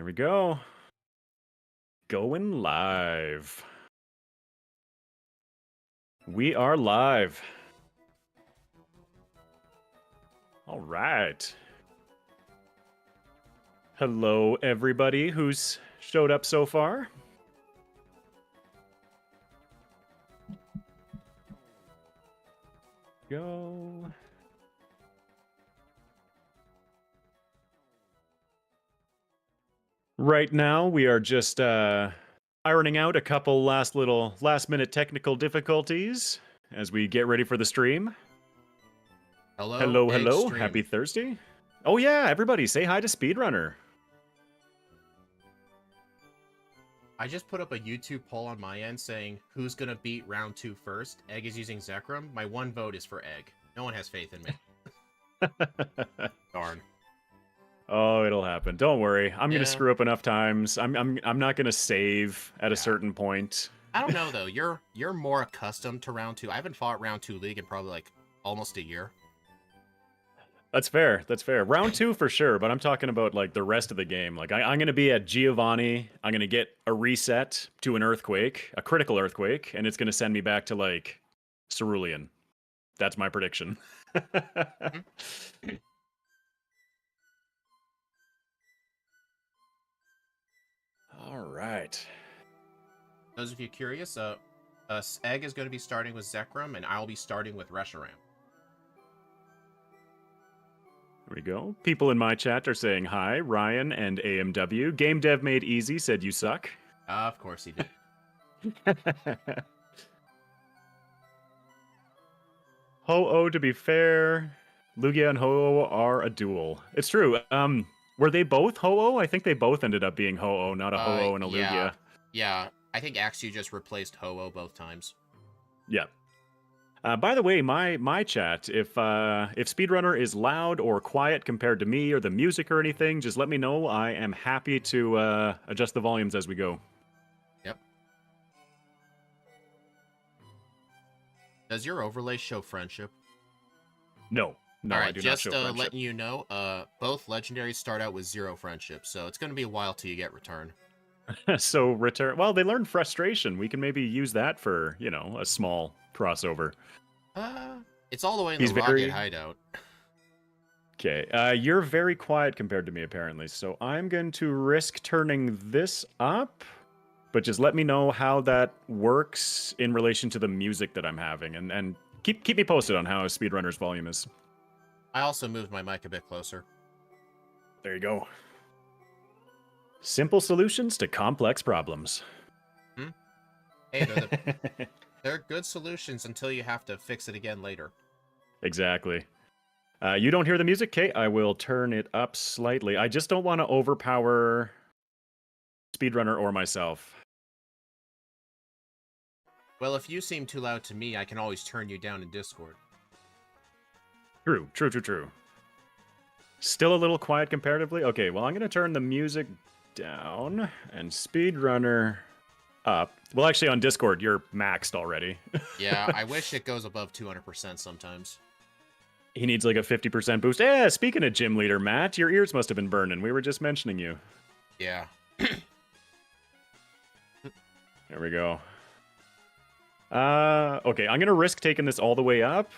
There we go. Going live. We are live. All right. Hello, everybody who's showed up so far. Go. Right now, we are just ironing out a couple last-minute technical difficulties as we get ready for the stream. Hello. Stream. Happy Thursday. Oh yeah, everybody, say hi to Speedrunner. I just put up a YouTube poll on my end saying who's gonna beat round 2 first. Egg is using Zekrom. My one vote is for Egg. No one has faith in me. Darn. Oh, it'll happen. Don't worry. I'm gonna screw up enough times. I'm not gonna save at a certain point. I don't know though. You're more accustomed to round 2. I haven't fought round 2 League in probably like almost a year. That's fair. That's fair. Round 2 for sure, but I'm talking about like the rest of the game. Like I'm gonna be at Giovanni. I'm gonna get a reset to an earthquake, a critical earthquake, and it's gonna send me back to like Cerulean. That's my prediction. All right. Those of you curious, Egg is going to be starting with Zekrom, and I'll be starting with Reshiram. There we go. People in my chat are saying hi. Ryan and AMW. Game Dev Made Easy said you suck. Of course he did. Ho-Oh, to be fair, Lugia and Ho-Oh are a duel. It's true. Were they both Ho-Oh? I think they both ended up being Ho-Oh, not a Ho-Oh and a Lugia. Yeah, I think Axu just replaced Ho-Oh both times. Yeah. By the way, my chat, if Speedrunner is loud or quiet compared to me or the music or anything, just let me know. I am happy to adjust the volumes as we go. Yep. Does your overlay show friendship? No. No, all right, I do just not show friendship. Letting you know, both legendaries start out with 0 friendship, so it's going to be a while till you get return. So return. Well, they learned frustration. We can maybe use that for, you know, a small crossover. It's all the way in the Rocket hideout. Okay, you're very quiet compared to me, apparently, so I'm going to risk turning this up, but just let me know how that works in relation to the music that I'm having, and keep me posted on how Speedrunner's volume is. I also moved my mic a bit closer. There you go. Simple solutions to complex problems. Hey, they're good solutions until you have to fix it again later. Exactly. You don't hear the music, Kate? I will turn it up slightly. I just don't want to overpower Speedrunner or myself. Well, if you seem too loud to me, I can always turn you down in Discord. True. Still a little quiet comparatively? Okay, well, I'm going to turn the music down and Speedrunner up. Well, actually, on Discord, you're maxed already. Yeah, I wish it goes above 200% sometimes. He needs like a 50% boost. Yeah, speaking of gym leader, Matt, your ears must have been burning. We were just mentioning you. Yeah. There we go. Okay, I'm going to risk taking this all the way up,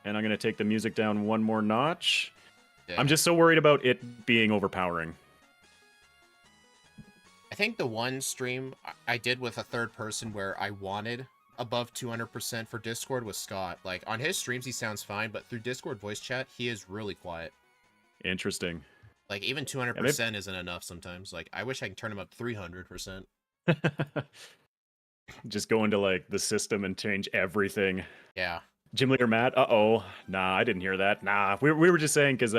and I'm going to take the music down one more notch. Yeah. I'm just so worried about it being overpowering. I think the one stream I did with a third person where I wanted above 200% for Discord was Scott. Like, on his streams, he sounds fine, but through Discord voice chat, he is really quiet. Interesting. Like, even 200% isn't enough sometimes. Like, I wish I could turn him up 300%. Just go into, like, the system and change everything. Yeah. Gym leader Matt, uh-oh. Nah, I didn't hear that. Nah, we were just saying because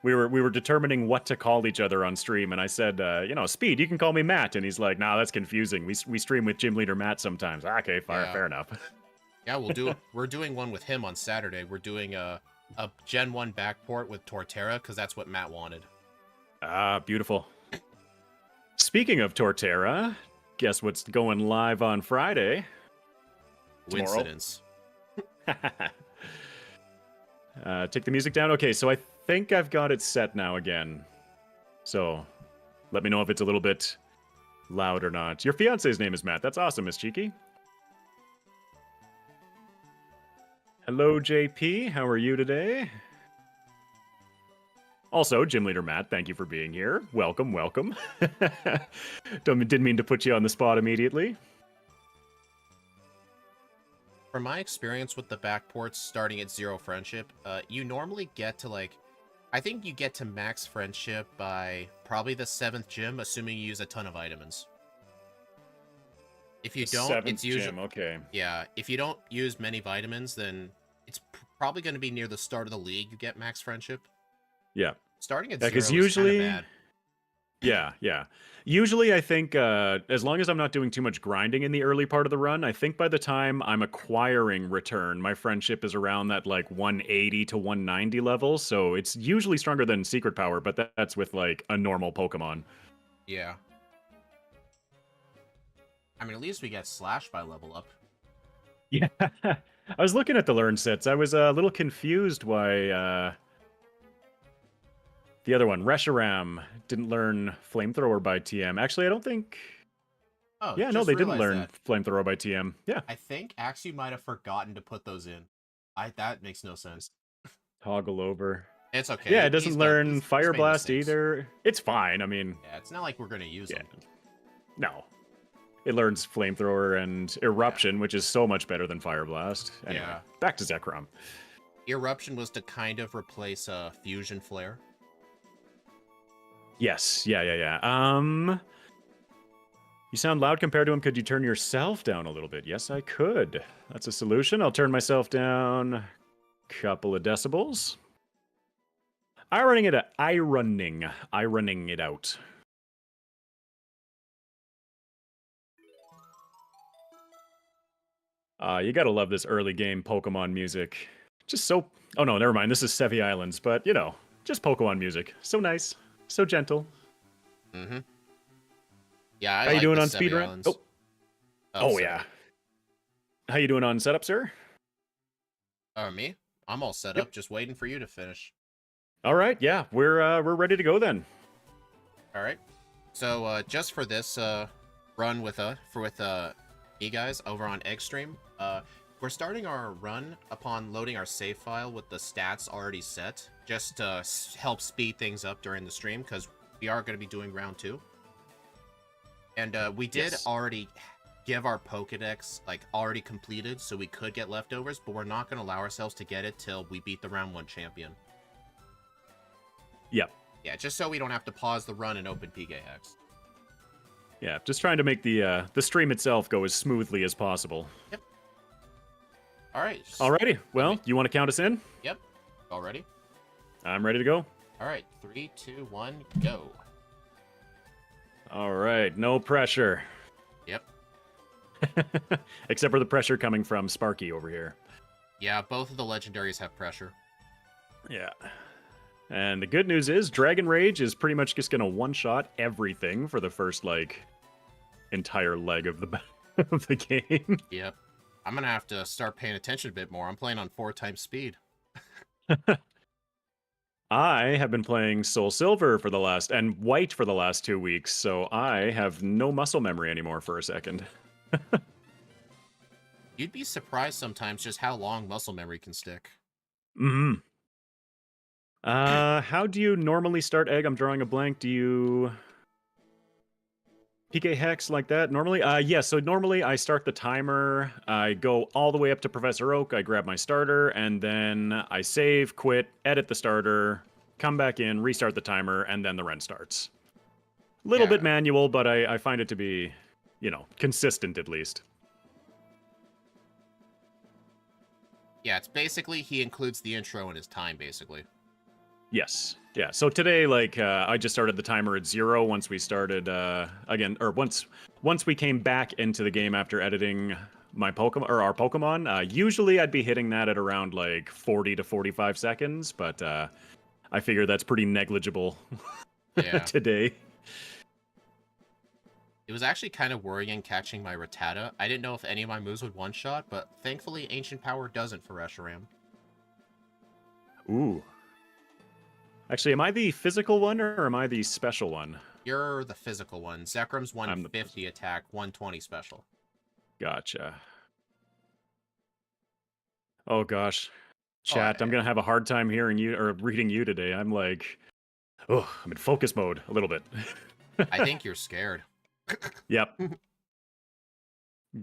we were determining what to call each other on stream, and I said, you know, Speed, you can call me Matt, and he's like, nah, that's confusing. We stream with Gym leader Matt sometimes. Okay, fair enough. Yeah, we're doing one with him on Saturday. We're doing a Gen 1 backport with Torterra because that's what Matt wanted. Ah, beautiful. Speaking of Torterra, guess what's going live on Friday? Coincidence. Take the music down. Okay, so I think I've got it set now again. So Let me know if it's a little bit loud or not. Your fiance's name is Matt. That's awesome, Miss Cheeky. Hello, JP. How are you today? Also, Gym Leader Matt, thank you for being here. Welcome, welcome. Didn't mean to put you on the spot immediately. From my experience with the backports starting at 0 friendship, you normally get to like, I think you get to max friendship by probably the 7th gym, assuming you use a ton of vitamins. If you don't, it's usually gym, okay. Yeah, if you don't use many vitamins, then it's probably going to be near the start of the league you get max friendship. Yeah. Starting at 0 because is usually, kind of bad. yeah. Usually, I think as long as I'm not doing too much grinding in the early part of the run, I think by the time I'm acquiring return, my friendship is around that like 180 to 190 level. So it's usually stronger than secret power, but that's with like a normal Pokemon. Yeah. I mean, at least we get Slash by level up. Yeah. I was looking at the learn sets. I was a little confused why the other one, Reshiram, didn't learn Flamethrower by TM. Actually, I don't think... Oh, yeah, no, they didn't learn Flamethrower by TM. Yeah. I think Axie might have forgotten to put those in. That makes no sense. Toggle over. It's okay. Yeah, it doesn't learn Fire Blast either. It's fine. I mean... yeah, it's not like we're going to use them. No. It learns Flamethrower and Eruption, which is so much better than Fire Blast. Anyway, back to Zekrom. Eruption was to kind of replace Fusion Flare. Yes. Yeah. You sound loud compared to him. Could you turn yourself down a little bit? Yes, I could. That's a solution. I'll turn myself down a couple of decibels. Ironing it out. You gotta love this early game Pokemon music. Just so... oh no, never mind. This is Sevi Islands, but you know, just Pokemon music. So nice. So gentle. Mm-hmm. Yeah, How you doing on Speedrunner? Oh yeah. How you doing on setup, sir? Me? I'm all set up, just waiting for you to finish. All right, yeah, we're ready to go then. All right. So just for this run with me guys over on Extreme, we're starting our run upon loading our save file with the stats already set, just to help speed things up during the stream, because we are going to be doing round 2. And we did already give our Pokedex, like, already completed, so we could get leftovers, but we're not going to allow ourselves to get it till we beat the round 1 champion. Yep. Yeah, just so we don't have to pause the run and open PKX. Yeah, just trying to make the stream itself go as smoothly as possible. Yep. All right. Alrighty. Well, you want to count us in? Yep. All ready? I'm ready to go. All right. 3, 2, 1, go. All right. No pressure. Yep. Except for the pressure coming from Sparky over here. Yeah, both of the legendaries have pressure. Yeah. And the good news is Dragon Rage is pretty much just going to one-shot everything for the first, like, entire leg of the of the game. Yep. I'm going to have to start paying attention a bit more. I'm playing on 4 times speed. I have been playing Soul Silver for the last, and White for the last 2 weeks, so I have no muscle memory anymore for a second. You'd be surprised sometimes just how long muscle memory can stick. Mm-hmm. How do you normally start Egg? I'm drawing a blank. Do you... PK Hex like that normally? Yeah, so normally I start the timer, I go all the way up to Professor Oak, I grab my starter, and then I save, quit, edit the starter, come back in, restart the timer, and then the run starts. Little bit manual, but I find it to be, you know, consistent at least. Yeah, it's basically he includes the intro in his time, basically. Yes. Yeah. So today, like, I just started the timer at 0 once we started again, or once we came back into the game after editing my Pokemon or our Pokemon. Usually, I'd be hitting that at around like 40 to 45 seconds, but I figure that's pretty negligible today. It was actually kind of worrying catching my Rattata. I didn't know if any of my moves would one-shot, but thankfully Ancient Power doesn't for Reshiram. Ooh. Actually, am I the physical one or am I the special one? You're the physical one. Zekrom's I'm the 150 attack, 120 special. Gotcha. Oh gosh. Oh, Chat, I'm gonna have a hard time hearing you or reading you today. I'm like, oh, I'm in focus mode a little bit. I think you're scared. Yep.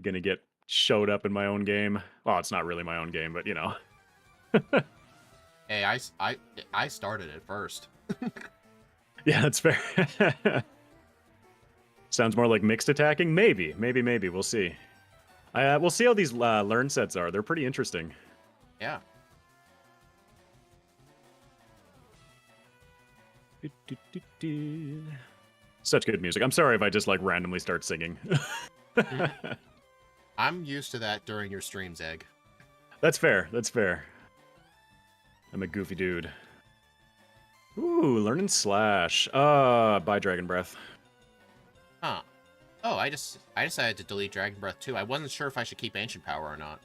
Gonna get showed up in my own game. Well, it's not really my own game, but you know. Hey, I started it first. Yeah, that's fair. Sounds more like mixed attacking. Maybe. We'll see. We'll see how these learn sets are. They're pretty interesting. Yeah. Such good music. I'm sorry if I just like randomly start singing. I'm used to that during your streams, Egg. That's fair. I'm a goofy dude. Ooh, learning slash. Bye Dragon Breath. Huh. Oh, I decided to delete Dragon Breath too. I wasn't sure if I should keep Ancient Power or not.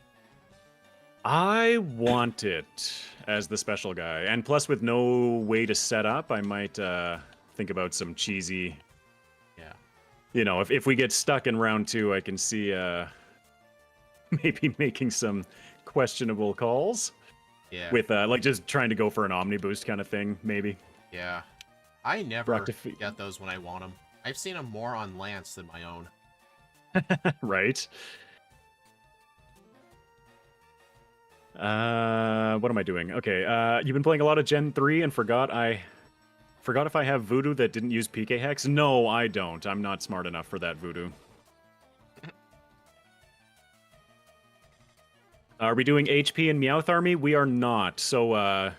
I want it as the special guy. And plus with no way to set up, I might think about some cheesy. Yeah. You know, if we get stuck in round 2, I can see maybe making some questionable calls. Yeah. With like just trying to go for an Omni boost kind of thing, maybe. Yeah. I never get those when I want them. I've seen them more on Lance than my own. Right. What am I doing? Okay, you've been playing a lot of Gen 3 and forgot if I have Voodoo that didn't use PK Hex? No, I don't. I'm not smart enough for that Voodoo. Are we doing HP and Meowth Army? We are not. So,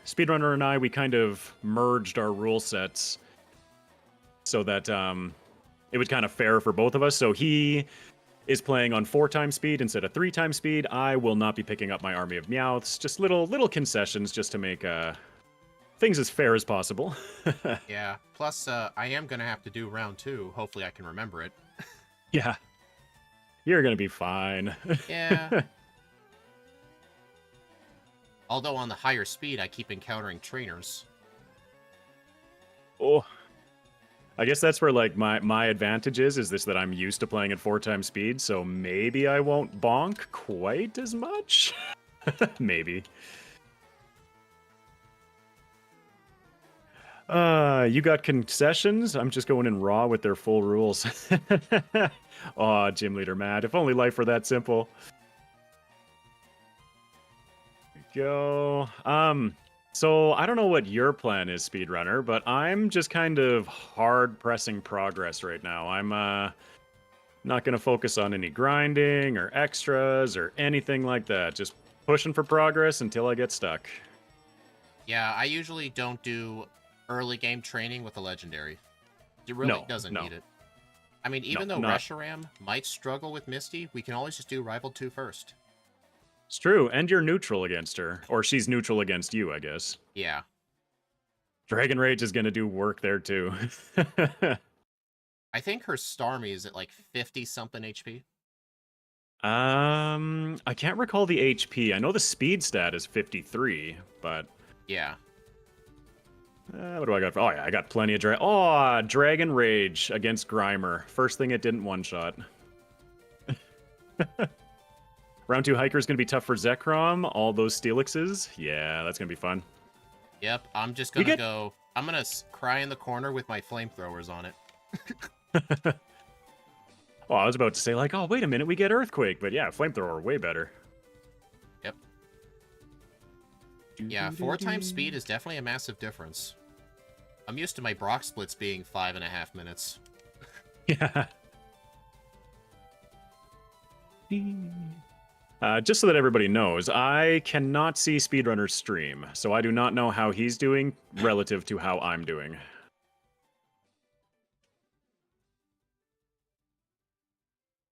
Speedrunner and I, we kind of merged our rule sets so that it was kind of fair for both of us. So he is playing on 4 times speed instead of 3 times speed. I will not be picking up my army of Meowths. Just little concessions just to make things as fair as possible. Yeah. Plus, I am going to have to do round 2. Hopefully I can remember it. Yeah. You're going to be fine. Yeah. Although on the higher speed, I keep encountering trainers. Oh. I guess that's where like my advantage is this that I'm used to playing at 4 times speed, so maybe I won't bonk quite as much. Maybe. You got concessions? I'm just going in raw with their full rules. Aw, Gym Leader Matt. If only life were that simple. Go. So I don't know what your plan is, Speedrunner, but I'm just kind of hard pressing progress right now. I'm not going to focus on any grinding or extras or anything like that. Just pushing for progress until I get stuck. Yeah, I usually don't do early game training with a legendary. It really doesn't need it. I mean, even though Reshiram might struggle with Misty, we can always just do Rival 2 first. It's true, and you're neutral against her. Or she's neutral against you, I guess. Yeah. Dragon Rage is going to do work there, too. I think her Starmie is at like 50-something HP. I can't recall the HP. I know the speed stat is 53, but... Yeah. What do I got? Oh, yeah, I got plenty of Dragon Rage against Grimer. First thing it didn't one-shot. Round 2 Hiker is going to be tough for Zekrom. All those Steelixes. Yeah, that's going to be fun. Yep, I'm just going to go... I'm going to cry in the corner with my flamethrowers on it. Oh, I was about to say, like, oh, wait a minute, we get Earthquake. But yeah, Flamethrower, way better. Yep. Yeah, 4 times speed is definitely a massive difference. I'm used to my Brock splits being 5.5 minutes. Yeah. Just so that everybody knows, I cannot see Speedrunner's stream, so I do not know how he's doing relative to how I'm doing.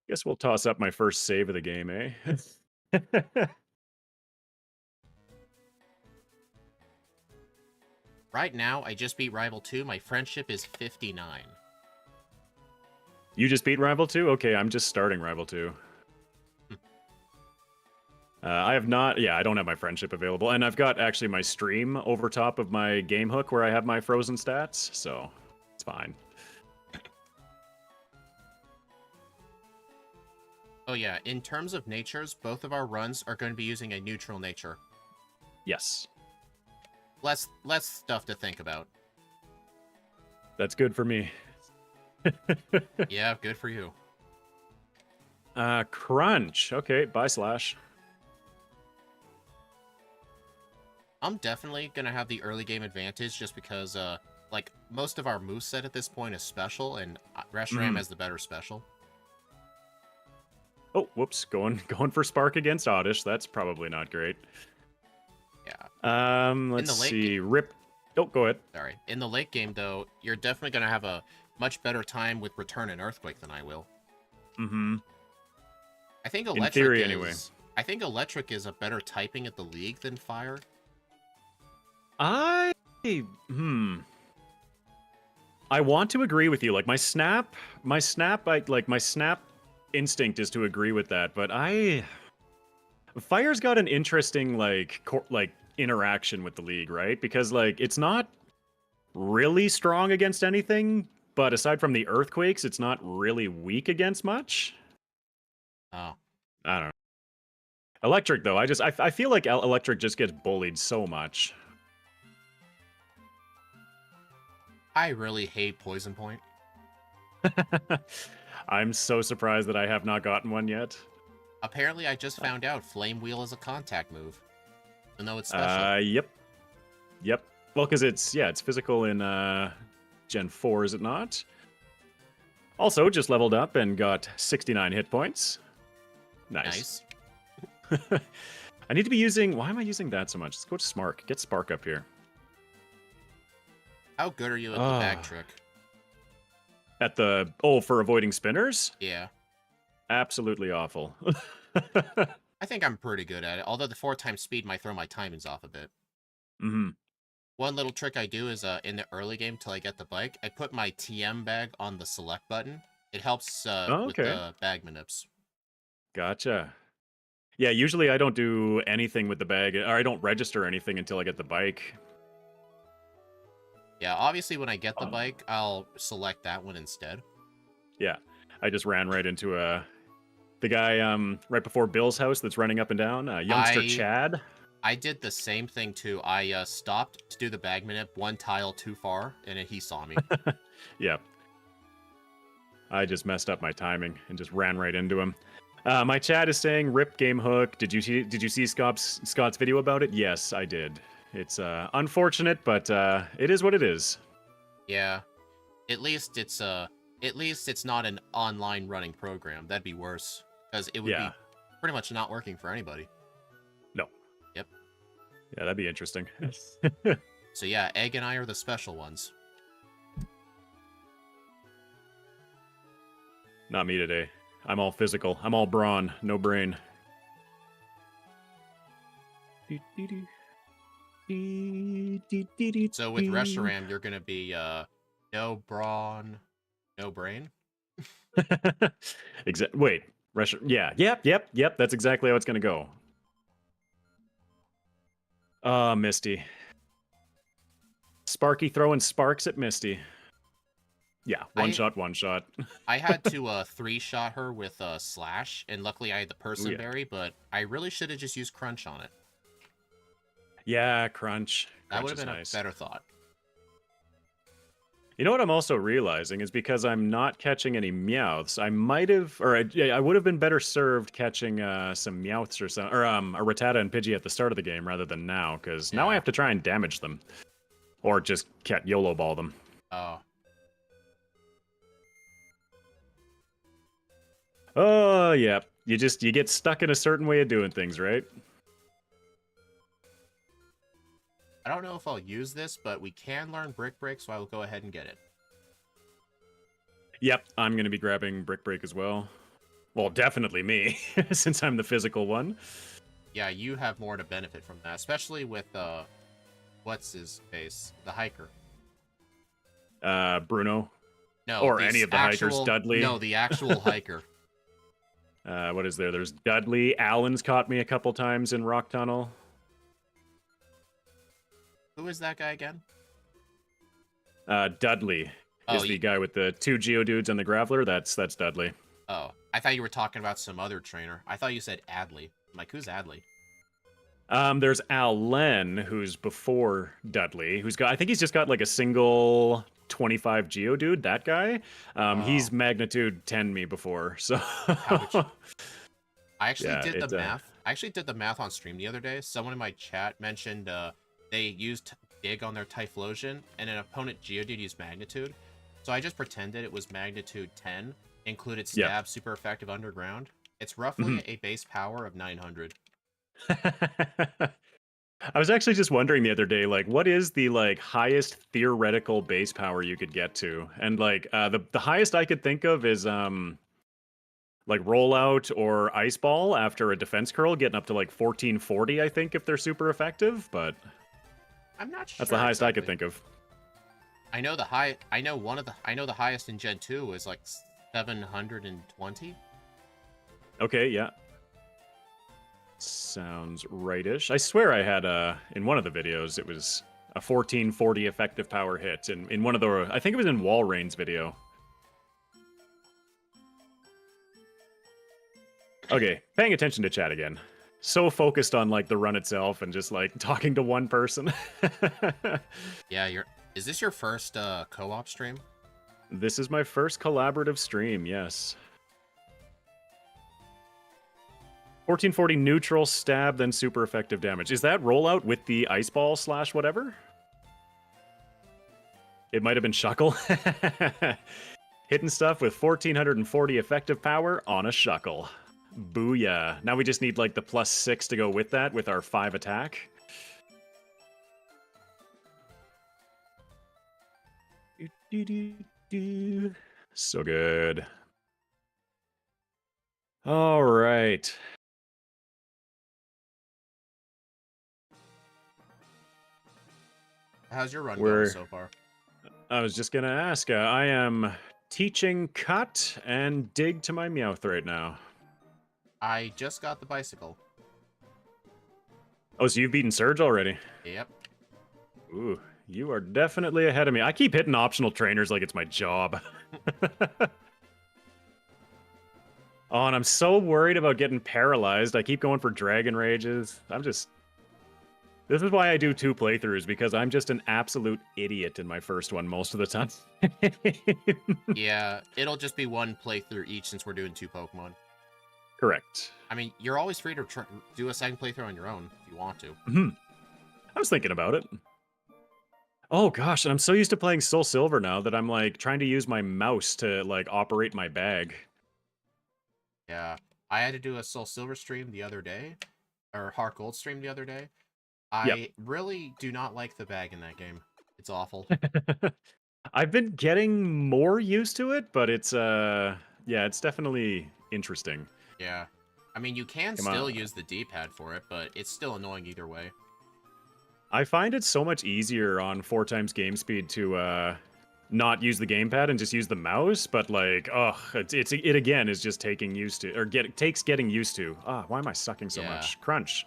Guess we'll toss up my first save of the game, eh? Right now, I just beat Rival 2. My friendship is 59. You just beat Rival 2? Okay, I'm just starting Rival 2. I have not... Yeah, I don't have my friendship available. And I've got actually my stream over top of my game hook where I have my frozen stats, so it's fine. Oh yeah, in terms of natures, both of our runs are going to be using a neutral nature. Yes. Less stuff to think about. That's good for me. Yeah, good for you. Crunch. Okay, bye Slash. I'm definitely gonna have the early game advantage just because, like, most of our moveset at this point is special, and Reshiram has the better special. Oh, whoops. Going for Spark against Oddish. That's probably not great. Yeah. Let's see. Rip. Oh, go ahead. Sorry. In the late game, though, you're definitely gonna have a much better time with Return and Earthquake than I will. Mm-hmm. I think In theory, anyway. I think Electric is a better typing at the League than Fire. I want to agree with you. Like my snap instinct is to agree with that, but Fire's got an interesting like interaction with the League, right? Because like it's not really strong against anything, but aside from the earthquakes, it's not really weak against much. Oh. I don't know. Electric though, I feel like Electric just gets bullied so much. I really hate Poison Point. I'm so surprised that I have not gotten one yet. Apparently, I just found out Flame Wheel is a contact move. Even though it's special. Yep. Well, because it's physical in Gen 4, is it not? Also, just leveled up and got 69 hit points. Nice. I need to be using... Why am I using that so much? Let's go to Spark. Get Spark up here. How good are you at the bag trick? At the... for avoiding spinners? Yeah. Absolutely awful. I think I'm pretty good at it, although the 4x speed might throw my timings off a bit. Mm-hmm. One little trick I do is, in the early game, till I get the bike, I put my TM bag on the select button. It helps with the bag manips. Gotcha. Yeah, usually I don't do anything with the bag, or I don't register anything until I get the bike. Yeah, obviously when I get the bike, I'll select that one instead. Yeah, I just ran right into the guy right before Bill's house that's running up and down, youngster Chad. I did the same thing too. I stopped to do the bag manip one tile too far, and he saw me. Yeah. I just messed up my timing and just ran right into him. My chat is saying rip game hook. Did you see Scott's video about it? Yes, I did. It's unfortunate, but it is what it is. Yeah. At least it's not an online running program. That'd be worse, because it would be pretty much not working for anybody. No. Yep. Yeah, that'd be interesting. So yeah, Egg and I are the special ones. Not me today. I'm all physical. I'm all brawn, no brain. So with Reshiram, you're gonna be no brawn, no brain. Wait, Reshiram? Yeah, yep. That's exactly how it's gonna go. Misty. Sparky throwing sparks at Misty. Yeah, one shot. I had to 3-shot her with Slash, and luckily I had the Person Berry, but I really should have just used Crunch on it. Yeah, Crunch. That would have been a better thought. You know what I'm also realizing is because I'm not catching any Meowths, I might have, or I would have been better served catching some Meowths or some, or a Rattata and Pidgey at the start of the game rather than now, because now I have to try and damage them, or just YOLO ball them. Oh. Oh yeah, you get stuck in a certain way of doing things, right? I don't know if I'll use this, but we can learn Brick Break, so I will go ahead and get it. Yep, I'm going to be grabbing Brick Break as well. Well, definitely me, since I'm the physical one. Yeah, you have more to benefit from that, especially with, what's his face? The hiker. Bruno? No. Or any of the hikers, Dudley? No, the actual hiker. What is there? There's Dudley. Alan's caught me a couple times in Rock Tunnel. Who is that guy again? Dudley is the guy with the 2 Geodudes and the Graveler. That's Dudley. Oh, I thought you were talking about some other trainer. I thought you said Adley. I'm like, who's Adley? There's Al Len, who's before Dudley, who's got, I think he's just got like a single 25 Geodude, that guy. Oh, He's magnitude 10 me before, so. ouch. I actually Yeah, did the math. I actually did the math on stream the other day. Someone in my chat mentioned they used Dig on their Typhlosion, and an opponent Geodude used Magnitude. So I just pretended it was Magnitude 10, included yeah. Stab, super effective underground. It's roughly Mhm. a base power of 900. I was actually just wondering the other day, like, what is the like highest theoretical base power you could get to? And like, the highest I could think of is like rollout or ice ball after a defense curl, getting up to like 1440, I think, if they're super effective. But I'm not that's the sure highest I could exactly. think of. I know the high. I know one of the. I know the highest in Gen 2 is like 720. Okay, yeah. Sounds rightish. I swear I had in one of the videos it was a 1440 effective power hit in one of the, I think it was in Walreign's video. Okay, paying attention to chat again. So focused on like the run itself and just like talking to one person. Yeah, you're. Is this your first co-op stream? This is my first collaborative stream, yes. 1440 neutral stab, then super effective damage. Is that rollout with the ice ball slash whatever? It might have been Shuckle. Hitting stuff with 1440 effective power on a Shuckle. Booyah. Now we just need like the +6 to go with that with our 5 attack. So good. All right. How's your run going so far? I was just gonna ask. I am teaching Cut and Dig to my Meowth right now. I just got the bicycle. Oh, so you've beaten Surge already? Yep. Ooh, you are definitely ahead of me. I keep hitting optional trainers like it's my job. Oh, and I'm so worried about getting paralyzed. I keep going for Dragon Rages. This is why I do 2 playthroughs, because I'm just an absolute idiot in my first one most of the time. Yeah, it'll just be one playthrough each since we're doing 2 Pokemon. Correct. I mean, you're always free to do a second playthrough on your own if you want to. I was thinking about it. Oh gosh, and I'm so used to playing Soul Silver now that I'm like trying to use my mouse to like operate my bag. Yeah, I had to do a Soul Silver stream the other day, or Heart Gold stream the other day. Yep. I really do not like the bag in that game. It's awful. I've been getting more used to it, but it's yeah, it's definitely interesting. Yeah. I mean, you can Come still on. use the D-pad for it, but it's still annoying either way. I find it so much easier on 4 times game speed to not use the gamepad and just use the mouse, but like, it again is just taking used to, or takes getting used to. Why am I sucking so Yeah. much? Crunch.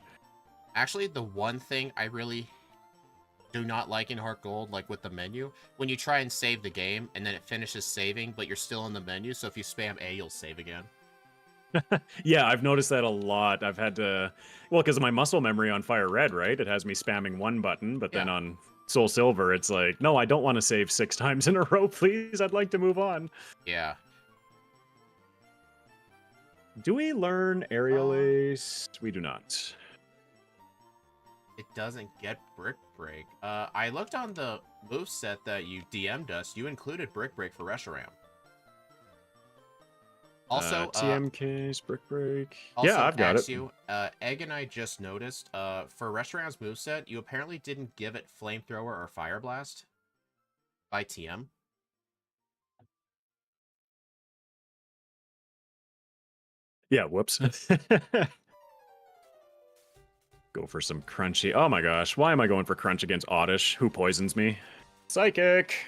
Actually, the one thing I really do not like in Heart Gold, like with the menu, when you try and save the game and then it finishes saving, but you're still in the menu, so if you spam A, you'll save again. Yeah, I've noticed that a lot. I've had to, well, because of my muscle memory on Firered, right? It has me spamming one button, but then Yeah. on Soul Silver, it's like, no, I don't want to save 6 times in a row, please. I'd like to move on. Yeah. Do we learn Aerial Ace? We do not. It doesn't get Brick Break. I looked on the moveset that you DM'd us. You included Brick Break for Reshiram. Also, TMK's Brick Break. also, Yeah, I've got it. Egg and I just noticed, for Reshiram's moveset, you apparently didn't give it Flamethrower or Fire Blast by TM. Yeah, whoops. Go for some crunchy. Oh my gosh, why am I going for crunch against Oddish, who poisons me? Psychic!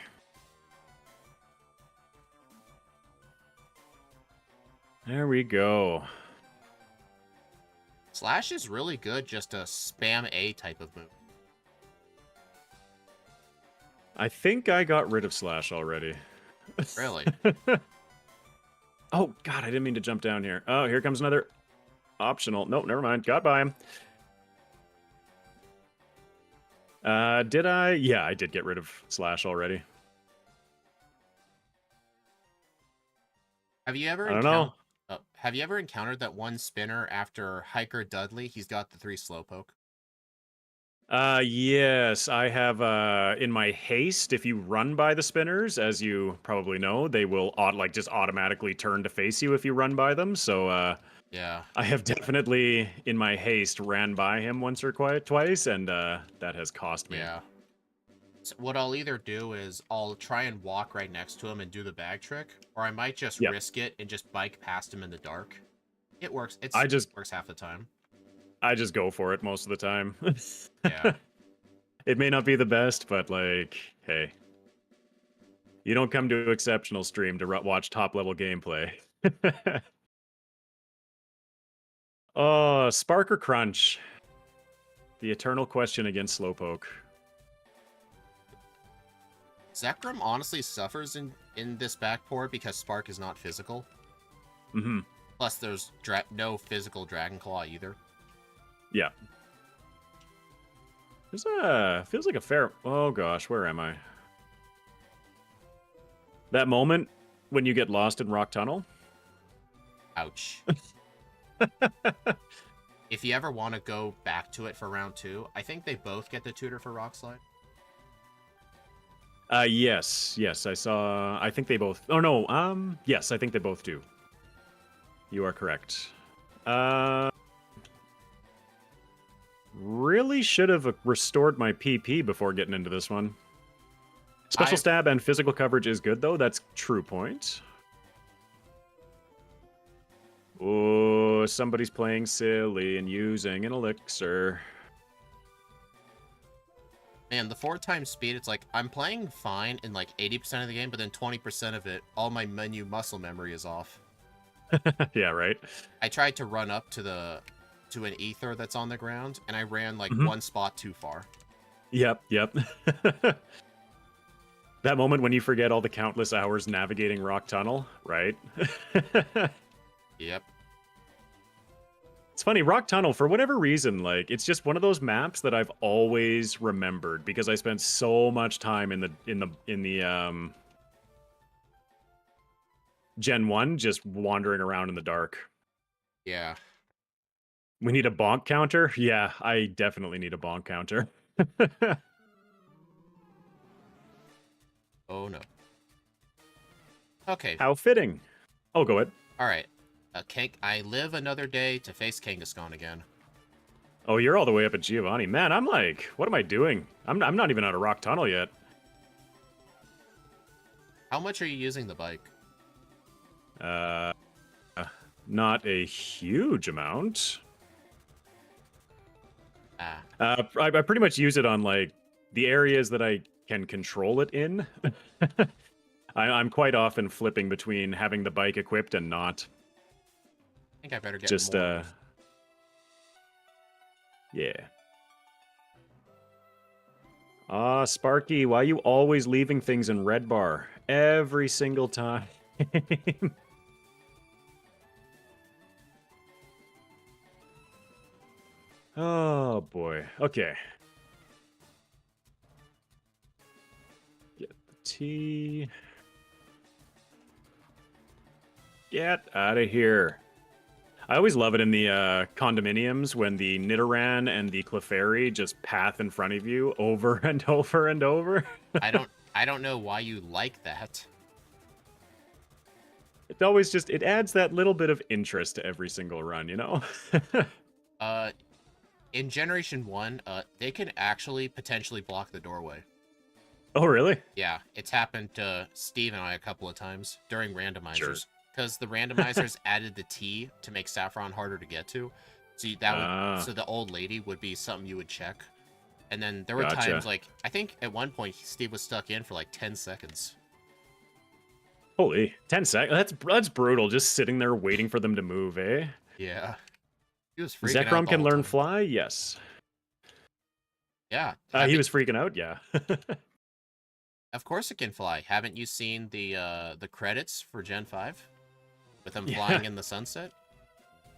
There we go. Slash is really good, just a spam A type of move. I think I got rid of Slash already. Really? Oh, God, I didn't mean to jump down here. Oh, here comes another optional. Nope, never mind. Got by him. Did I? Yeah, I did get rid of Slash already. Have you ever I don't know. encountered that one spinner after Hiker Dudley? He's got the 3 slowpoke. Yes, I have, in my haste, if you run by the spinners, as you probably know, they will, just automatically turn to face you if you run by them, so, Yeah. I have definitely, in my haste, ran by him once or twice, and, that has cost me. Yeah. So what I'll either do is I'll try and walk right next to him and do the bag trick, or I might just Yep. risk it and just bike past him in the dark. It works. It I just, works half the time. I just go for it most of the time. Yeah. It may not be the best, but, like, hey. You don't come to Exceptional Stream to watch top-level gameplay. Oh, Spark or Crunch? The eternal question against Slowpoke. Zekrom honestly suffers in this backport because Spark is not physical. Mm-hmm. Plus, there's no physical Dragon Claw either. Yeah. There's feels like a fair... Oh gosh, where am I? That moment when you get lost in Rock Tunnel? Ouch. If you ever want to go back to it for round 2, I think they both get the tutor for Rock Slide. Yes, I saw... I think they both... Oh no, yes, I think they both do. You are correct. Really should have restored my PP before getting into this one. Special stab and physical coverage is good, though. That's true point. Oh, somebody's playing silly and using an elixir. Man, the 4x speed, it's like, I'm playing fine in like 80% of the game, but then 20% of it, all my menu muscle memory is off. Yeah, right? I tried to run up to an ether that's on the ground, and I ran like one spot too far. Yep. That moment when you forget all the countless hours navigating Rock Tunnel, right? Yep. It's funny, Rock Tunnel, for whatever reason, like, it's just one of those maps that I've always remembered because I spent so much time in the Gen 1 just wandering around in the dark. Yeah. We need a bonk counter? Yeah, I definitely need a bonk counter. Oh no. Okay. How fitting. Oh, go ahead. Alright. I live another day to face Kangaskhan again. Oh, you're all the way up at Giovanni. Man, I'm like, what am I doing? I'm not even out of Rock Tunnel yet. How much are you using the bike? Not a huge amount. I pretty much use it on, like, the areas that I can control it in. I'm quite often flipping between having the bike equipped and not. I think I better get Just, more. Yeah. Sparky, why are you always leaving things in red bar? Every single time. Oh, boy. Okay. Get the tea. Get out of here. I always love it in the condominiums when the Nidoran and the Clefairy just path in front of you over and over and over. I don't know why you like that. It always just, it adds that little bit of interest to every single run, you know? In Generation 1, they can actually potentially block the doorway. Oh, really? Yeah, it's happened to Steve and I a couple of times during randomizers. Sure. Because the randomizers added the T to make Saffron harder to get to. So so the old lady would be something you would check. And then there were times, like, I think at one point Steve was stuck in for like 10 seconds. Holy, 10 seconds? That's brutal, just sitting there waiting for them to move, eh? Yeah. He was freaking out. Zekrom can the whole learn time. fly? Yes. Yeah. He was freaking out, yeah. Of course it can fly. Haven't you seen the credits for Gen 5? with him Yeah. flying in the sunset.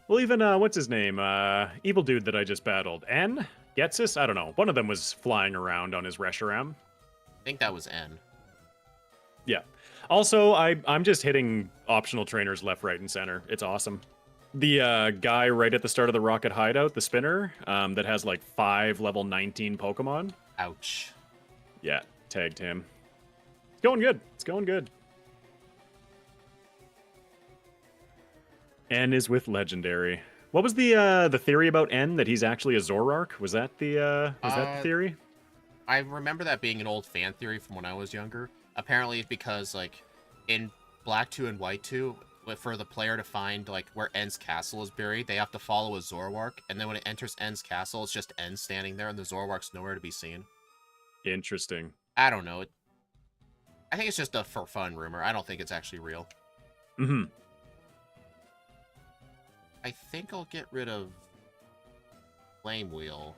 Well, even what's his name? Evil dude that I just battled. N? Getsus? I don't know. One of them was flying around on his Reshiram. I think that was N. Yeah. Also, I'm just hitting optional trainers left, right, and center. It's awesome. The guy right at the start of the Rocket Hideout, the spinner, that has like 5 level 19 Pokemon. Ouch. Yeah, tagged him. It's going good. It's going good. N is with Legendary. What was the theory about N, that he's actually a Zoroark? Was that the theory? I remember that being an old fan theory from when I was younger. Apparently, it's because like in Black 2 and White 2, for the player to find like where N's castle is buried, they have to follow a Zoroark, and then when it enters N's castle, it's just N standing there, and the Zoroark's nowhere to be seen. Interesting. I don't know. I think it's just a for fun rumor. I don't think it's actually real. Mm-hmm. I think I'll get rid of Flame Wheel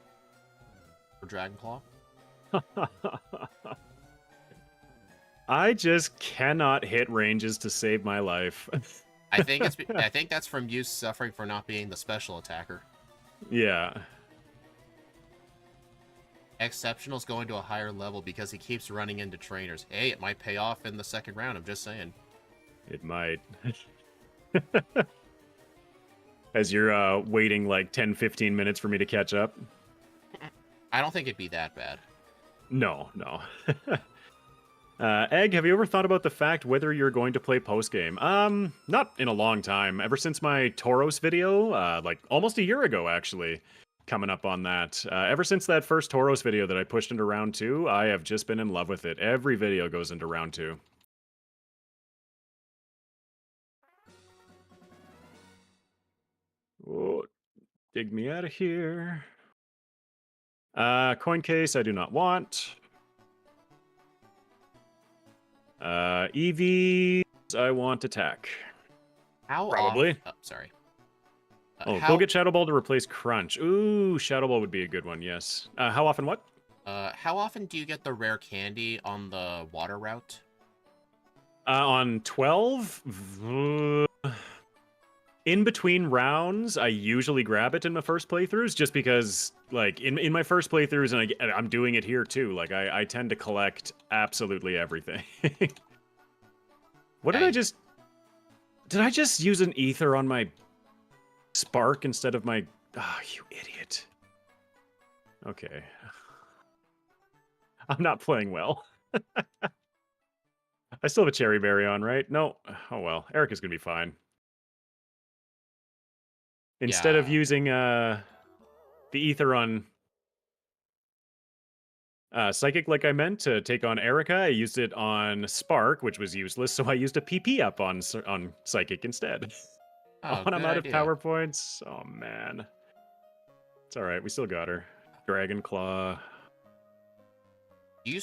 for Dragon Claw. I just cannot hit ranges to save my life. I think that's from you suffering for not being the special attacker. Yeah. Exceptional's going to a higher level because he keeps running into trainers. Hey, it might pay off in the second round, I'm just saying. It might. As you're waiting like 10-15 minutes for me to catch up. I don't think it'd be that bad. No. Egg, have you ever thought about the fact whether you're going to play postgame? Not in a long time. Ever since my Tauros video, like almost a year ago, actually, coming up on that. Ever since that first Tauros video that I pushed into round 2, I have just been in love with it. Every video goes into round 2. Oh, dig me out of here. Coin case, I do not want. EVs, I want attack. How Probably. Often... Oh, sorry. Go get Shadow Ball to replace Crunch. Ooh, Shadow Ball would be a good one, yes. How often what? How often do you get the rare candy on the water route? On 12? In between rounds, I usually grab it in my first playthroughs, just because, like, in my first playthroughs, and I'm doing it here too, like, I tend to collect absolutely everything. What did I just... Did I just use an ether on my Spark instead of my... Oh, you idiot. Okay. I'm not playing well. I still have a Cherry Berry on, right? No. Oh, well. Erica's gonna be fine. Instead of using the ether on Psychic like I meant to take on Erica, I used it on Spark, which was useless, so I used a PP up on Psychic instead. Oh, when I'm out idea. of power points. Oh, man. It's alright, we still got her. Dragon Claw.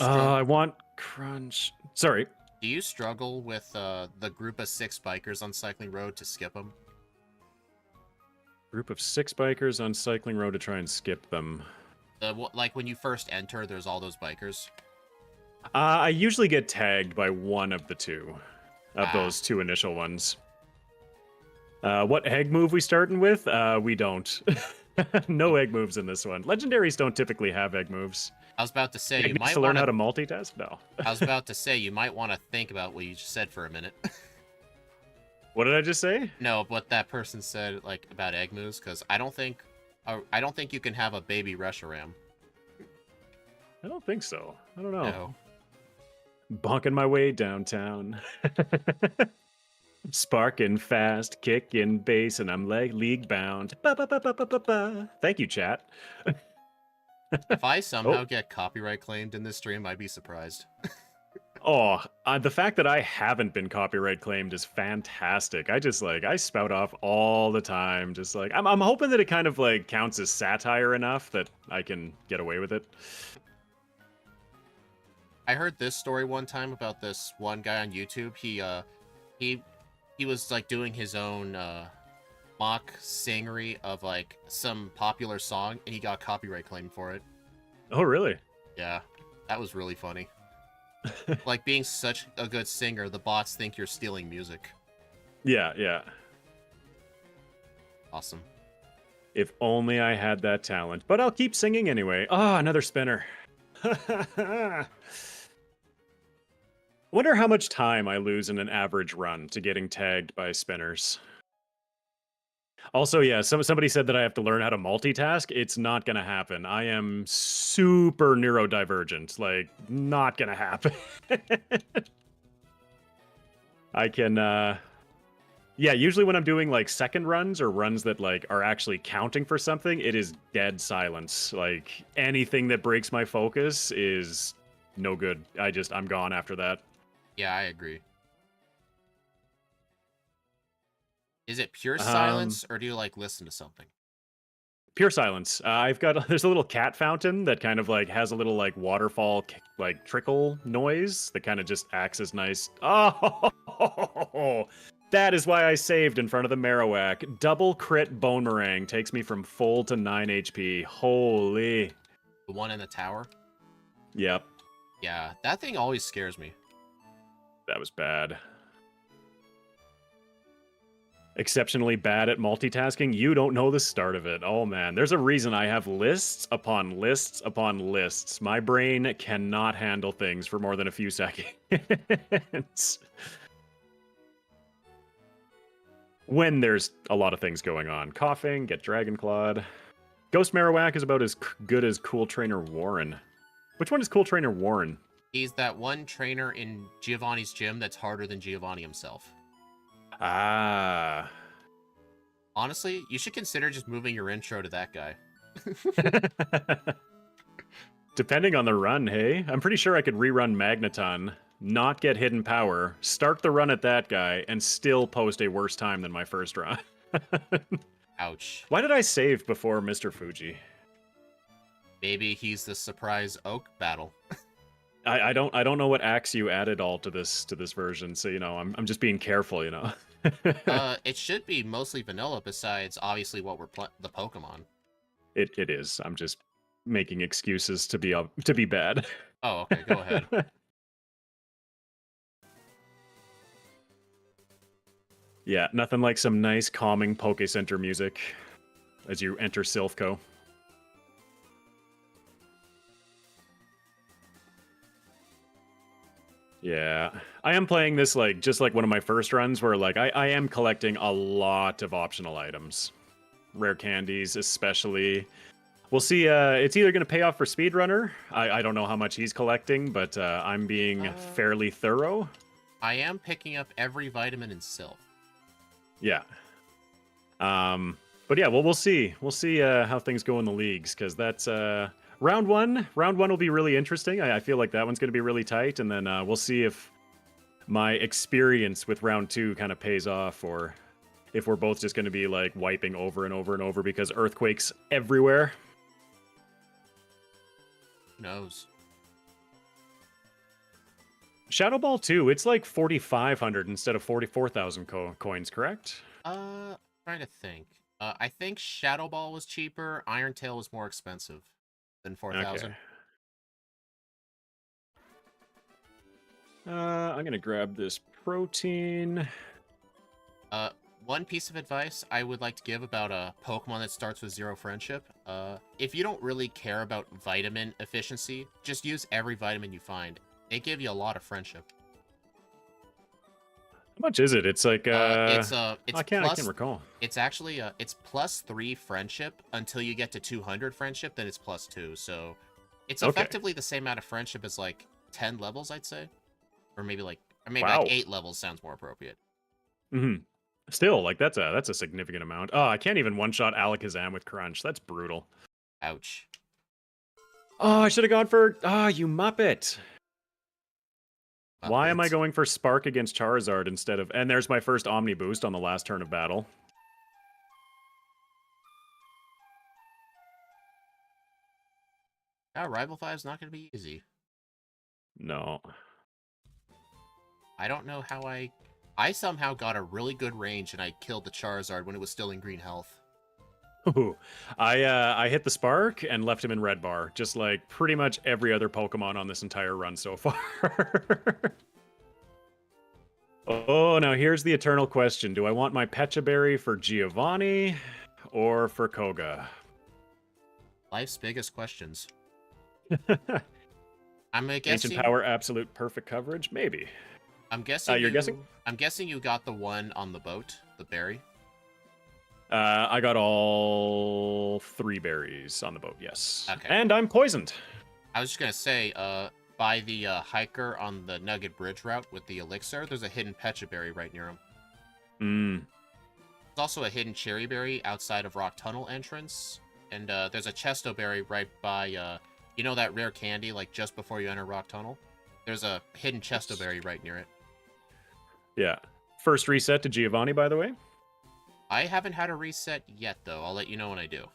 I want Crunch. Sorry. Do you struggle with the group of 6 bikers on Cycling Road to skip them? Group of 6 bikers on Cycling Road to try and skip them. Like when you first enter, there's all those bikers. I usually get tagged by one of the two of those 2 initial ones. What egg move we starting with? We don't. No egg moves in this one. Legendaries don't typically have egg moves. I was about to say you might learn how to multitask. No. I was about to say you might want to think about what you just said for a minute. What did I just say? No, what that person said like about egg moves, because I don't think you can have a baby Reshiram. I don't think so. I don't know. No. Bonking my way downtown. Sparking fast, kicking bass, and I'm league bound. Ba-ba-ba-ba-ba-ba. Thank you, chat. If I somehow get copyright claimed in this stream, I'd be surprised. The fact that I haven't been copyright claimed is fantastic. I spout off all the time. Just like, I'm hoping that it kind of like counts as satire enough that I can get away with it. I heard this story one time about this one guy on YouTube. He was like doing his own mock singery of like some popular song, and he got copyright claimed for it. Oh, really? Yeah, that was really funny. Like being such a good singer, the bots think you're stealing music. Yeah. Awesome. If only I had that talent. But I'll keep singing anyway. Ah, another spinner. Wonder how much time I lose in an average run to getting tagged by spinners. Also, yeah, somebody said that I have to learn how to multitask. It's not going to happen. I am super neurodivergent. Like, not going to happen. I can, yeah, usually when I'm doing like second runs or runs that like are actually counting for something, it is dead silence. Like, anything that breaks my focus is no good. I'm gone after that. Yeah, I agree. Is it pure silence, or do you like listen to something? Pure silence. I've got there's a little cat fountain that kind of like has a little like waterfall like trickle noise that kind of just acts as nice. Oh, that is why I saved in front of the Marowak. Double crit bone meringue takes me from full to 9 HP. Holy. The one in the tower? Yep. Yeah, that thing always scares me. That was bad. Exceptionally bad at multitasking. You don't know the start of it. Oh man, there's a reason I have lists upon lists upon lists. My brain cannot handle things for more than a few seconds. When there's a lot of things going on. Coughing, get Dragon Clawed. Ghost Marowak is about as good as Cool Trainer Warren. Which one is Cool Trainer Warren? He's that one trainer in Giovanni's gym that's harder than Giovanni himself. Ah. Honestly, you should consider just moving your intro to that guy. Depending on the run, hey? I'm pretty sure I could rerun Magneton, not get hidden power, start the run at that guy, and still post a worse time than my first run. Ouch. Why did I save before Mr. Fuji? Maybe he's the surprise oak battle. I don't know what axe you added all to this version, so I'm just being careful, It should be mostly vanilla. Besides, obviously, what we're the Pokemon. It is. I'm just making excuses to be bad. Oh, okay. Go ahead. Yeah, nothing like some nice calming Poke Center music as you enter Silphco. Yeah, I am playing this just like one of my first runs where I am collecting a lot of optional items. Rare candies especially. We'll see, it's either going to pay off for Speedrunner. I don't know how much he's collecting, but I'm being fairly thorough. I am picking up every vitamin in Sylph. Yeah. But yeah, well, we'll see. We'll see how things go in the leagues, because that's... Round one will be really interesting. I feel like that one's going to be really tight, and then we'll see if my experience with round two kind of pays off, or if we're both just going to be like wiping over and over and over because earthquakes everywhere. Who knows? Shadow Ball 2, it's like 4,500 instead of 44,000 coins, correct? Trying to think. I think Shadow Ball was cheaper. Iron Tail was more expensive than 4,000. Okay. I'm gonna grab this protein. One piece of advice I would like to give about a Pokemon that starts with 0 friendship. If you don't really care about vitamin efficiency, just use every vitamin you find. They give you a lot of friendship. How much is it? It's like it's I can't recall. It's actually it's +3 friendship until you get to 200 friendship, then it's +2. So it's effectively the same amount of friendship as like 10 levels, I'd say, or maybe like like 8 levels sounds more appropriate. Mm-hmm. Still, like that's a significant amount. Oh, I can't even one-shot Alakazam with Crunch. That's brutal. Ouch. Oh, I should have gone for you muppet. Why am I going for Spark against Charizard instead of... And there's my first Omni Boost on the last turn of battle. Rival 5 is not going to be easy. No. I don't know how I somehow got a really good range and I killed the Charizard when it was still in green health. Ooh. I hit the Spark and left him in red bar, just like pretty much every other Pokemon on this entire run so far. Oh, now here's the eternal question. Do I want my Pecha Berry for Giovanni? or for Koga? Life's biggest questions. I'm Ancient guessing. Power, absolute perfect coverage? Maybe. I'm guessing. You're guessing? I'm guessing you got the one on the boat, the berry. I got all 3 berries on the boat, yes. Okay. And I'm poisoned. I was just gonna say, by the hiker on the Nugget Bridge route with the elixir, there's a hidden Pecha berry right near him. There's also a hidden cherry berry outside of Rock Tunnel entrance, and there's a chesto berry right by, you know that rare candy, like just before you enter Rock Tunnel? There's a hidden chesto berry right near it. Yeah. First reset to Giovanni, by the way. I haven't had a reset yet, though. I'll let you know when I do.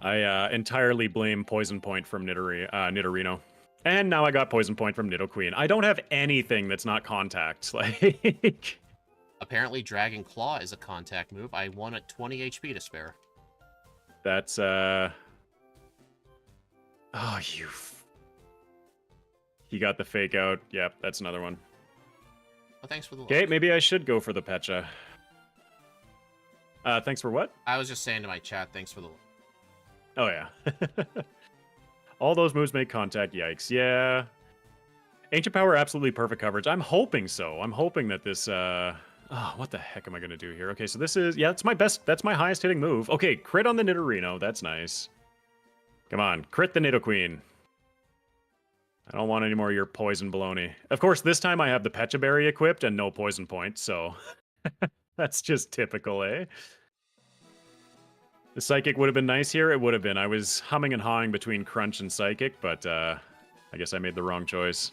I entirely blame Poison Point from Nidorino. And now I got Poison Point from Nidoqueen. I don't have anything that's not contact. Like, Apparently, Dragon Claw is a contact move. I won at 20 HP to spare. that's, Oh, you... He got the fake out. Yep, that's another one. Well, thanks for the Okay, luck. maybe I should go for the Pecha. Thanks for what? I was just saying to my chat, thanks for the luck. Oh, yeah. All those moves make contact. Yikes. Yeah. Ancient Power, absolutely perfect coverage. I'm hoping so. I'm hoping that this... Oh, what the heck am I going to do here? Okay, so this is... Yeah, that's my best... That's my highest hitting move. Okay, crit on the Nidorino. That's nice. Come on, crit the Nidoqueen. I don't want any more of your poison baloney. Of course, this time I have the Pecha Berry equipped and no poison point, so... That's just typical, eh? The Psychic would have been nice here. It would have been. I was humming and hawing between Crunch and Psychic, but I guess I made the wrong choice.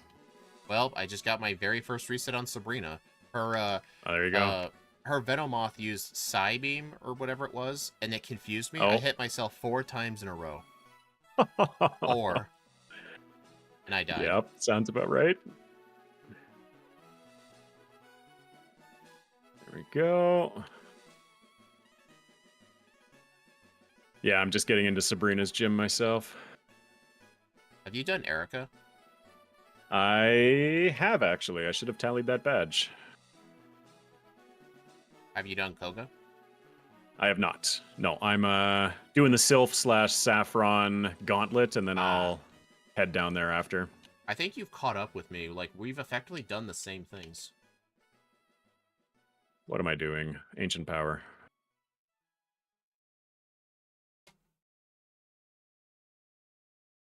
Well, I just got my very first reset on Sabrina. Her, Oh, there you go. Her Venomoth used Psybeam or whatever it was, and it confused me. Oh. I hit myself 4 times in a row. 4. And I died. Yep, sounds about right. There we go. Yeah, I'm just getting into Sabrina's gym myself. Have you done Erica? I have, actually. I should have tallied that badge. Have you done Koga? I have not. No, I'm doing the Sylph/Saffron gauntlet, and then I'll head down there after. I think you've caught up with me. Like, we've effectively done the same things. What am I doing? Ancient Power.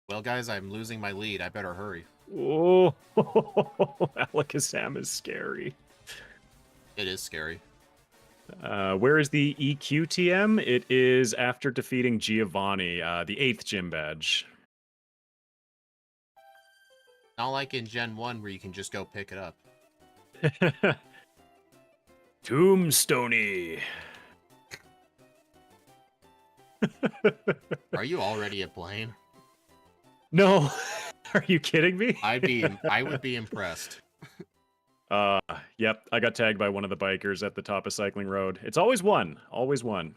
Well, guys, I'm losing my lead. I better hurry. Oh, Alakazam is scary. It is scary. Where is the EQTM? It is after defeating Giovanni, the 8th gym badge. Not like in Gen 1 where you can just go pick it up. Tombstoney. Are you already at Blaine? No. Are you kidding me? I would be impressed. Yep, I got tagged by one of the bikers at the top of Cycling Road. It's always one. Always one.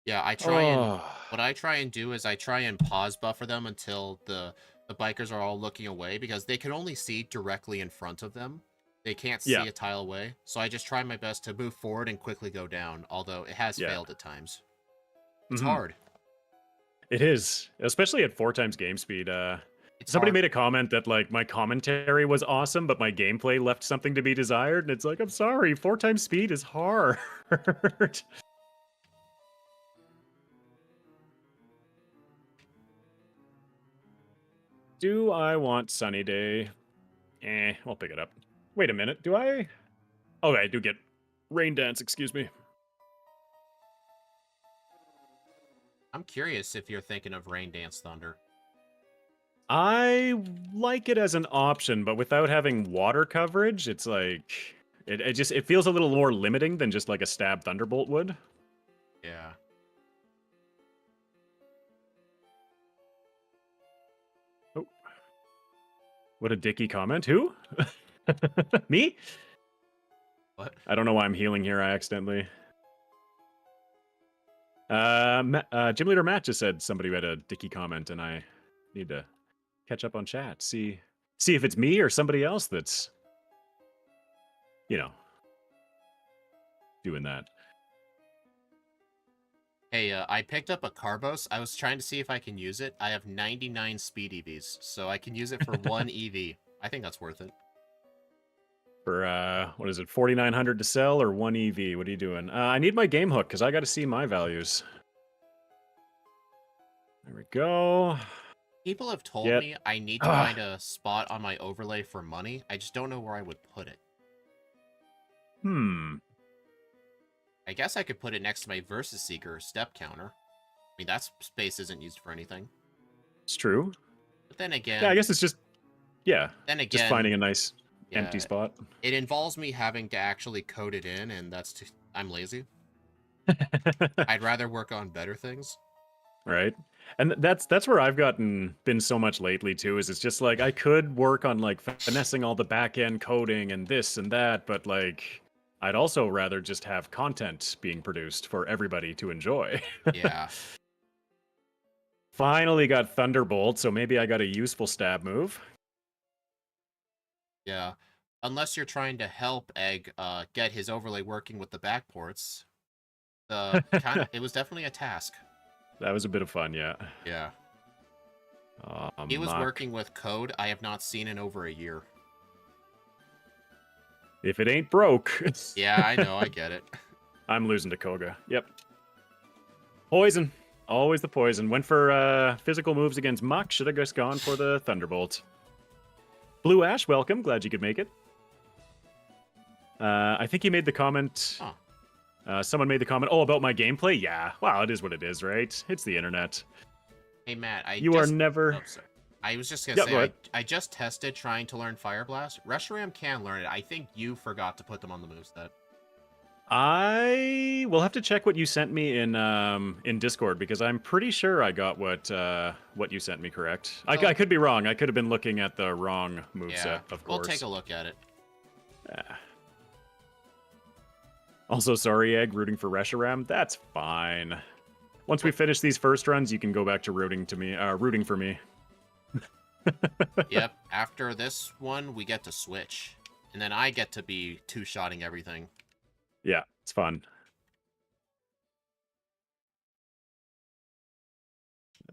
Yeah, I try and what I try and do is I try and pause buffer them until the bikers are all looking away because they can only see directly in front of them. They can't see a tile away. So I just try my best to move forward and quickly go down, although it has failed at times. It's hard. It is, especially at 4 times game speed. Somebody made a comment that like my commentary was awesome, but my gameplay left something to be desired, and it's like, I'm sorry, 4 times speed is hard. Do I want Sunny Day? I'll pick it up. Wait a minute, do I? Oh, I do get Rain Dance, excuse me. I'm curious if you're thinking of Rain Dance Thunder. I like it as an option, but without having water coverage, it's like it feels a little more limiting than just like a stab Thunderbolt would. Yeah. Oh. What a dicky comment. Who? Me? What? I don't know why I'm healing here. I accidentally. Gym Leader Matt just said somebody had a dicky comment, and I need to catch up on chat. See if it's me or somebody else that's, you know. doing that. Hey, I picked up a Carbos. I was trying to see if I can use it. I have 99 speed EVs, so I can use it for 1 EV. I think that's worth it. For what is it, 4,900 to sell or 1 EV? What are you doing? I need my game hook because I got to see my values. There we go. People have told Get me I need to find a spot on my overlay for money. I just don't know where I would put it. I guess I could put it next to my Versus Seeker step counter. I mean, that space isn't used for anything. It's true. But then again... Yeah, I guess it's just... Yeah, then again, just finding a nice empty spot. It involves me having to actually code it in, and I'm lazy. I'd rather work on better things. Right. And that's where I've been so much lately too, is it's just like I could work on like finessing all the back end coding and this and that, but like I'd also rather just have content being produced for everybody to enjoy. Yeah. Finally got Thunderbolt, so maybe I got a useful stab move. Yeah. Unless you're trying to help Egg get his overlay working with the backports. It was definitely a task. That was a bit of fun, yeah. Yeah. He was working with code I have not seen in over a year. If it ain't broke. Yeah, I know, I get it. I'm losing to Koga. Yep. Poison. Always the poison. Went for physical moves against Muck. Should have just gone for the Thunderbolt. Blue Ash, welcome. Glad you could make it. I think he made the comment... Huh. Someone made the comment, about my gameplay? Yeah. Wow, it is what it is, right? It's the internet. Hey, Matt, are never... Oh, sorry. I was just going to say, I just tested trying to learn Fire Blast. Reshiram can learn it. I think you forgot to put them on the moveset. I will have to check what you sent me in Discord, because I'm pretty sure I got what you sent me correct. I could be wrong. I could have been looking at the wrong moveset, of course. We'll take a look at it. Yeah. Also, sorry, Egg, rooting for Reshiram. That's fine. Once we finish these first runs, you can go back to rooting for me. Yep. After this one, we get to switch, and then I get to be two-shotting everything. Yeah, it's fun.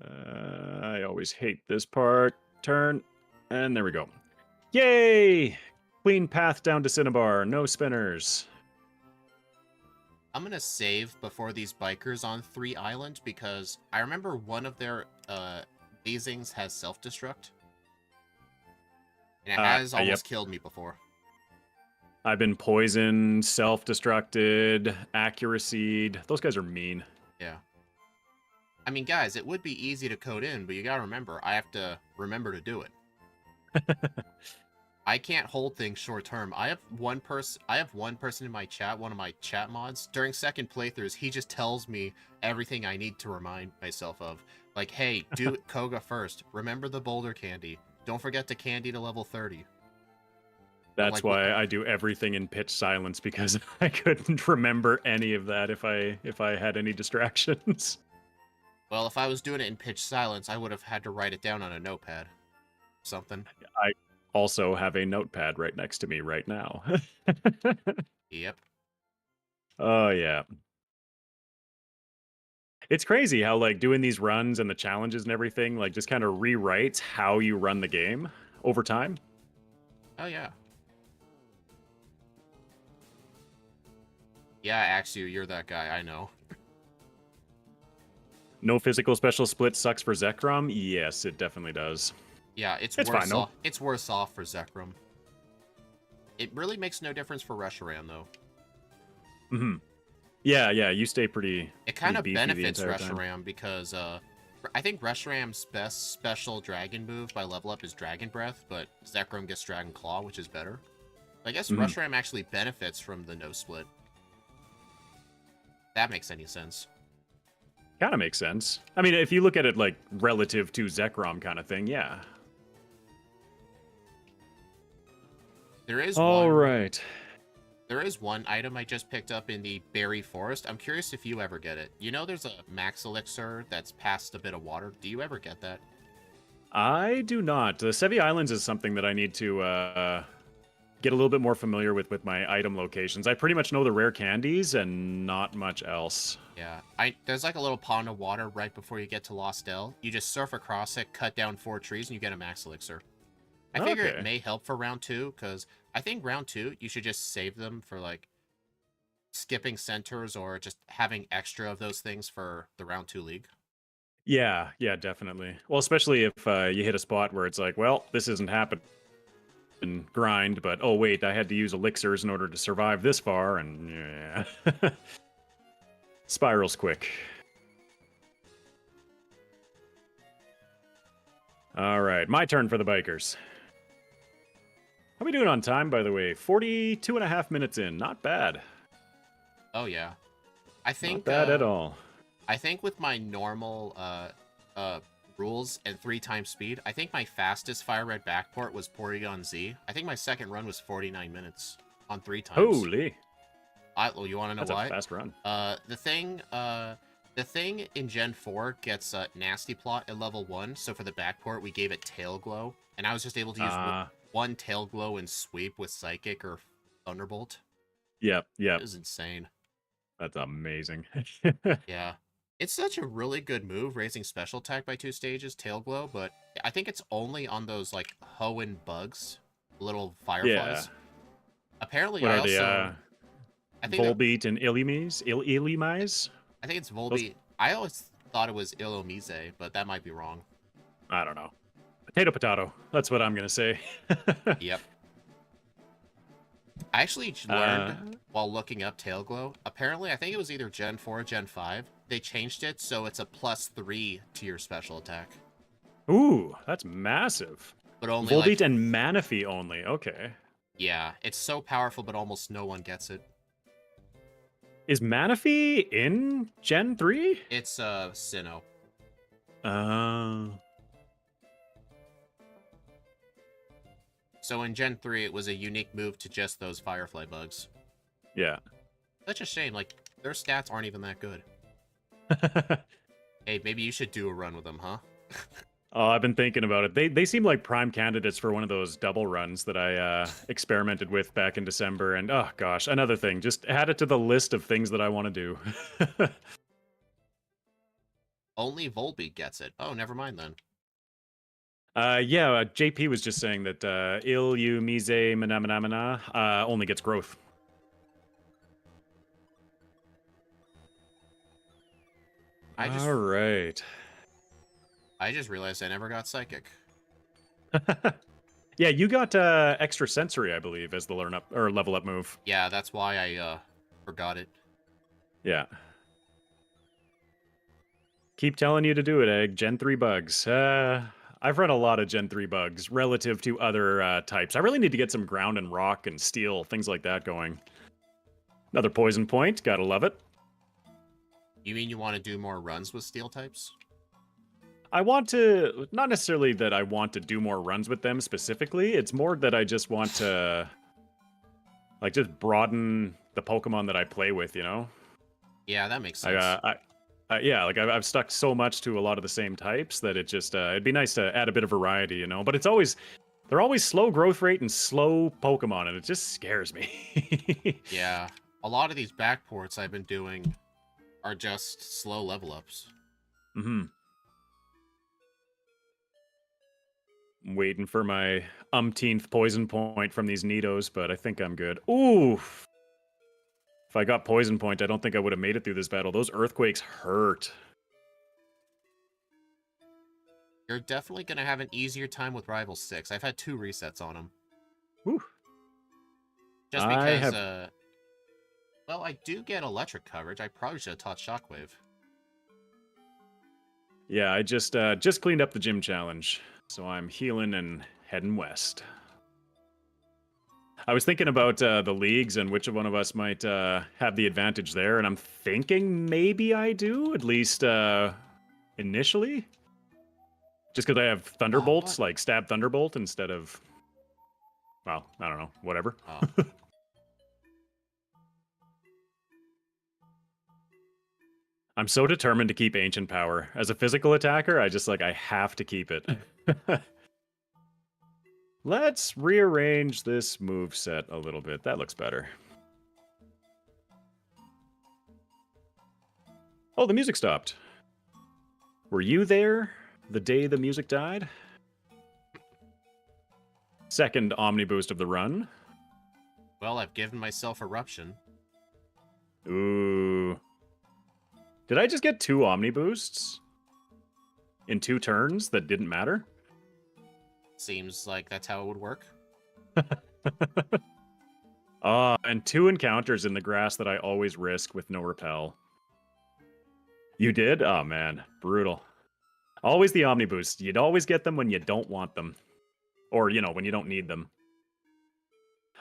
I always hate this part. Turn, and there we go. Yay! Clean path down to Cinnabar. No spinners. I'm going to save before these bikers on 3 Island, because I remember one of their phasings has self-destruct. And it has almost killed me before. I've been poisoned, self-destructed, accuracied. Those guys are mean. Yeah. I mean, guys, it would be easy to code in, but you gotta remember, I have to remember to do it. I can't hold things short term. I have one person in my chat, one of my chat mods. During second playthroughs, he just tells me everything I need to remind myself of. Like, hey, do Koga first. Remember the boulder candy. Don't forget to candy to level 30. That's why I do everything in pitch silence, because I couldn't remember any of that if I had any distractions. Well, if I was doing it in pitch silence, I would have had to write it down on a notepad. Something. I also have a notepad right next to me right now. Yep. Oh, yeah. It's crazy how, like, doing these runs and the challenges and everything, like, just kind of rewrites how you run the game over time. Oh, yeah. Yeah, Axu, you're that guy, I know. No physical special split sucks for Zekrom? Yes, it definitely does. Yeah, it's worse off for Zekrom. It really makes no difference for Reshiram, though. Mm-hmm. Yeah, you stay pretty... It kind of benefits Reshiram because I think Reshiram's best special dragon move by level up is Dragon Breath, but Zekrom gets Dragon Claw, which is better. I guess Reshiram actually benefits from the no-split. That makes any sense. Kind of makes sense. I mean, if you look at it like relative to Zekrom kind of thing, yeah. There is There is one item I just picked up in the Berry Forest. I'm curious if you ever get it. You know there's a max elixir that's past a bit of water. Do you ever get that? I do not. The Sevi Islands is something that I need to get a little bit more familiar with my item locations. I pretty much know the rare candies and not much else. Yeah, there's like a little pond of water right before you get to Lost Dell. You just surf across it, cut down 4 trees, and you get a max elixir. I figure it Okay. may help for round 2, because I think round 2, you should just save them for, like, skipping centers or just having extra of those things for the round 2 league. Yeah, yeah, definitely. Well, especially if you hit a spot where it's like, well, this isn't happening. And grind, but oh wait, I had to use elixirs in order to survive this far, and yeah. Spirals quick. All right, my turn for the bikers. How are we doing on time, by the way? 42 and a half minutes in. Not bad. Oh, yeah. I think, Not bad at all. I think with my normal rules and 3 times speed, I think my fastest Firered backport was Porygon Z. I think my second run was 49 minutes on 3 times. Holy! Well, you want to know That's why? a fast run. The thing in Gen 4 gets Nasty Plot at level 1, so for the backport, we gave it Tail Glow, and I was just able to use one Tail Glow and Sweep with Psychic or Thunderbolt. Yep. It was insane. That's amazing. Yeah. It's such a really good move, raising special attack by 2 stages, Tail Glow, but I think it's only on those, like, Hoenn bugs, little fireflies. Yeah. Apparently, What I are also... they, Volbeat and Illumise? I think it's Volbeat. I always thought it was Illumise, but that might be wrong. I don't know. Potato. That's what I'm going to say. Yep. I actually learned while looking up Tail Glow. Apparently, I think it was either Gen 4 or Gen 5. They changed it so it's a +3 to your special attack. Ooh, that's massive. But only Volbeat and Manaphy only. Okay. Yeah, it's so powerful, but almost no one gets it. Is Manaphy in Gen 3? It's Sinnoh. So in Gen 3, it was a unique move to just those Firefly bugs. Yeah. Such a shame, like, their stats aren't even that good. Hey, maybe you should do a run with them, huh? Oh, I've been thinking about it. They seem like prime candidates for one of those double runs that I experimented with back in December. And oh gosh, another thing. Just add it to the list of things that I want to do. Only Volbeat gets it. Oh, never mind then. Yeah, JP was just saying that Illumise Manamana only gets growth. All right. I just realized I never got Psychic. Yeah, you got extra sensory, I believe, as the level up move. Yeah, that's why I forgot it. Yeah. Keep telling you to do it, Egg. Gen 3 bugs. I've run a lot of Gen 3 bugs relative to other types. I really need to get some ground and rock and steel, things like that going. Another poison point. Gotta love it. You mean you want to do more runs with steel types? I want to, not necessarily that I want to do more runs with them specifically. It's more that I just want to, like, just broaden the Pokemon that I play with, you know? Yeah, that makes sense. Yeah, like I've stuck so much to a lot of the same types that it just, it'd be nice to add a bit of variety, you know? But they're always slow growth rate and slow Pokemon, and it just scares me. Yeah, a lot of these backports I've been doing are just slow level ups. Mm-hmm. I'm waiting for my umpteenth poison point from these Nidos, but I think I'm good. Ooh! If I got poison point, I don't think I would have made it through this battle. Those earthquakes hurt. You're definitely going to have an easier time with Rival 6. I've had 2 resets on them. Whew. Just because, well, I do get electric coverage. I probably should have taught Shockwave. Yeah, I just cleaned up the gym challenge, so I'm healing and heading west. I was thinking about the leagues and which one of us might have the advantage there, and I'm thinking maybe I do, at least initially. Just because I have Thunderbolts, like Stab Thunderbolt, instead of, well, I don't know, whatever. Oh. I'm so determined to keep Ancient Power. As a physical attacker, I have to keep it. Let's rearrange this move set a little bit. That looks better. Oh, the music stopped. Were you there the day the music died? Second Omni Boost of the run. Well, I've given myself Eruption. Ooh. Did I just get 2 Omni Boosts? In 2 turns that didn't matter? Seems like that's how it would work. And 2 encounters in the grass that I always risk with no repel. You did? Oh, man. Brutal. Always the Omni Boost. You'd always get them when you don't want them. Or, you know, when you don't need them.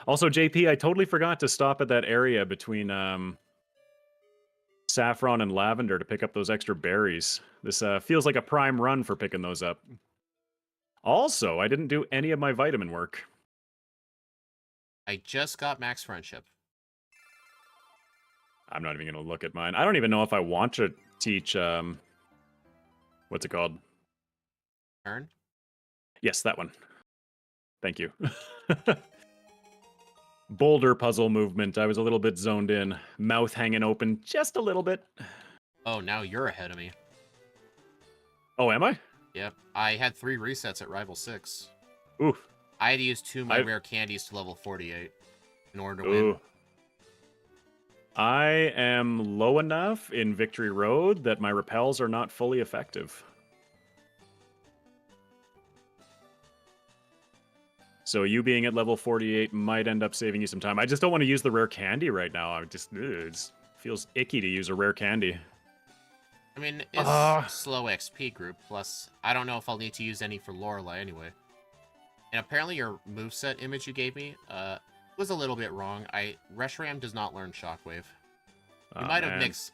Also, JP, I totally forgot to stop at that area between Saffron and Lavender to pick up those extra berries. This feels like a prime run for picking those up. Also, I didn't do any of my vitamin work. I just got Max Friendship. I'm not even going to look at mine. I don't even know if I want to teach, what's it called? Turn? Yes, that one. Thank you. Boulder puzzle movement. I was a little bit zoned in. Mouth hanging open just a little bit. Oh, now you're ahead of me. Oh, am I? Yep. I had 3 resets at Rival 6. Ooh. I had to use 2 of my rare candies to level 48 in order to win. Ooh. I am low enough in Victory Road that my repels are not fully effective. So you being at level 48 might end up saving you some time. I just don't want to use the rare candy right now. It feels icky to use a rare candy. I mean, it's slow XP group, plus I don't know if I'll need to use any for Lorelei anyway. And apparently your moveset image you gave me was a little bit wrong. Reshiram does not learn Shockwave.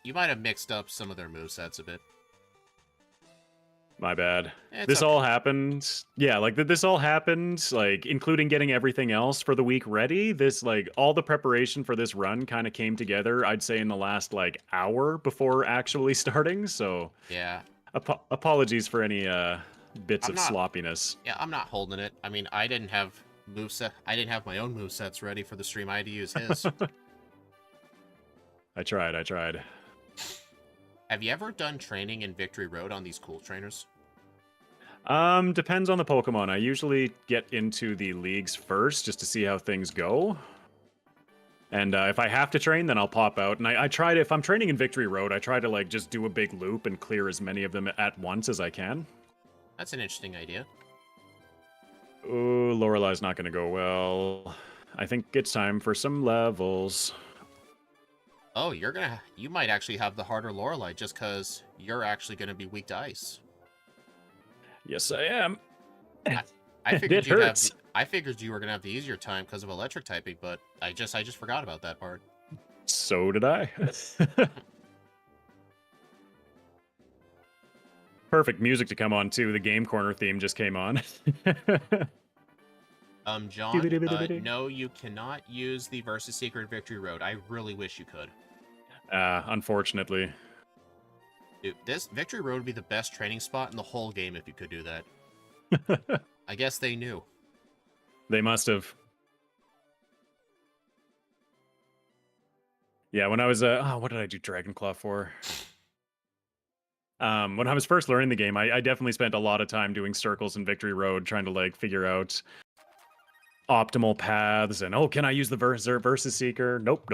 You might have mixed up some of their movesets a bit. My bad. This all happened. Yeah, like this all happened, like including getting everything else for the week ready. This like all the preparation for this run kind of came together, I'd say in the last like hour before actually starting. So yeah. Apologies for any bits of sloppiness. Yeah, I'm not holding it. I mean, I didn't have my own movesets ready for the stream. I had to use his. I tried. Have you ever done training in Victory Road on these cool trainers? Depends on the Pokemon. I usually get into the leagues first just to see how things go. And if I have to train, then I'll pop out. And I try to, if I'm training in Victory Road, I try to like just do a big loop and clear as many of them at once as I can. That's an interesting idea. Oh, Lorelei's not going to go well. I think it's time for some levels. Oh, you might actually have the harder Lorelei just because you're actually gonna be weak to ice. Yes, I am. I figured it hurts. I figured you were gonna have the easier time because of electric typing, but I just forgot about that part. So did I. Perfect music to come on too. The Game Corner theme just came on. John, no, you cannot use the Versus Secret Victory Road. I really wish you could. Unfortunately. Dude, this Victory Road would be the best training spot in the whole game if you could do that. I guess they knew. They must have. Yeah, when I was what did I do Dragonclaw for? When I was first learning the game, I definitely spent a lot of time doing circles in Victory Road trying to like figure out optimal paths and can I use the Versus Seeker? Nope.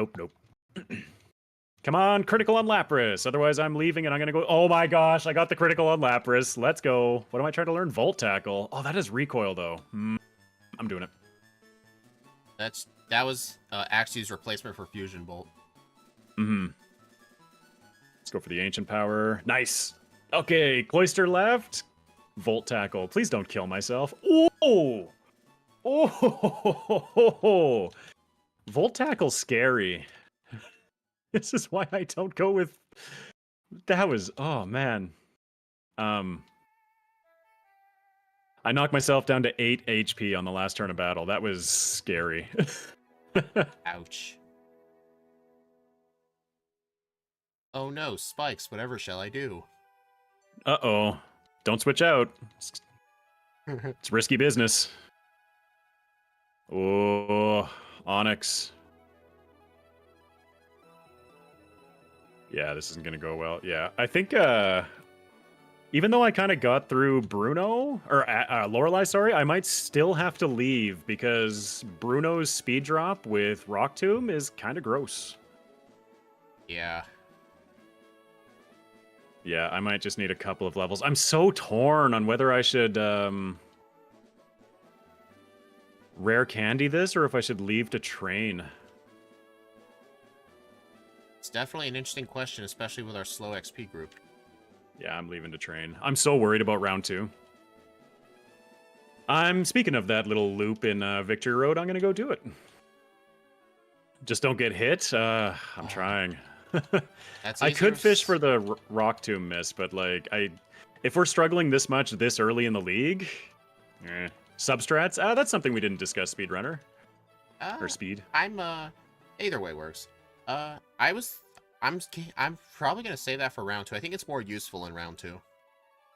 Come on, critical on Lapras. Otherwise, I'm leaving and I'm going to go... Oh my gosh, I got the critical on Lapras. Let's go. What am I trying to learn? Volt Tackle. Oh, that is recoil, though. I'm doing it. That was Axew's replacement for Fusion Bolt. Let's go for the Ancient Power. Nice. Okay, Cloister left. Volt Tackle. Please don't kill myself. Oh! Volt Tackle's scary. This is why I don't go with... That was... Oh, man. I knocked myself down to 8 HP on the last turn of battle. That was scary. Ouch. Oh no, spikes. Whatever shall I do? Uh-oh. Don't switch out. It's risky business. Oh, Onyx. Yeah, this isn't gonna go well. Yeah, I think even though I kind of got through Bruno or Lorelei, sorry, I might still have to leave because Bruno's speed drop with Rock Tomb is kind of gross. Yeah. Yeah, I might just need a couple of levels. I'm so torn on whether I should rare candy this or if I should leave to train. It's definitely an interesting question, especially with our slow XP group. Yeah, I'm leaving to train. I'm so worried about round 2. I'm speaking of that little loop in Victory Road. I'm gonna go do it. Just don't get hit. I'm trying. That's I could easier fish for the Rock Tomb miss, but like if we're struggling this much this early in the league, substrats. That's something we didn't discuss. Speedrunner or speed. I'm either way works. I'm probably gonna say that for round 2. I think it's more useful in round 2.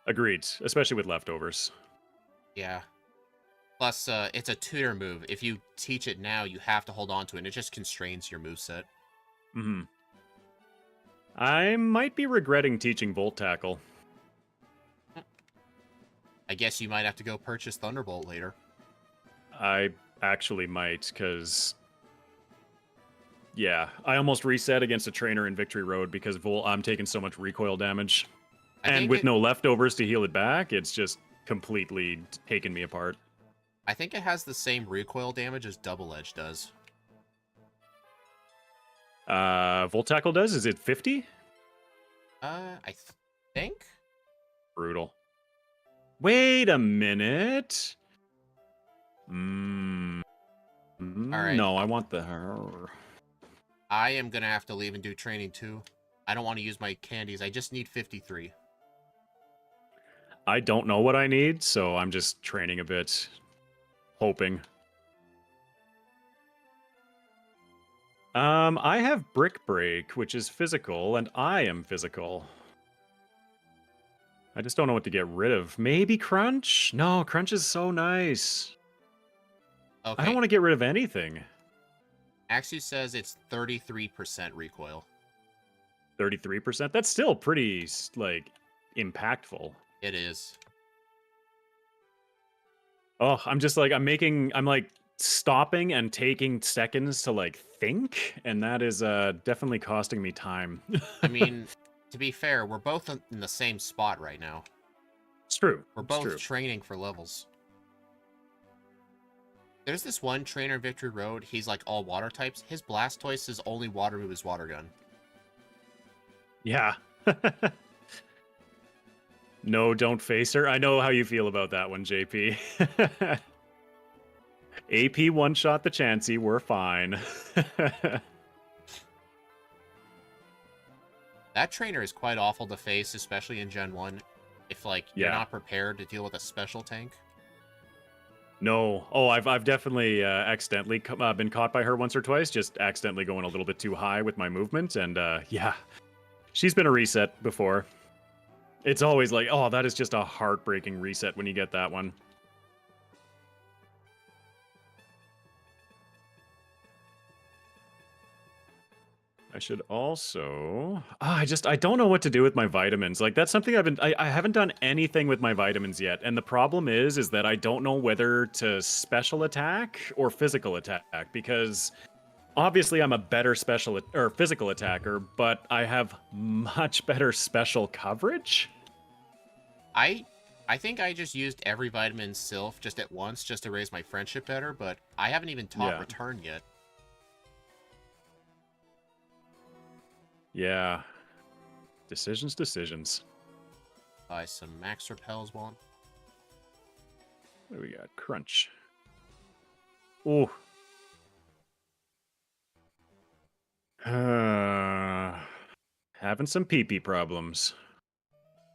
Agreed, especially with leftovers. Yeah. Plus, it's a tutor move. If you teach it now, you have to hold on to it, and it just constrains your moveset. Mm-hmm. I might be regretting teaching Volt Tackle. I guess you might have to go purchase Thunderbolt later. I actually might, because... Yeah, I almost reset against a trainer in Victory Road because I'm taking so much recoil damage. And with no leftovers to heal it back, it's just completely taken me apart. I think it has the same recoil damage as Double Edge does. Volt Tackle does? Is it 50? I think? Brutal. Wait a minute. All right. No, I want the... I am going to have to leave and do training too. I don't want to use my candies. I just need 53. I don't know what I need, so I'm just training a bit. Hoping. I have Brick Break, which is physical, and I am physical. I just don't know what to get rid of. Maybe Crunch? No, Crunch is so nice. Okay. I don't want to get rid of anything. Axu says it's 33% recoil. 33%? That's still pretty, like, impactful. It is. Oh, I'm just like, I'm like stopping and taking seconds to like think, and that is definitely costing me time. I mean, to be fair, we're both in the same spot right now. It's true. We're both training for levels. There's this one trainer in Victory Road, he's like all water types. His Blastoise's only water move is Water Gun. Yeah. No, don't face her. I know how you feel about that one, JP. AP one-shot the Chansey, we're fine. That trainer is quite awful to face, especially in Gen 1, if, like, you're not prepared to deal with a special tank. No. Oh, I've definitely accidentally been caught by her once or twice, just accidentally going a little bit too high with my movement, and yeah. She's been a reset before. It's always like, oh, that is just a heartbreaking reset when you get that one. I should also... I don't know what to do with my vitamins. Like, that's something I haven't done anything with my vitamins yet. And the problem is that I don't know whether to special attack or physical attack, because obviously I'm a better physical attacker, but I have much better special coverage. I think I just used every vitamin Sylph just at once just to raise my friendship better, but I haven't even taught Return yet. Yeah. Decisions. Buy some Max Repels one. What do we got? Crunch. Ooh. Having some pee-pee problems.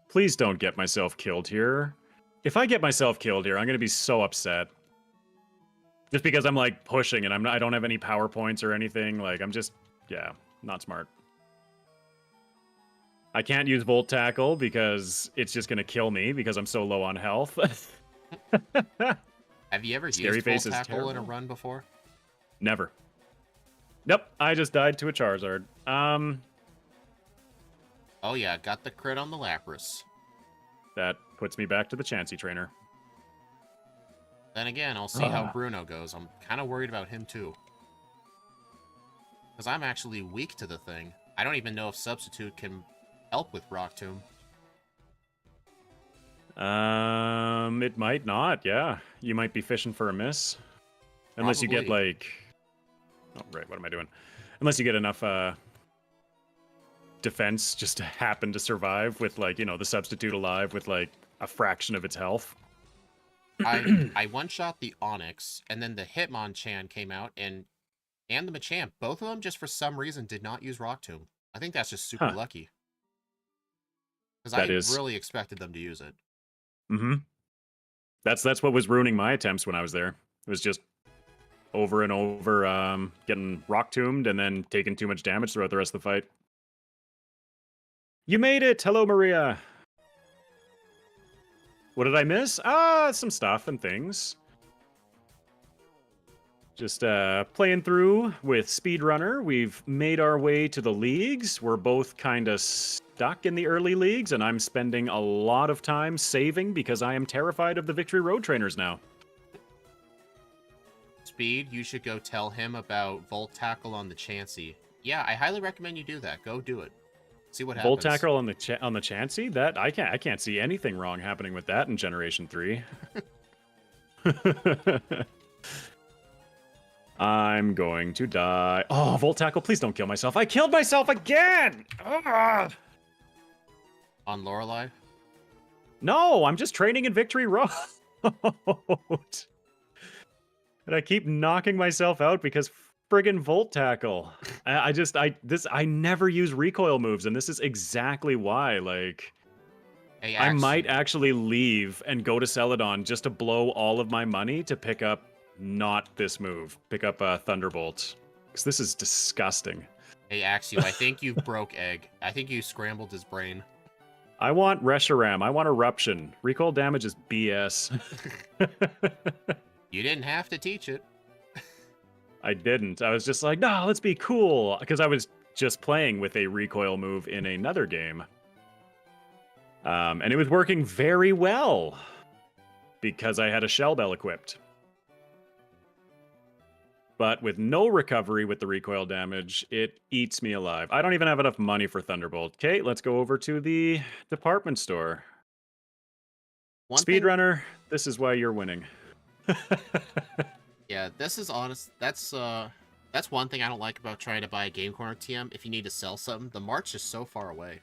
Please don't get myself killed here. If I get myself killed here, I'm going to be so upset. Just because I'm, like, pushing and I don't have any power points or anything. Like, I'm just, yeah, not smart. I can't use Volt Tackle because it's just going to kill me because I'm so low on health. Have you ever Scary used Face Full is Tackle in a terrible. run before? Never. Nope, I just died to a Charizard. Oh yeah, got the crit on the Lapras. That puts me back to the Chansey trainer. Then again, I'll see how Bruno goes. I'm kind of worried about him too. Because I'm actually weak to the thing. I don't even know if Substitute can help with Rock Tomb. It might not, yeah. You might be fishing for a miss. Unless you get, Probably. like... Oh, right, what am I doing? Unless you get enough, defense just to happen to survive with, like, you know, the Substitute alive with, like, a fraction of its health. I one-shot the Onyx, and then the Hitmonchan came out, and the Machamp, both of them just for some reason did not use Rock Tomb. I think that's just super lucky. Because I really expected them to use it. Mm-hmm. That's what was ruining my attempts when I was there. It was just over and over getting Rock Tombed and then taking too much damage throughout the rest of the fight. You made it! Hello, Maria! What did I miss? Some stuff and things. Just playing through with Speedrunner. We've made our way to the leagues. We're both kind of stuck in the early leagues, and I'm spending a lot of time saving because I am terrified of the Victory Road trainers now. Speed, you should go tell him about Volt Tackle on the Chansey. Yeah, I highly recommend you do that. Go do it. See what happens. Volt Tackle on the Chansey? That I can't see anything wrong happening with that in Generation 3. I'm going to die. Oh, Volt Tackle, please don't kill myself. I killed myself again! Ugh. On Lorelei? No, I'm just training in Victory Road. And I keep knocking myself out because friggin' Volt Tackle. I never use recoil moves, and this is exactly why, like... Hey, I might actually leave and go to Celadon just to blow all of my money to pick up not this move. Pick up Thunderbolt. Because this is disgusting. Hey, Axew, I think you broke Egg. I think you scrambled his brain. I want Reshiram. I want Eruption. Recoil damage is BS. You didn't have to teach it. I didn't. I was just like, no, let's be cool. Because I was just playing with a recoil move in another game. And it was working very well. Because I had a Shell Bell equipped. But with no recovery with the recoil damage, it eats me alive. I don't even have enough money for Thunderbolt. Okay, let's go over to the department store. Speedrunner, this is why you're winning. Yeah, this is honest. That's one thing I don't like about trying to buy a Game Corner TM. If you need to sell something, the mart's just so far away.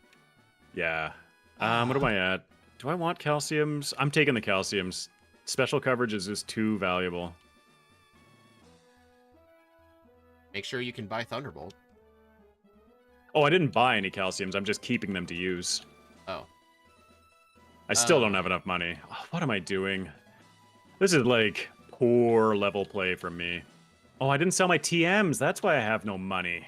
Yeah. What am I at? Do I want calciums? I'm taking the calciums. Special coverage is just too valuable. Make sure you can buy Thunderbolt. Oh, I didn't buy any calciums. I'm just keeping them to use. Oh. I still don't have enough money. Oh, what am I doing? This is like poor level play from me. Oh, I didn't sell my TMs. That's why I have no money.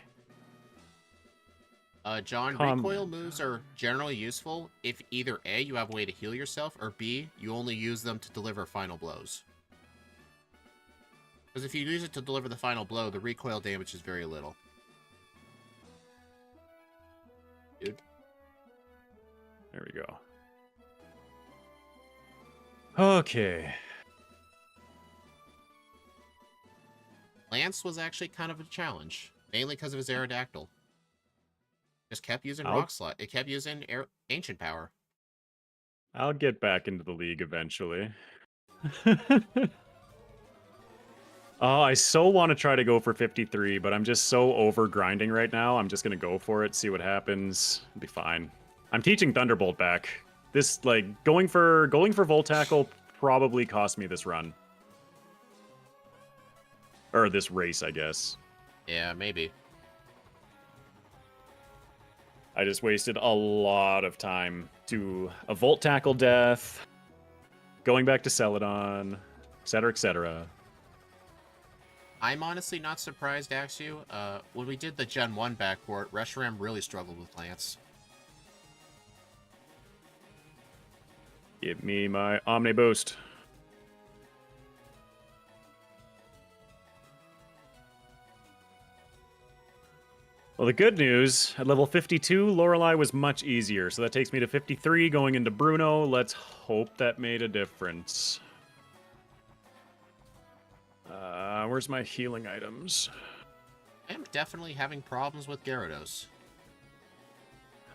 John, recoil moves are generally useful if either A, you have a way to heal yourself, or B, you only use them to deliver final blows. Because if you use it to deliver the final blow, the recoil damage is very little. Dude. There we go. Okay. Lance was actually kind of a challenge, mainly because of his Aerodactyl. Just kept using Rock Slide. It kept using Ancient Power. I'll get back into the league eventually. Oh, I so want to try to go for 53, but I'm just so over grinding right now. I'm just going to go for it, see what happens. It'll be fine. I'm teaching Thunderbolt back. This, like, going for Volt Tackle probably cost me this run. Or this race, I guess. Yeah, maybe. I just wasted a lot of time to a Volt Tackle death, going back to Celadon, etc., etc. I'm honestly not surprised, Axew. When we did the Gen 1 backport, Reshiram really struggled with Lance. Give me my Omni Boost. Well, the good news, at level 52, Lorelei was much easier, so that takes me to 53, going into Bruno. Let's hope that made a difference. Where's my healing items? I am definitely having problems with Gyarados.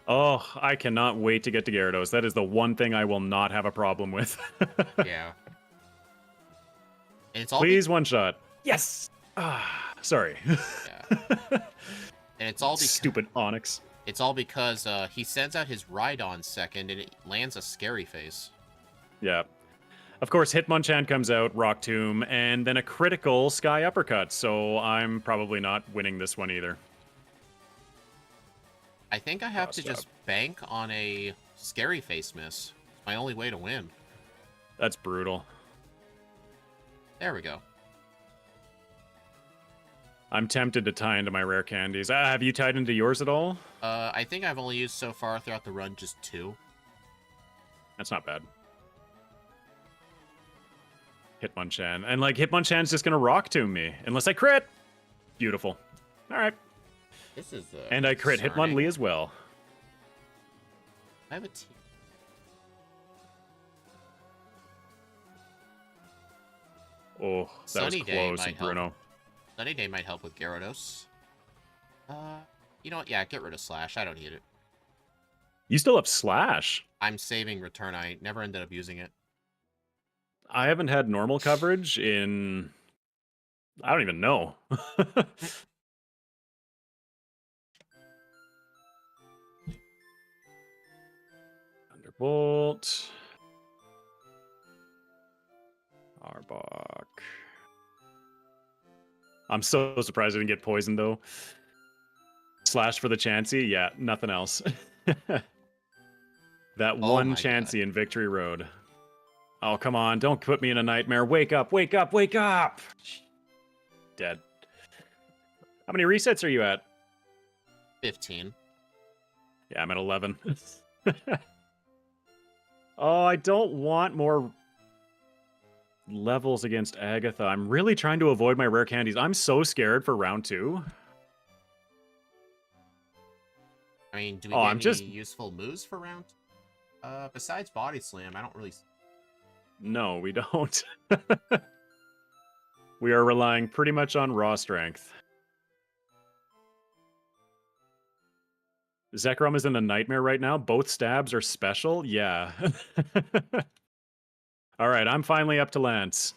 Oh, I cannot wait to get to Gyarados. That is the one thing I will not have a problem with. Yeah. And it's all Please, one shot. Yes! Sorry. Yeah. And it's all because... Stupid Onyx. It's all because he sends out his Rhydon second, and it lands a Scary Face. Yeah. Of course, Hitmonchan comes out, Rock Tomb, and then a critical Sky Uppercut, so I'm probably not winning this one either. I think I have to just bank on a Scary Face miss. It's my only way to win. That's brutal. There we go. I'm tempted to tie into my rare candies. Have you tied into yours at all? I think I've only used so far throughout the run just 2. That's not bad. Hitmonchan. And, like, Hitmonchan's just gonna Rock Tomb me. Unless I crit! Beautiful. Alright. This is, and I crit concerning. Hitmonlee as well. I have a team. Oh, that Sunny was Day close, might Bruno. help. Sunny Day might help with Gyarados. You know what? Yeah, get rid of Slash. I don't need it. You still have Slash? I'm saving Return. I never ended up using it. I haven't had normal coverage in... I don't even know. Thunderbolt. Arbok. I'm so surprised I didn't get poisoned, though. Slash for the Chansey? Yeah, nothing else. That one Chansey in Victory Road. Oh, come on. Don't put me in a nightmare. Wake up, wake up, wake up! Dead. How many resets are you at? 15. Yeah, I'm at 11. Oh, I don't want more levels against Agatha. I'm really trying to avoid my rare candies. I'm so scared for round 2. I mean, do we get any useful moves for round? Besides Body Slam, I don't really... No, we don't. We are relying pretty much on raw strength. Zekrom is in a nightmare right now. Both stabs are special? Yeah. Alright, I'm finally up to Lance.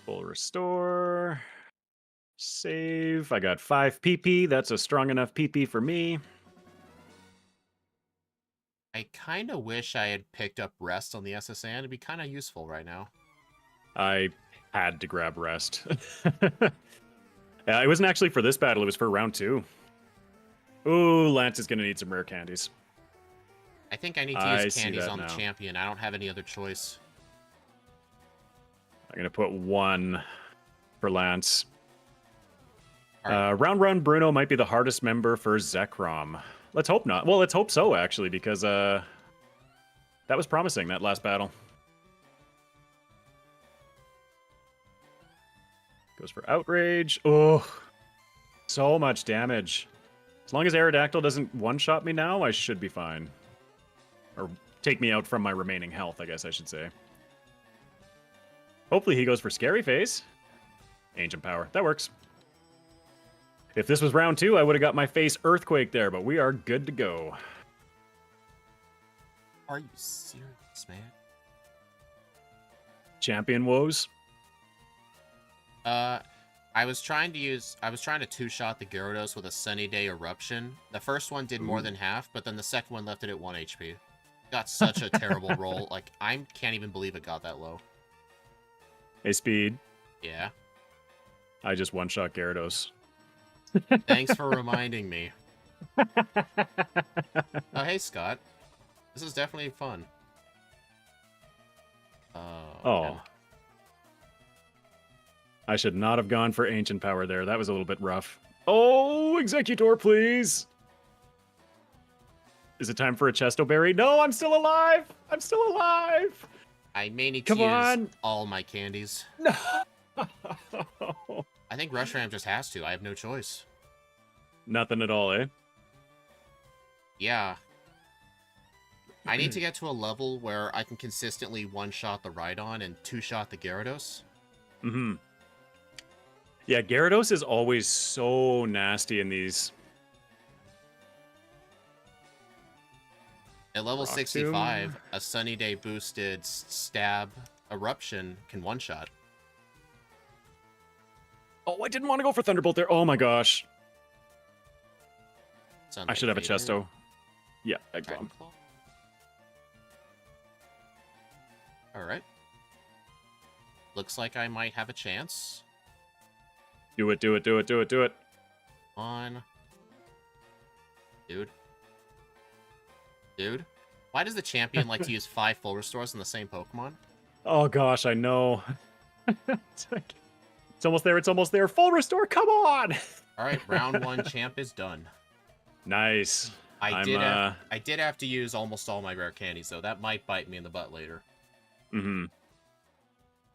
Full restore. Save. I got 5 PP. That's a strong enough PP for me. I kind of wish I had picked up Rest on the SSN. It'd be kind of useful right now. I had to grab Rest. Yeah, it wasn't actually for this battle. It was for round 2. Ooh, Lance is going to need some rare candies. I think I need to use candies on the champion. I don't have any other choice. I'm going to put 1 for Lance. Right. Round Run Bruno might be the hardest member for Zekrom. Let's hope not. Well, let's hope so, actually, because that was promising, that last battle. Goes for Outrage. Oh, so much damage. As long as Aerodactyl doesn't one-shot me now, I should be fine. Or take me out from my remaining health, I guess I should say. Hopefully he goes for Scary Face. Ancient Power. That works. If this was round 2, I would have got my face Earthquake there, but we are good to go. Are you serious, man? Champion woes? I was trying to two-shot the Gyarados with a Sunny Day Eruption. The first one did more than half, but then the second one left it at 1 HP. Got such a terrible roll. Like, I can't even believe it got that low. Hey, Speed. Yeah? I just one-shot Gyarados. Thanks for reminding me. Oh, hey, Scott. This is definitely fun. Oh. Man. I should not have gone for Ancient Power there. That was a little bit rough. Oh, Executor, please! Is it time for a Chesto Berry? No, I'm still alive! I'm still alive! I may need to use all my candies. No! I I think Reshiram just has to. I have no choice. Nothing at all, eh? Yeah. I need to get to a level where I can consistently one-shot the Rhydon and two-shot the Gyarados. Mm-hmm. Yeah, Gyarados is always so nasty in these. At level Rock 65, Tomb. a Sunny Day boosted stab eruption can one-shot. Oh, I didn't want to go for Thunderbolt there. Oh my gosh. I should have a Chesto. Yeah, Egg Bomb. Alright. Looks like I might have a chance. Do it, do it, do it, do it, do it. On. Dude. Dude. Why does the champion like to use 5 full restores on the same Pokemon? Oh gosh, I know. It's almost there, it's almost there. Full restore, come on! Alright, round 1 champ is done. Nice. I did have to use almost all my rare candies, though. That might bite me in the butt later. Mm-hmm.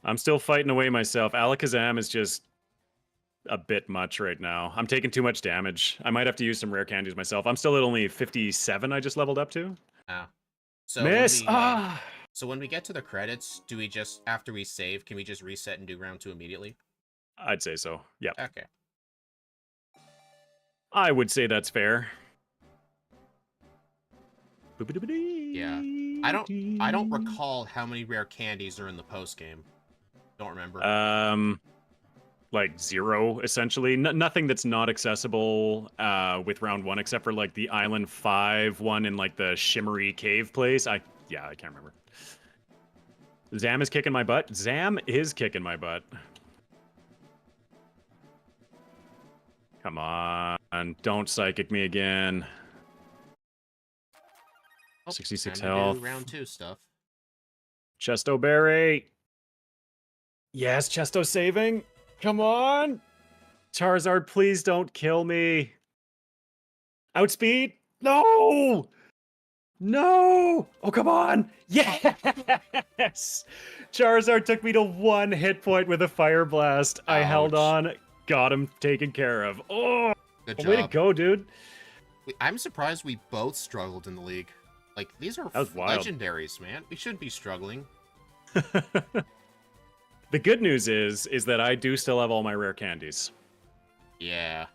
I'm still fighting away myself. Alakazam is just a bit much right now. I'm taking too much damage. I might have to use some rare candies myself. I'm still at only 57 I just leveled up to. Ah. So Miss! So when we get to the credits, do we just, after we save, can we just reset and do round 2 immediately? I'd say so, yeah. Okay. I would say that's fair. Yeah. I don't recall how many rare candies are in the post game. Don't remember. Like 0 essentially. Nothing that's not accessible with round 1 except for like the Island 5 one in like the shimmery cave place. I can't remember. Zam is kicking my butt. Zam is kicking my butt. Come on, don't psychic me again. 66 health. Round 2 stuff. Chesto Berry. Yes, Chesto saving. Come on. Charizard, please don't kill me. Outspeed. No. No. Oh, come on. Yes. Charizard took me to 1 hit point with a Fire Blast. Ouch. I held on. Got him taken care of. Oh, good job. Way to go, dude. I'm surprised we both struggled in the league. Like, these are legendaries, man. We shouldn't be struggling. The good news is that I do still have all my rare candies. Yeah.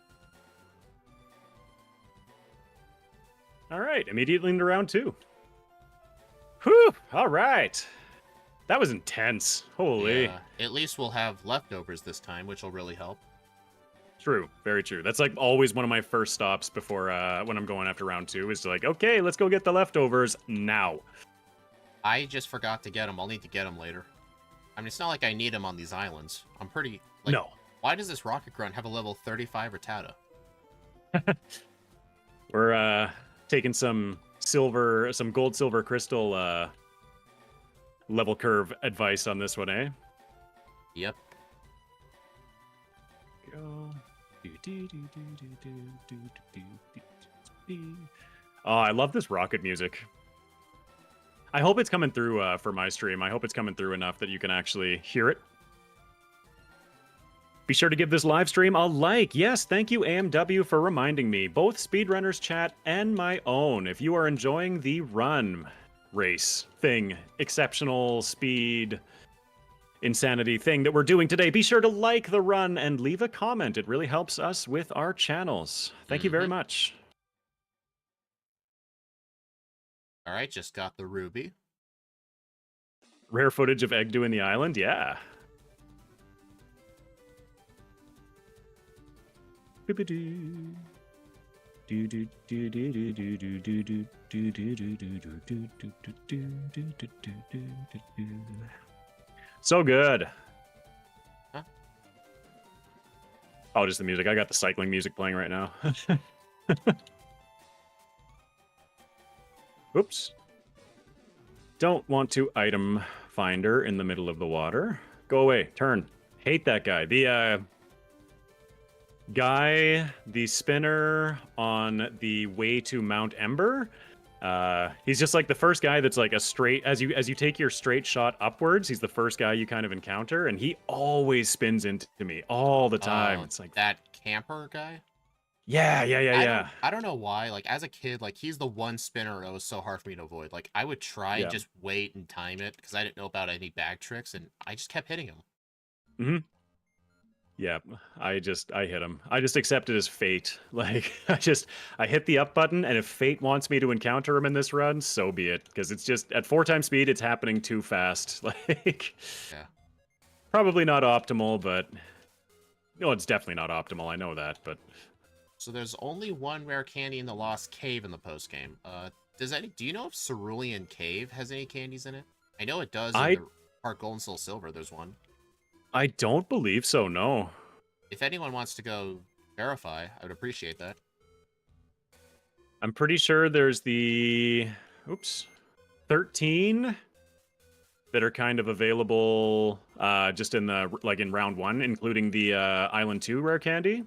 All right, immediately into round 2. Whew, all right. That was intense. Holy. Yeah. At least we'll have leftovers this time, which will really help. True, very true. That's like always one of my first stops before when I'm going after round 2 is to like, okay, let's go get the leftovers now. I just forgot to get them. I'll need to get them later. I mean, it's not like I need them on these islands. I'm pretty... Like, no. Why does this Rocket Grunt have a level 35 Rattata? We're taking some gold, silver, crystal level curve advice on this one, eh? Yep. Go. Oh, I love this rocket music. I hope it's coming through for my stream. I hope it's coming through enough that you can actually hear it. Be sure to give this live stream a like. Yes, thank you, AMW, for reminding me. Both Speedrunner's chat and my own. If you are enjoying the run race thing, exceptional speed, insanity thing that we're doing today, be sure to like the run and leave a comment. It really helps us with our channels. Thank you very much. All right, just got the ruby. Rare footage of Egg doing the island? Yeah. So good. Huh? Oh, just the music. I got the cycling music playing right now. Oops. Don't want to item finder in the middle of the water. Go away. Turn. Hate that guy. The guy, the spinner on the way to Mount Ember, He's just like the first guy that's like a straight as you take your straight shot upwards. He's the first guy you kind of encounter, and he always spins into me all the time. Oh, It's like, that camper guy? yeah, yeah, yeah, I yeah, don't know why. Like as a kid, like he's the one spinner that was so hard for me to avoid. Like I would try and yeah. just wait and time it because I didn't know about any bag tricks, and I just kept hitting him. Hmm. Yeah, I hit him. I just accept it as fate. Like I hit the up button, and if fate wants me to encounter him in this run, so be it. Because it's just at 4 times speed, it's happening too fast. Like Yeah. probably not optimal, but no, it's definitely not optimal. I know that, but So there's only one rare candy in the Lost Cave in the post game. Do you know if Cerulean Cave has any candies in it? I know it does in I the Heart Gold and Soul Silver. There's one. I don't believe so. No, If anyone wants to go verify, I would appreciate that. I'm pretty sure there's the 13 that are kind of available just in the like in round 1, including the Island 2 rare candy.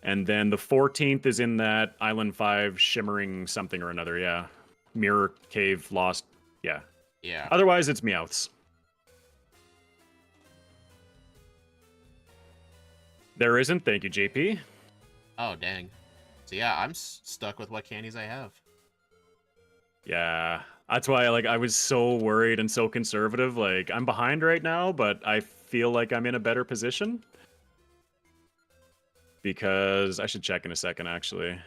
And then the 14th is in that Island 5 shimmering something or another, yeah. Mirror Cave Lost, yeah. Yeah. Otherwise, it's Meowths. There isn't, thank you, JP. Oh, dang. So yeah, I'm stuck with what candies I have. Yeah, that's why I was so worried and so conservative. Like, I'm behind right now, but I feel like I'm in a better position. Because I should check in a second, actually.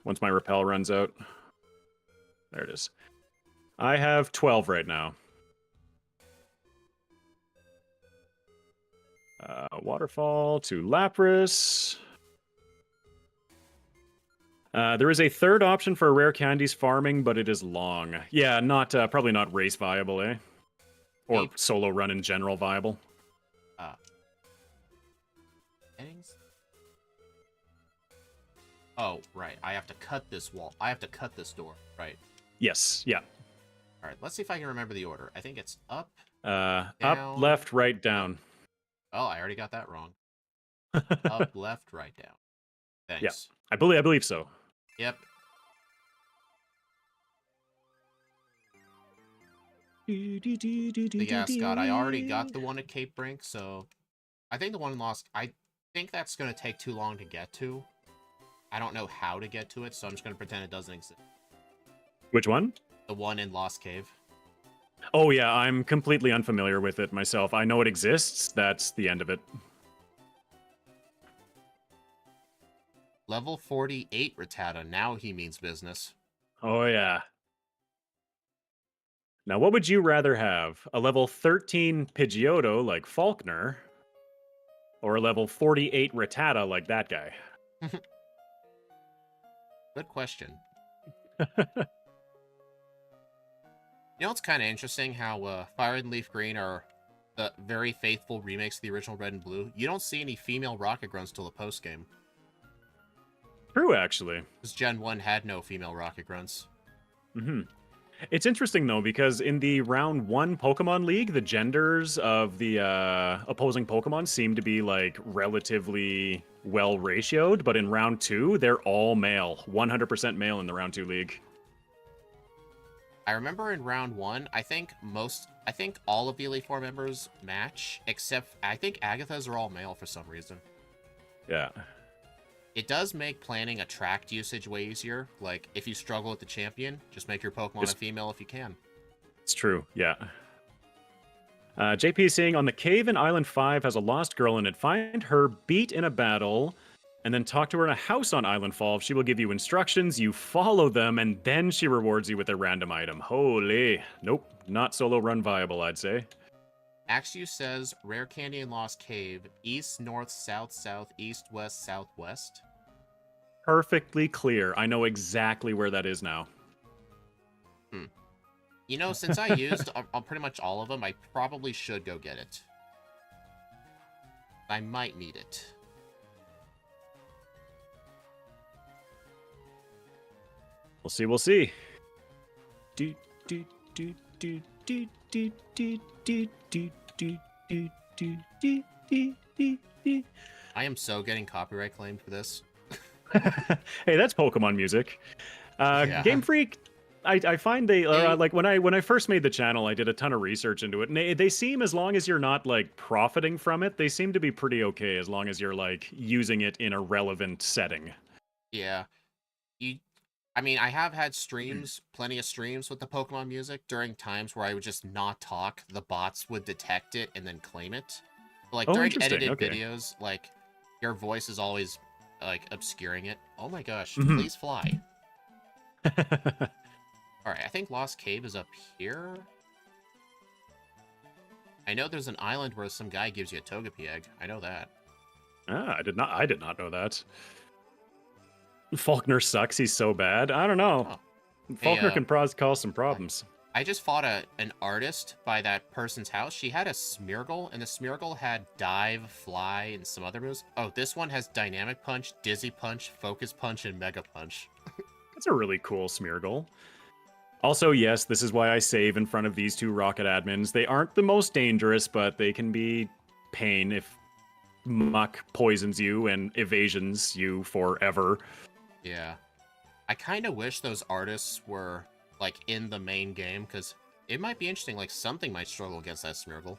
Once my repel runs out. There it is. I have 12 right now. Waterfall to Lapras. There is a third option for rare candies farming, but it is long. Yeah, not probably not race viable, eh? Or solo run in general viable. Settings? Oh, right. I have to cut this wall. I have to cut this door. Right. Yes, yeah. All right. Let's see if I can remember the order. I think it's up. Up, Down. left, right, down. Oh, I already got that wrong. Up, left, right, down. Thanks. Yeah, I believe so. Yep. Yeah, Scott, I already got the one at Cape Brink, so I think the one in Lost. I think that's going to take too long to get to. I don't know how to get to it, so I'm just going to pretend it doesn't exist. Which one? The one in Lost Cave. Oh, yeah, I'm completely unfamiliar with it myself. I know it exists. That's the end of it. Level 48 Rattata. Now he means business. Oh, yeah. Now, what would you rather have? A level 13 Pidgeotto like Faulkner? Or a level 48 Rattata like that guy? Good question. You know, it's kind of interesting how Firered and Leaf Green are the very faithful remakes of the original Red and Blue. You don't see any female Rocket Grunts till the post-game. True, actually. Because Gen 1 had no female Rocket Grunts. Mm-hmm. It's interesting, though, because in the round 1 Pokemon League, the genders of the opposing Pokemon seem to be, like, relatively well-ratioed, but in round 2, they're all male. 100% male in the round 2 league. I remember in round 1, I think all of the Elite Four members match, except I think Agatha's are all male for some reason. Yeah. It does make planning a tracked usage way easier. Like, if you struggle with the champion, just make your Pokemon a female if you can. It's true, yeah. JP is saying, on the cave in Island 5 has a lost girl in it. Find her, beat in a battle, and then talk to her in a house on Island 5. She will give you instructions, you follow them, and then she rewards you with a random item. Holy. Nope, not solo run viable, I'd say. Axew says, rare candy in Lost Cave, east, north, south, south, east, west, southwest. Perfectly clear. I know exactly where that is now. You know, since I used pretty much all of them, I probably should go get it. I might need it. We'll see, we'll see. I am so getting copyright claimed for this. Hey, that's Pokemon music. Yeah. Game Freak, I find like when I first made the channel, I did a ton of research into it, and they seem, as long as you're not like profiting from it, they seem to be pretty okay as long as you're like using it in a relevant setting. Yeah. You I mean, I have had streams, plenty of streams with the Pokemon music during times where I would just not talk. The bots would detect it and then claim it. But, like, Oh, during interesting. edited Okay. videos, like, your voice is always, like, obscuring it. Oh my gosh, Mhm. please fly. Alright, I think Lost Cave is up here. I know there's an island where some guy gives you a Togepi egg. I know that. I did not know that. Faulkner sucks. He's so bad. I don't know. Oh. Hey, Faulkner can cause some problems. I just fought an artist by that person's house. She had a Smeargle, and the Smeargle had Dive, Fly, and some other moves. Oh, this one has Dynamic Punch, Dizzy Punch, Focus Punch, and Mega Punch. That's a really cool Smeargle. Also, yes, this is why I save in front of these two rocket admins. They aren't the most dangerous, but they can be pain if Muck poisons you and evasions you forever. Yeah. I kind of wish those artists were, like, in the main game, because it might be interesting. Like, something might struggle against that Smeargle.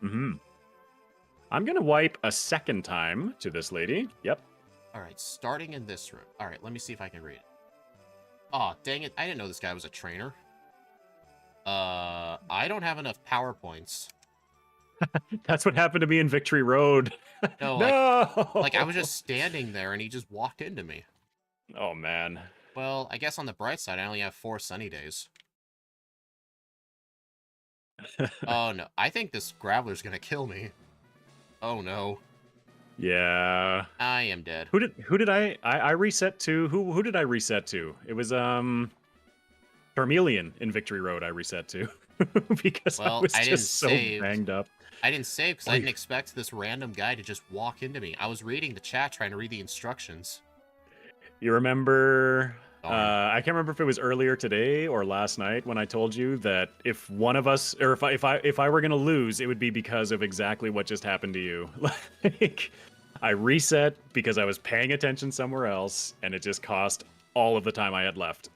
Mm-hmm. I'm going to wipe a second time to this lady. Yep. All right, starting in this room. All right, let me see if I can read it. Oh, dang it. I didn't know this guy was a trainer. I don't have enough PowerPoints. That's what happened to me in Victory Road. No, No! like I was just standing there and he just walked into me. Oh, man. Well, I guess on the bright side, I only have 4 sunny days. Oh, no. I think this Graveler's gonna kill me. Oh, no. Yeah. I am dead. Who did I reset to? Who did I reset to? It was Charmeleon in Victory Road I reset to. Because I was just so banged up. I didn't save because I didn't expect this random guy to just walk into me. I was reading the chat trying to read the instructions. You remember Darn. I can't remember if it was earlier today or last night when I told you that if one of us, or if I were gonna lose, it would be because of exactly what just happened to you. Like, I reset because I was paying attention somewhere else, and it just cost all of the time I had left.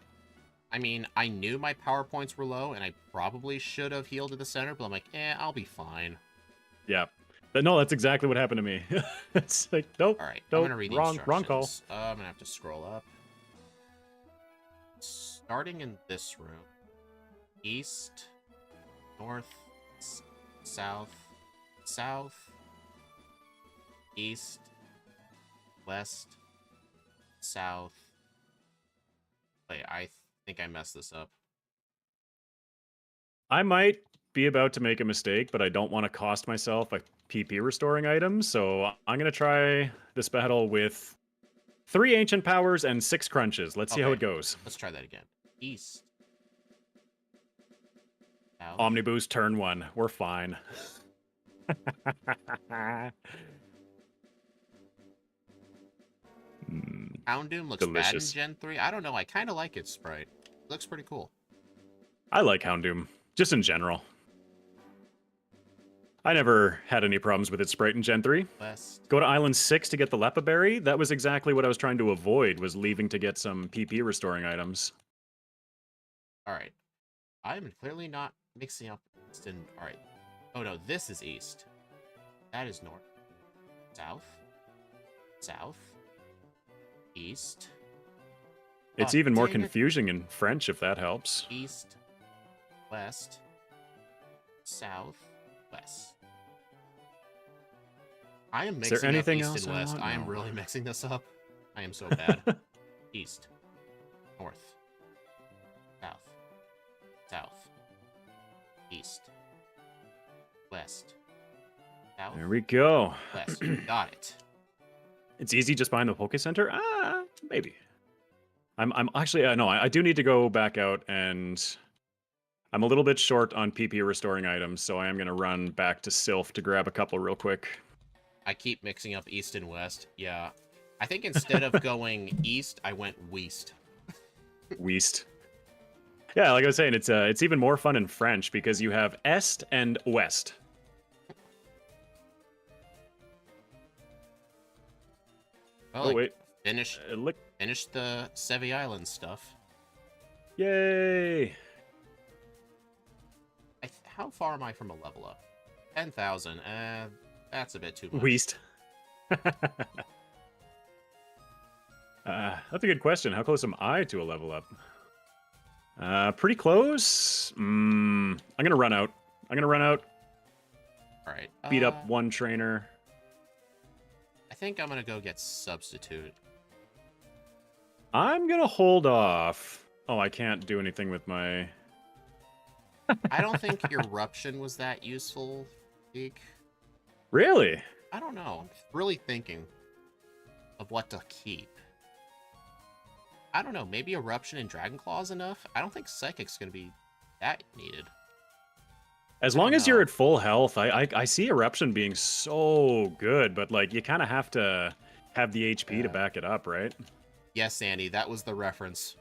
I mean, I knew my PowerPoints were low, and I probably should have healed to the center, but I'm like, I'll be fine. Yeah. But no, that's exactly what happened to me. It's like, nope. All right, nope, I'm gonna read the wrong call. instructions. I'm gonna have to scroll up. Starting in this room, east, north, south, south, east, west, south. Wait, I think I messed this up. I might be about to make a mistake, but I don't want to cost myself a PP restoring item, so I'm going to try this battle with 3 ancient powers and 6 crunches. Let's see how it goes. Let's try that again. East. South. Omniboost turn 1. We're fine. Houndoom looks delicious. bad in Gen 3. I don't know. I kind of like its sprite. It looks pretty cool. I like Houndoom, just in general. I never had any problems with its sprite in Gen 3. West. Go to Island 6 to get the Lepa Berry. That was exactly what I was trying to avoid, was leaving to get some PP restoring items. Alright. I'm clearly not mixing up east and... Alright. Oh no, this is east. That is north. South. South. East. It's even more confusing in French, if that helps. East. West. South. West. I am mixing up east and west. I am really mixing this up. I am so bad. East. North. South. South. East. West. South. There we go. West. Got it. It's easy just behind the Poke Center? Maybe. I'm actually, no, I do need to go back out, and I'm a little bit short on PP restoring items, so I am going to run back to Sylph to grab a couple real quick. I keep mixing up east and west. Yeah. I think instead of going east, I went west. West. Yeah, like I was saying, it's even more fun in French because you have est and west. Well, oh, wait. Finish the Sevi Island stuff. Yay! How far am I from a level up? 10,000. That's a bit too much. Weast. That's a good question. How close am I to a level up? Pretty close. I'm gonna run out. All right. Beat up one trainer. I think I'm gonna go get substitute. I'm gonna hold off. Oh, I can't do anything with my... I don't think eruption was that useful, Geek. Really? I don't know. I'm really thinking of what to keep. I don't know. Maybe eruption and dragon claw is enough. I don't think psychic's gonna be that needed. As long as you're at full health, I see eruption being so good, but like you kind of have to have the HP to back it up, right? Yes, Annie, that was the reference.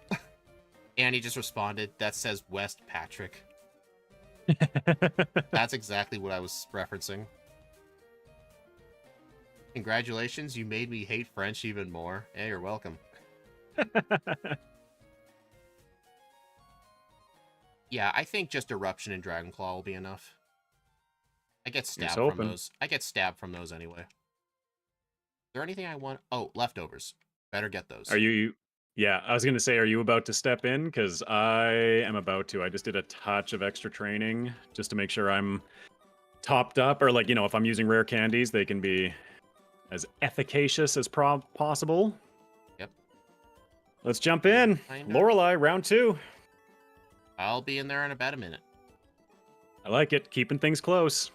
Annie just responded, that says West Patrick. That's exactly what I was referencing. Congratulations, you made me hate French even more. Hey, you're welcome. Yeah, I think just eruption and dragon claw will be enough. I get stabbed from those. I get stabbed from those anyway. Is there anything I want? Oh, leftovers. Better get those. Are you... Yeah, I was going to say, are you about to step in? Because I am about to. I just did a touch of extra training just to make sure I'm topped up. Or like, you know, if I'm using rare candies, they can be as efficacious as possible. Yep. Let's jump in. Lorelei, round 2. I'll be in there in about a minute. I like it. Keeping things close.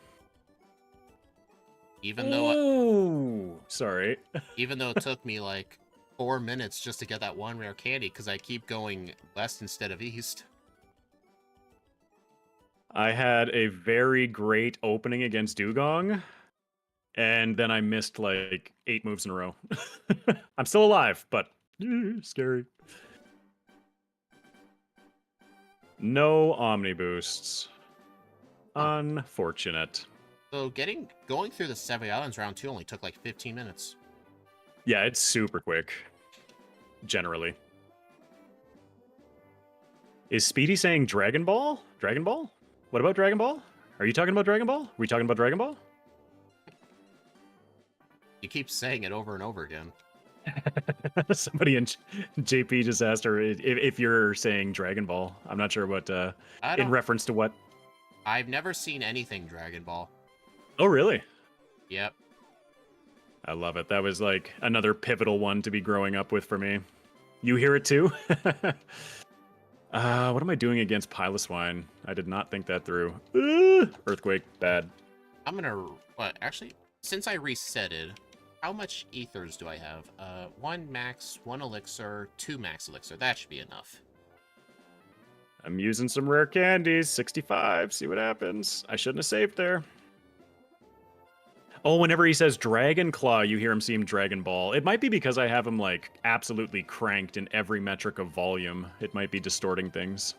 Even though... Ooh, sorry. Even though it took me like 4 minutes just to get that one rare candy because I keep going west instead of east. I had a very great opening against Dugong, and then I missed like 8 moves in a row. I'm still alive, but scary. No Omni boosts. Unfortunate. So going through the 7 Islands round 2 only took like 15 minutes. Yeah, it's super quick. Generally. Is Speedy saying Dragon Ball? Dragon Ball? What about Dragon Ball? Are you talking about Dragon Ball? Are we talking about Dragon Ball? You keep saying it over and over again. Somebody in JP just asked her if you're saying Dragon Ball. I'm not sure what, in reference to what. I've never seen anything Dragon Ball. Oh, really? Yep. I love it. That was like another pivotal one to be growing up with for me. You hear it too? What am I doing against Piloswine? I did not think that through. Earthquake, bad. I'm gonna... Actually, since I resetted, how much ethers do I have? 1 max, 1 elixir, 2 max elixir. That should be enough. I'm using some rare candies. 65. See what happens. I shouldn't have saved there. Oh, whenever he says Dragon Claw, you hear him seem Dragon Ball. It might be because I have him, like, absolutely cranked in every metric of volume. It might be distorting things.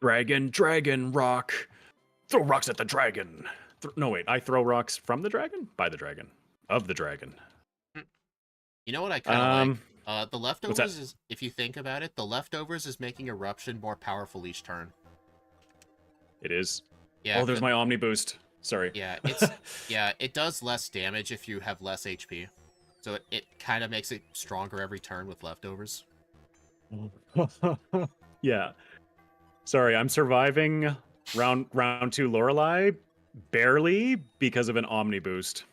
Dragon, rock. Throw rocks at the dragon. No, wait. I throw rocks from the dragon? By the dragon. Of the dragon. You know what I kind of like? The leftovers is, if you think about it, the leftovers is making eruption more powerful each turn. It is. Yeah. Oh, there's my Omni boost. Sorry. Yeah, it's it does less damage if you have less HP. So it kind of makes it stronger every turn with leftovers. Yeah. Sorry, I'm surviving round 2 Lorelei barely because of an Omni boost.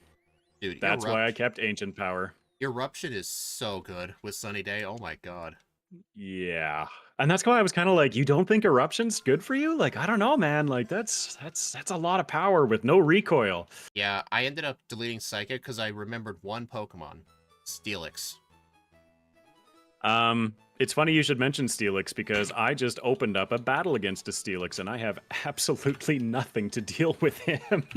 Dude, that's why I kept Ancient Power. Eruption is so good with Sunny Day. Oh my god. Yeah. And that's why I was kind of like, you don't think Eruption's good for you? Like, I don't know, man. Like, that's a lot of power with no recoil. Yeah, I ended up deleting Psychic because I remembered one Pokemon. Steelix. It's funny you should mention Steelix because I just opened up a battle against a Steelix and I have absolutely nothing to deal with him.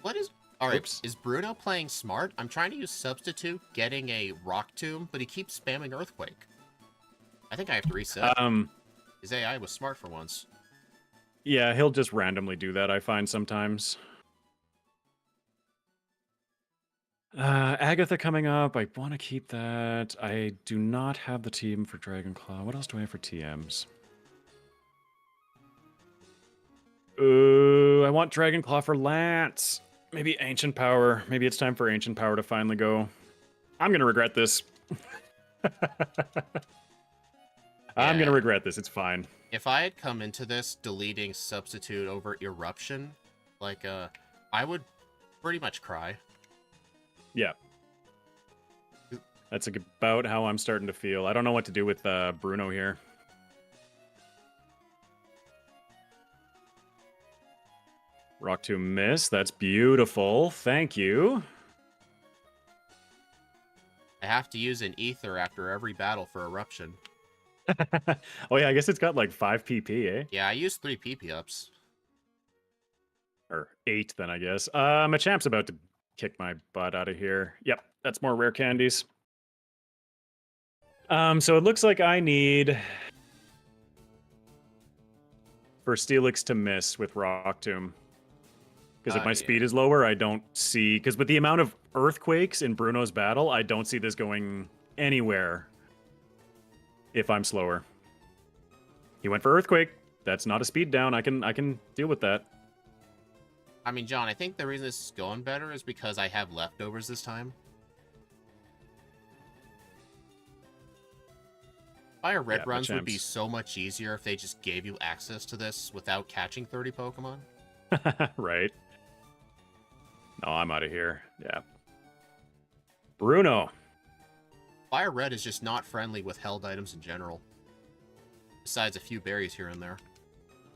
What is... Alright, is Bruno playing smart? I'm trying to use Substitute, getting a Rock Tomb, but he keeps spamming Earthquake. I think I have to reset. His AI was smart for once. Yeah, he'll just randomly do that, I find sometimes. Agatha coming up. I want to keep that. I do not have the team for Dragonclaw. What else do I have for TMs? I want Dragonclaw for Lance. Maybe Ancient Power. Maybe it's time for Ancient Power to finally go. I'm gonna regret this. I'm gonna Yeah. regret this. It's fine. If I had come into this deleting Substitute over Eruption, like, I would pretty much cry. Yeah. That's about how I'm starting to feel. I don't know what to do with Bruno here. Rock to miss. That's beautiful. Thank you. I have to use an Ether after every battle for Eruption. Oh yeah, I guess it's got like 5 PP, eh? Yeah, I used 3 PP ups. Or 8 then, I guess. Machamp's about to kick my butt out of here. Yep, that's more rare candies. So it looks like I need for Steelix to miss with Rock Tomb. Because if my speed is lower, I don't see... Because with the amount of earthquakes in Bruno's battle, I don't see this going anywhere if I'm slower. He went for Earthquake. That's not a speed down. I can deal with that. I mean, John, I think the reason this is going better is because I have leftovers this time. Firered runs would be so much easier if they just gave you access to this without catching 30 Pokemon. Right. No, I'm out of here. Yeah. Bruno. Firered is just not friendly with held items in general. Besides a few berries here and there.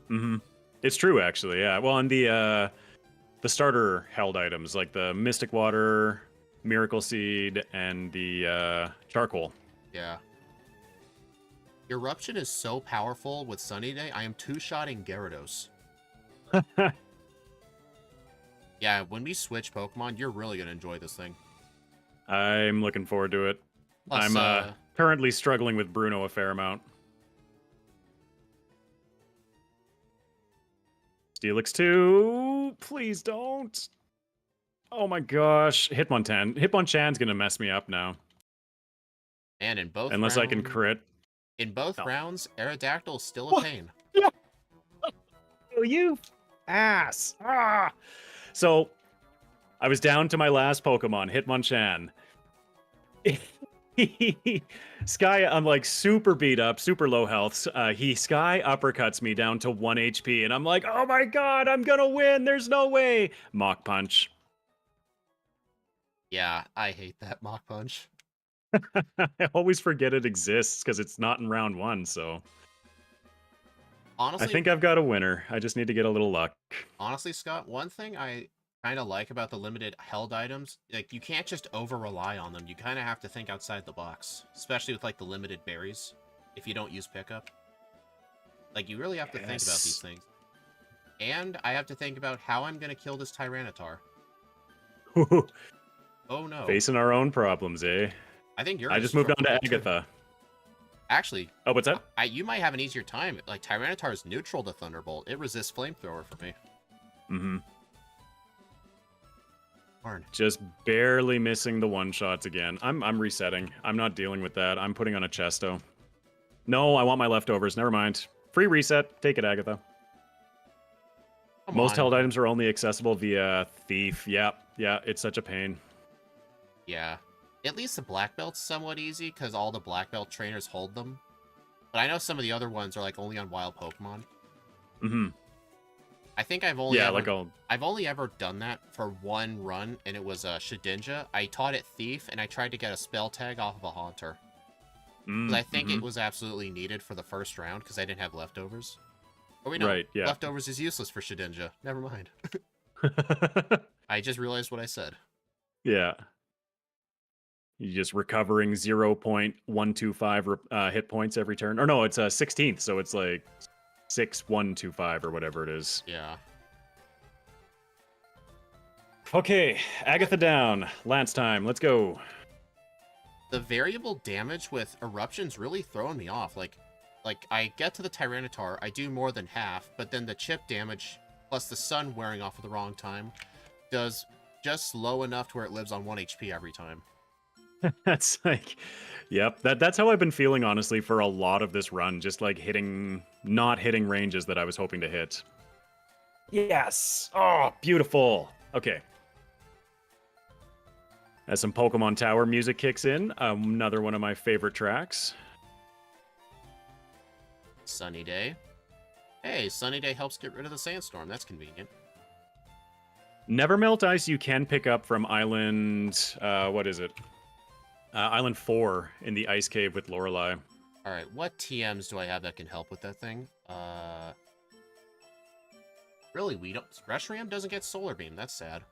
Mm-hmm. It's true, actually, yeah. Well, and the starter held items, like the Mystic Water, Miracle Seed, and the Charcoal. Yeah. Eruption is so powerful with Sunny Day, I am two-shotting Gyarados. Yeah, when we switch Pokemon, you're really going to enjoy this thing. I'm looking forward to it. Plus, I'm currently struggling with Bruno a fair amount. Steelix 2, please don't. Oh my gosh, Hitmonchan's gonna mess me up now. And in both unless I can crit. In both rounds, Aerodactyl is still a pain. Yeah. Oh, you ass. Ah. So, I was down to my last Pokemon, Hitmonchan. Sky, I'm like super beat up, super low health. He Sky uppercuts me down to 1 HP, and I'm like, oh my god, I'm gonna win. There's no way. Mach Punch. Yeah, I hate that Mach Punch. I always forget it exists because it's not in round 1, so. Honestly, I think I've got a winner. I just need to get a little luck. Honestly, Scott, one thing I kind of like about the limited held items, like, you can't just over-rely on them. You kind of have to think outside the box, especially with, like, the limited berries, if you don't use pickup. Like, you really have to think about these things. And I have to think about how I'm going to kill this Tyranitar. Oh, no. Facing our own problems, eh? I think you're... I just moved on to Agatha. Actually... Oh, what's that? You might have an easier time. Like, Tyranitar is neutral to Thunderbolt. It resists Flamethrower for me. Mm-hmm. Darn. Just barely missing the one-shots again. I'm resetting. I'm not dealing with that. I'm putting on a Chesto. No, I want my leftovers. Never mind. Free reset. Take it, Agatha. Most held items are only accessible via Thief. Yeah, it's such a pain. Yeah. At least the Black Belt's somewhat easy, because all the Black Belt trainers hold them. But I know some of the other ones are, like, only on wild Pokemon. Mm-hmm. I think I've only ever done that for one run, and it was Shedinja. I taught it Thief, and I tried to get a spell tag off of a Haunter. Because I think it was absolutely needed for the first round, because I didn't have leftovers. Or we know, right, yeah. leftovers is useless for Shedinja. Never mind. I just realized what I said. Yeah. You're just recovering 0.125 hit points every turn. Or no, it's 16th, so it's like 6.125 or whatever it is. Yeah. Okay, Agatha down. Lance time. Let's go. The variable damage with Eruption's really throwing me off. Like I get to the Tyranitar, I do more than half, but then the chip damage plus the sun wearing off at the wrong time does just low enough to where it lives on 1 HP every time. That's like, yep. That's how I've been feeling honestly for a lot of this run. Just like not hitting ranges that I was hoping to hit. Yes. Oh, beautiful. Okay. As some Pokemon Tower music kicks in, another one of my favorite tracks. Sunny day. Hey, sunny day helps get rid of the sandstorm. That's convenient. Never Melt Ice you can pick up from Island... what is it? Island 4 in the Ice Cave with Lorelei. Alright, what TMs do I have that can help with that thing? Really, we don't... Reshiram doesn't get Solar Beam. That's sad.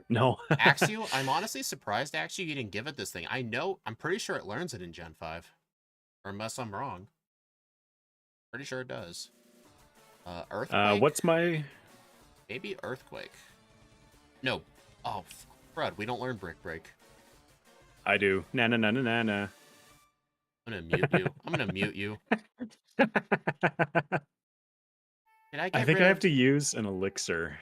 No. Axew, I'm honestly surprised, Axew, you didn't give it this thing. I'm pretty sure it learns it in Gen 5. Or unless I'm wrong. Pretty sure it does. Earthquake? What's my... Maybe Earthquake. No. Oh, crud, we don't learn Brick Break. I do. Na na na na na na. I'm gonna mute you. I'm gonna mute you. I think I have to use an elixir.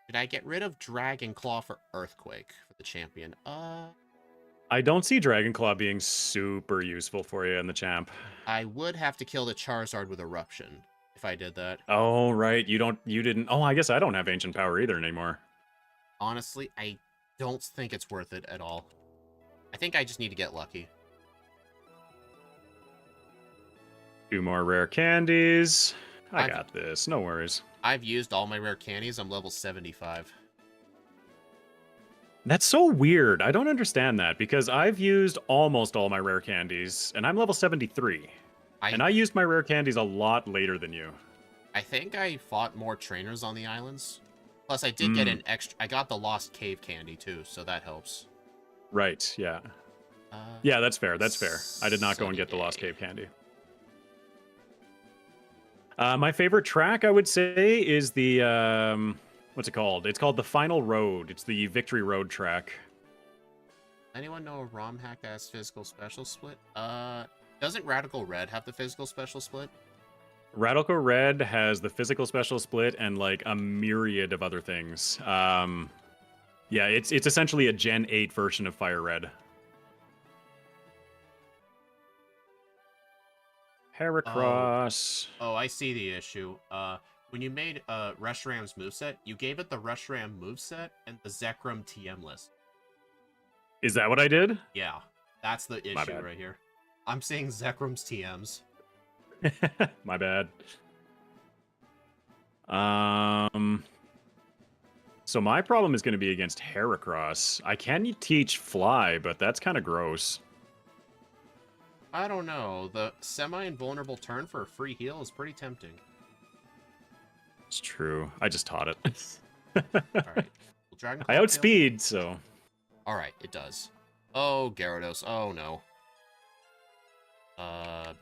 Did I get rid of Dragon Claw for Earthquake for the champion? I don't see Dragon Claw being super useful for you in the champ. I would have to kill the Charizard with Eruption if I did that. Oh, right. You didn't... Oh, I guess I don't have Ancient Power either anymore. Honestly, I don't think it's worth it at all. I think I just need to get lucky. 2 more rare candies. I got this. No worries. I've used all my rare candies. I'm level 75. That's so weird. I don't understand that because I've used almost all my rare candies and I'm level 73. And I used my rare candies a lot later than you. I think I fought more trainers on the islands. Plus, I did get an extra... I got the Lost Cave candy, too, so that helps. Right, yeah. Yeah, that's fair. That's fair. I did not go and get the Lost Cave candy. My favorite track, I would say, is the... what's it called? It's called The Final Road. It's the Victory Road track. Anyone know a ROM hack that has physical special split? Doesn't Radical Red have the physical special split? Radical Red has the physical special split and like a myriad of other things. Yeah, it's essentially a Gen 8 version of Firered. Heracross. Oh, I see the issue. When you made Reshiram's moveset, you gave it the Reshiram moveset and the Zekrom TM list. Is that what I did? Yeah, that's the issue right here. I'm seeing Zekrom's TMs. My bad. So my problem is going to be against Heracross. I can teach Fly, but that's kind of gross. I don't know. The semi-invulnerable turn for a free heal is pretty tempting. It's true. I just taught it. Alright. Well, I outspeed, so... Alright, it does. Oh, Gyarados. Oh, no.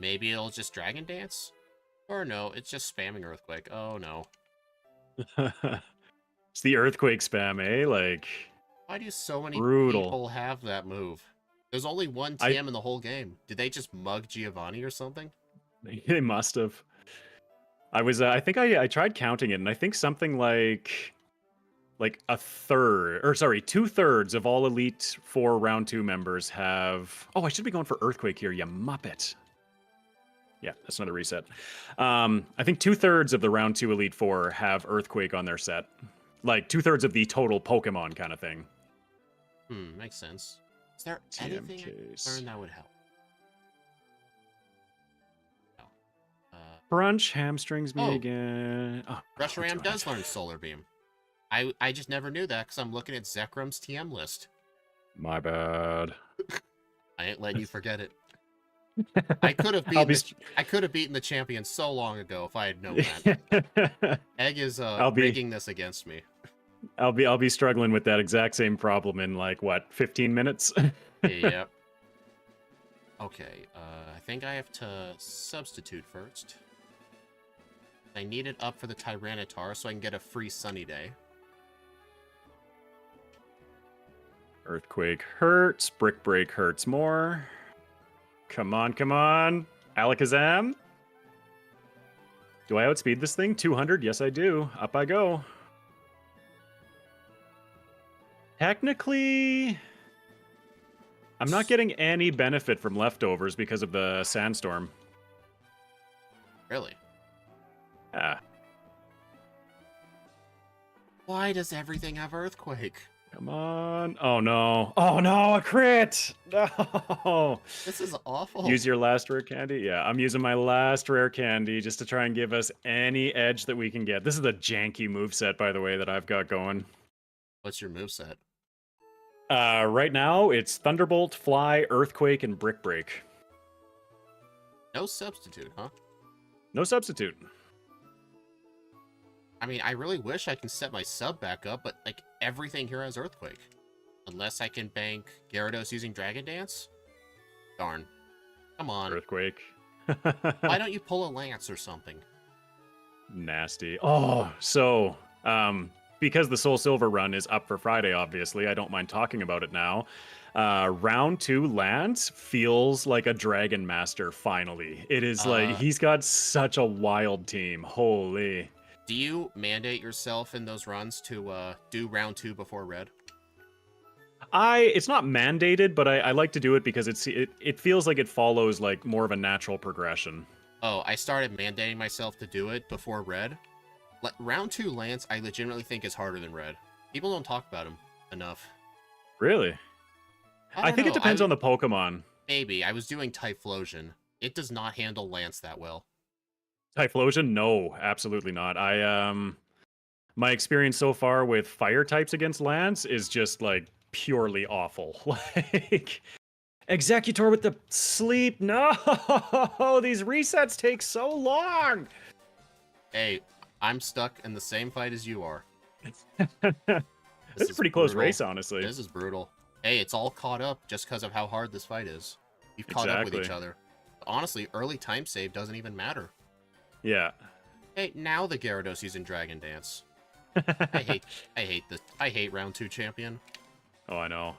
Maybe it'll just Dragon Dance? Or no, it's just spamming Earthquake. Oh, no. It's the Earthquake spam, eh? Like... Why do so many brutal. people have that move? There's only one TM in the whole game. Did they just mug Giovanni or something? They must have. I think I tried counting it, and I think something like a third, or sorry, 2/3 of all Elite Four Round 2 members have... Oh, I should be going for Earthquake here, you muppet. Yeah, that's another reset. I think 2/3 of the Round 2 Elite Four have Earthquake on their set. Like, 2/3 of the total Pokemon kind of thing. Makes sense. Is there anything I could learn that would help? No. Crunch hamstrings me again. Oh, Reshiram does learn Solar Beam. I just never knew that because I'm looking at Zekrom's TM list. My bad. I ain't letting you forget it. I could have beaten the champion so long ago if I had known that. Egg is rigging this against me. I'll be struggling with that exact same problem in like what, 15 minutes? Yep. Okay, I think I have to substitute first. I need it up for the Tyranitar so I can get a free sunny day. Earthquake hurts. Brick Break hurts more. Come on, come on. Alakazam. Do I outspeed this thing? 200? Yes, I do. Up I go. Technically, I'm not getting any benefit from leftovers because of the sandstorm. Really? Ah, Why does everything have earthquake? come on. Oh no. Oh no, a crit! No! This is awful. Use your last rare candy? Yeah, I'm using my last rare candy just to try and give us any edge that we can get. This is a janky moveset, by the way, that I've got going. What's your moveset? Right now, it's Thunderbolt, Fly, Earthquake, and Brick Break. No substitute, huh? No substitute. I mean, I really wish I can set my sub back up, but like everything here has earthquake. Unless I can bank Gyarados using Dragon Dance? Darn. Come on. Earthquake. Why don't you pull a Lance or something? Nasty. Oh, so, because the Soul Silver run is up for Friday, obviously, I don't mind talking about it now. Round 2 Lance feels like a Dragon Master, finally. It is like, he's got such a wild team. Holy. Do you mandate yourself in those runs to do round 2 before red? It's not mandated, but I like to do it because it feels like it follows like more of a natural progression. Oh, I started mandating myself to do it before red. Round 2 Lance, I legitimately think is harder than red. People don't talk about him enough. Really? I think it depends on the Pokemon. Maybe. I was doing Typhlosion. It does not handle Lance that well. Typhlosion? No, absolutely not. My experience so far with fire types against Lance is just like purely awful. Like Executor with the sleep. No, these resets take so long. Hey, I'm stuck in the same fight as you are. This is a pretty close race, honestly. This is brutal. Hey, it's all caught up just because of how hard this fight is. You've caught up with each other. Honestly, early time save doesn't even matter. Yeah. Hey, now the Gyarados using Dragon Dance. I hate round 2 champion. Oh, I know.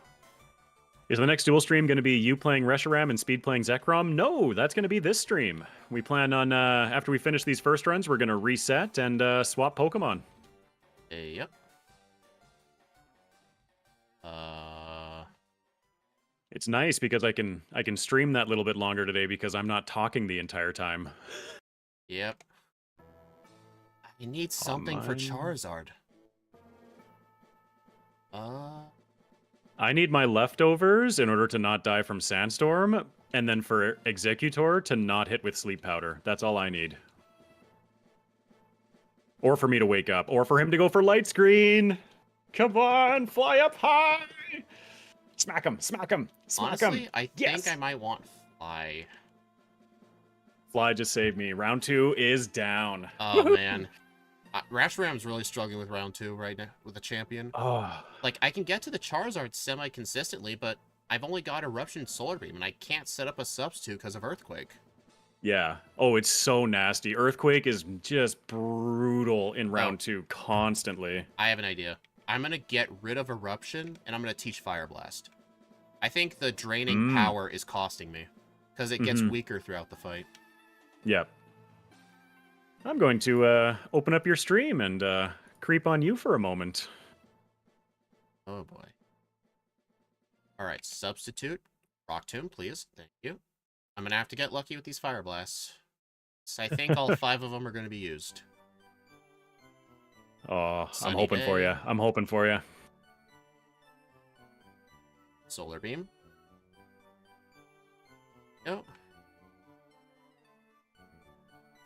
Is the next dual stream going to be you playing Reshiram and Speed playing Zekrom? No, that's going to be this stream. We plan on, after we finish these first runs, we're going to reset and swap Pokemon. Yep. It's nice because I can stream that little bit longer today because I'm not talking the entire time. Yep. I need something for Charizard. I need my leftovers in order to not die from Sandstorm, and then for Executor to not hit with Sleep Powder. That's all I need. Or for me to wake up, or for him to go for Light Screen. Come on, fly up high! Smack him, smack him, smack him. Honestly, I think I might want Fly. Fly just saved me. Round 2 is down. Oh, man. Reshiram's really struggling with round 2 right now with the champion. Oh. Like, I can get to the Charizard semi-consistently, but I've only got Eruption Solar Beam, and I can't set up a substitute because of Earthquake. Yeah. Oh, it's so nasty. Earthquake is just brutal in round 2 constantly. I have an idea. I'm going to get rid of Eruption, and I'm going to teach Fire Blast. I think the draining power is costing me, because it gets weaker throughout the fight. Yep. I'm going to open up your stream and creep on you for a moment. Oh, boy. All right, substitute. Rock Tomb, please. Thank you. I'm going to have to get lucky with these Fire Blasts. So I think all 5 of them are going to be used. Oh, I'm hoping for you. I'm hoping for you. Solar Beam. No.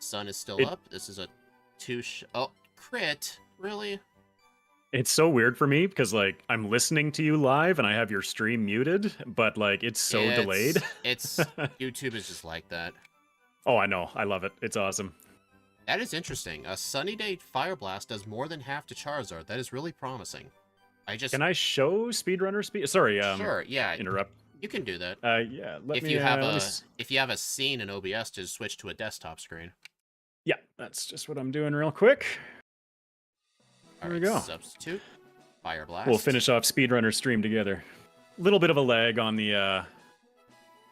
Sun is still up. This is a 2 oh, crit. Really? It's so weird for me because like I'm listening to you live and I have your stream muted, but like it's so delayed. It's YouTube is just like that. Oh, I know. I love it. It's awesome. That is interesting. A Sunny Day Fire Blast does more than half to Charizard. That is really promising. Can I show Speedrunner speed? Sorry, sure, yeah. Interrupt. You can do that. Yeah. If you have a scene in OBS to switch to a desktop screen. Yeah, that's just what I'm doing real quick. There we go. Substitute. Fire Blast. We'll finish off Speedrunner stream together. A little bit of a lag on the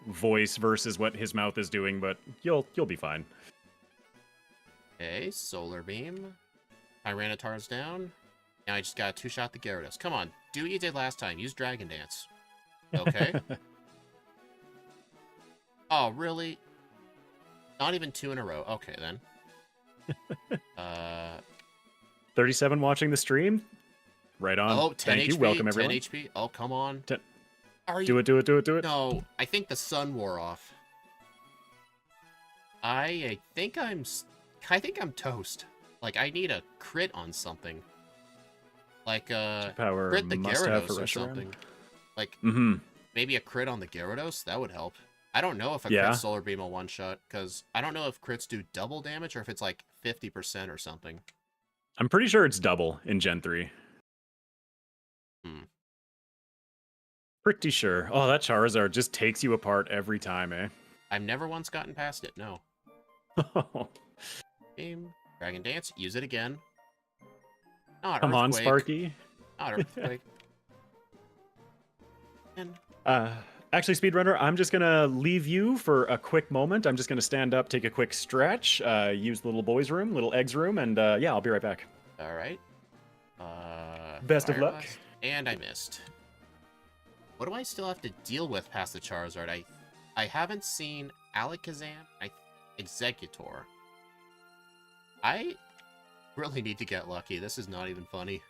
voice versus what his mouth is doing, but you'll be fine. Okay, Solar Beam. Tyranitar's down. Now I just got a 2-shot the Gyarados. Come on, do what you did last time. Use Dragon Dance. Okay. Oh, really? Not even 2 in a row. Okay, then. 37 watching the stream. Right on. Oh, 10 Thank HP. you. Welcome, 10 everyone. HP. Oh, come on. Do it, do it, do it, do it. No, I think the sun wore off. I think I'm toast. Like, I need a crit on something. Like, Power crit the must have for Gyarados or Reshiram. something. Like, Mm-hmm. maybe a crit on the Gyarados? That would help. I don't know if a Yeah. crit Solar Beam will one-shot, because I don't know if crits do double damage or if it's like 50% or something. I'm pretty sure it's double in Gen 3. Pretty sure. Oh, that Charizard just takes you apart every time, eh? I've never once gotten past it, no. Game, Dragon Dance, use it again. Not Come on, Earthquake. Sparky. Not Earthquake. And Actually, Speedrunner, I'm just gonna leave you for a quick moment. I'm just gonna stand up, take a quick stretch, use the little boys' room, little eggs room, and yeah, I'll be right back. all right. Best of Fire luck. Blast, and I missed. What do I still have to deal with past the Charizard? I haven't seen Alakazam, Executor. I really need to get lucky. This is not even funny.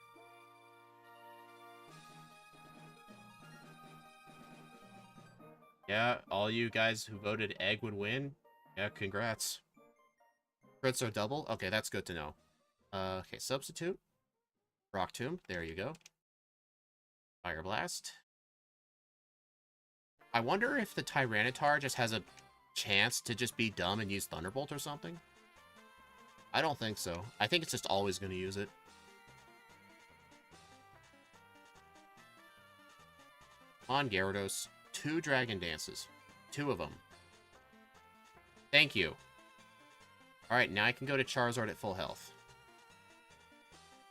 Yeah, all you guys who voted Egg would win, yeah, congrats. Crits are double? Okay, that's good to know. Okay, Substitute. Rock Tomb, there you go. Fire Blast. I wonder if the Tyranitar just has a chance to just be dumb and use Thunderbolt or something. I don't think so. I think it's just always going to use it. Come on, Gyarados. 2 Dragon Dances. 2 of them. Thank you. Alright, now I can go to Charizard at full health.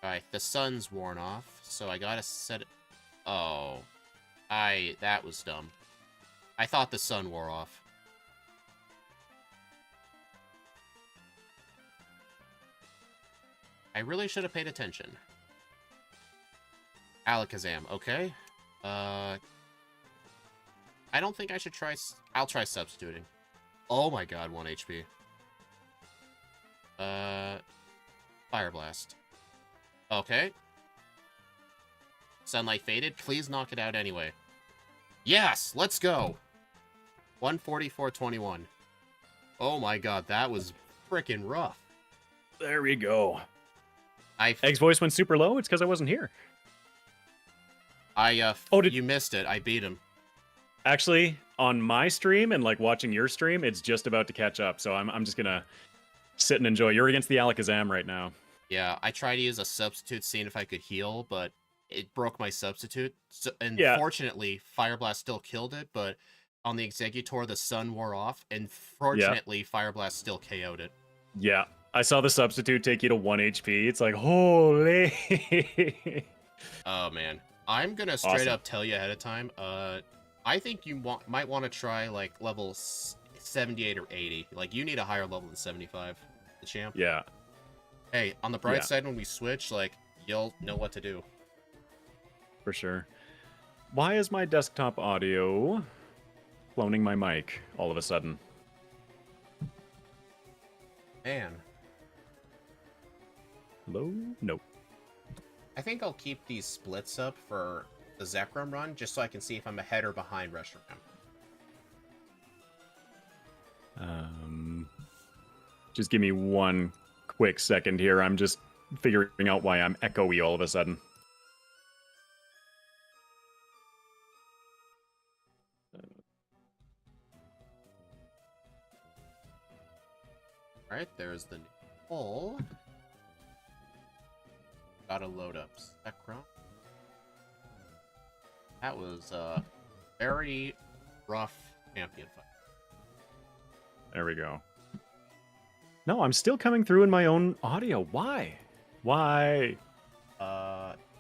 Alright, the sun's worn off, so I gotta set it... Oh. That was dumb. I thought the sun wore off. I really should have paid attention. Alakazam, okay. I don't think I should try... I'll try substituting. Oh my god, 1 HP. Fire Blast. Okay. Sunlight faded. Please knock it out anyway. Yes! Let's go! 144.21. Oh my god, that was freaking rough. There we go. I Egg's voice went super low. It's because I wasn't here. you missed it. I beat him. Actually, on my stream and like watching your stream, it's just about to catch up. So I'm just gonna sit and enjoy. You're against the Alakazam right now. Yeah, I tried to use a substitute, seeing if I could heal, but it broke my substitute. So, and Yeah. fortunately, Fire Blast still killed it, but on the Executor, the sun wore off, and fortunately, Fire Blast still KO'd it. Yeah, I saw the substitute take you to 1 HP. It's like, holy. Oh man, I'm gonna straight Awesome. up tell you ahead of time. I think you might want to try like level 78 or 80. Like you need a higher level than 75, the champ. Yeah. Hey, on the bright Yeah. side, when we switch, like you'll know what to do. For sure. Why is my desktop audio cloning my mic all of a sudden? Man, Hello? Nope. I think I'll keep these splits up for the Zekrom run, just so I can see if I'm ahead or behind Reshiram. Just give me one quick second here. I'm just figuring out why I'm echoey all of a sudden. Alright, there's the new poll. Gotta load up Zekrom. That was a very rough champion fight. There we go. No, I'm still coming through in my own audio. Why? Why?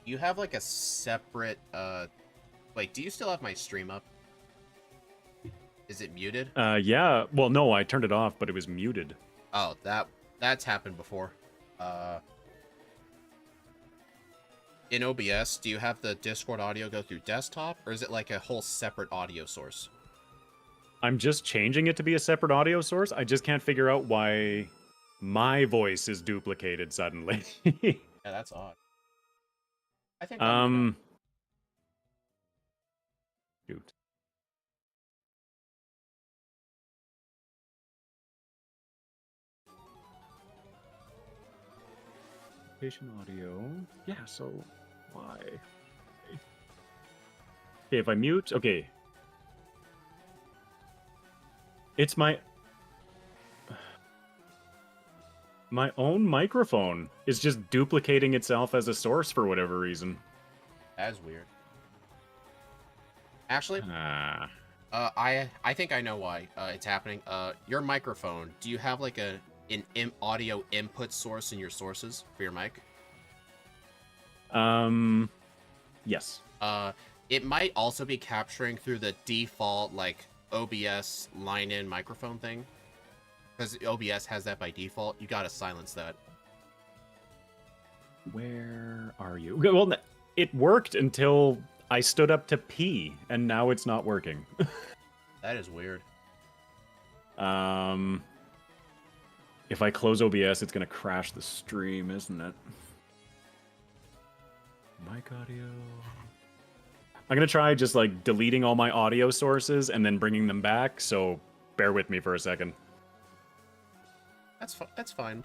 You have like a separate, wait, do you still have my stream up? Is it muted? Yeah. Well, no, I turned it off, but it was muted. Oh, that's happened before. in OBS, do you have the Discord audio go through desktop, or is it like a whole separate audio source? I'm just changing it to be a separate audio source. I just can't figure out why my voice is duplicated suddenly. Yeah, that's odd. I think I'll mute up. Shoot. Patient audio. Yeah, so why? Okay, if I mute, okay. It's my own microphone is just duplicating itself as a source for whatever reason. That is weird. Actually, Ah. I think I know why it's happening. Your microphone. Do you have like an audio input source in your sources for your mic? Yes. It might also be capturing through the default like OBS line-in microphone thing, because OBS has that by default. You gotta silence that. Where are you? Well, it worked until I stood up to pee, and now it's not working. That is weird. If I close OBS, it's gonna crash the stream, isn't it? Mic audio. I'm gonna try just like deleting all my audio sources and then bringing them back. So bear with me for a second. That's fine.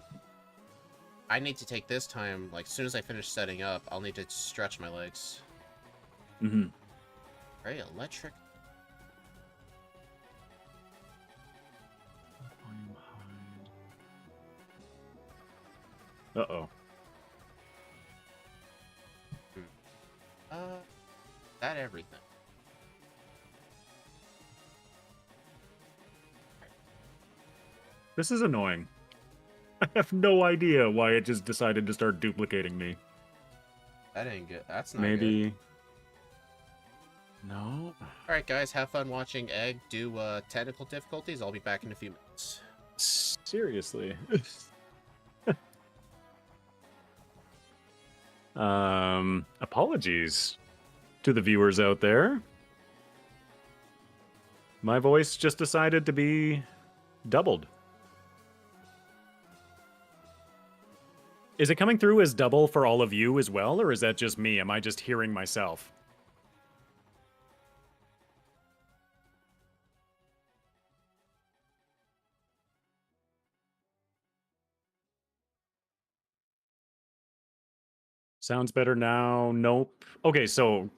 I need to take this time. Like, as soon as I finish setting up, I'll need to stretch my legs. Mm-hmm. Very electric. Uh-oh. That everything. This is annoying. I have no idea why it just decided to start duplicating me. That ain't good. That's not Maybe. good. No. Alright, guys, have fun watching Egg do technical difficulties. I'll be back in a few minutes. Seriously. Apologies to the viewers out there. My voice just decided to be doubled. Is it coming through as double for all of you as well, or is that just me? Am I just hearing myself? Sounds better now. Nope. Okay, so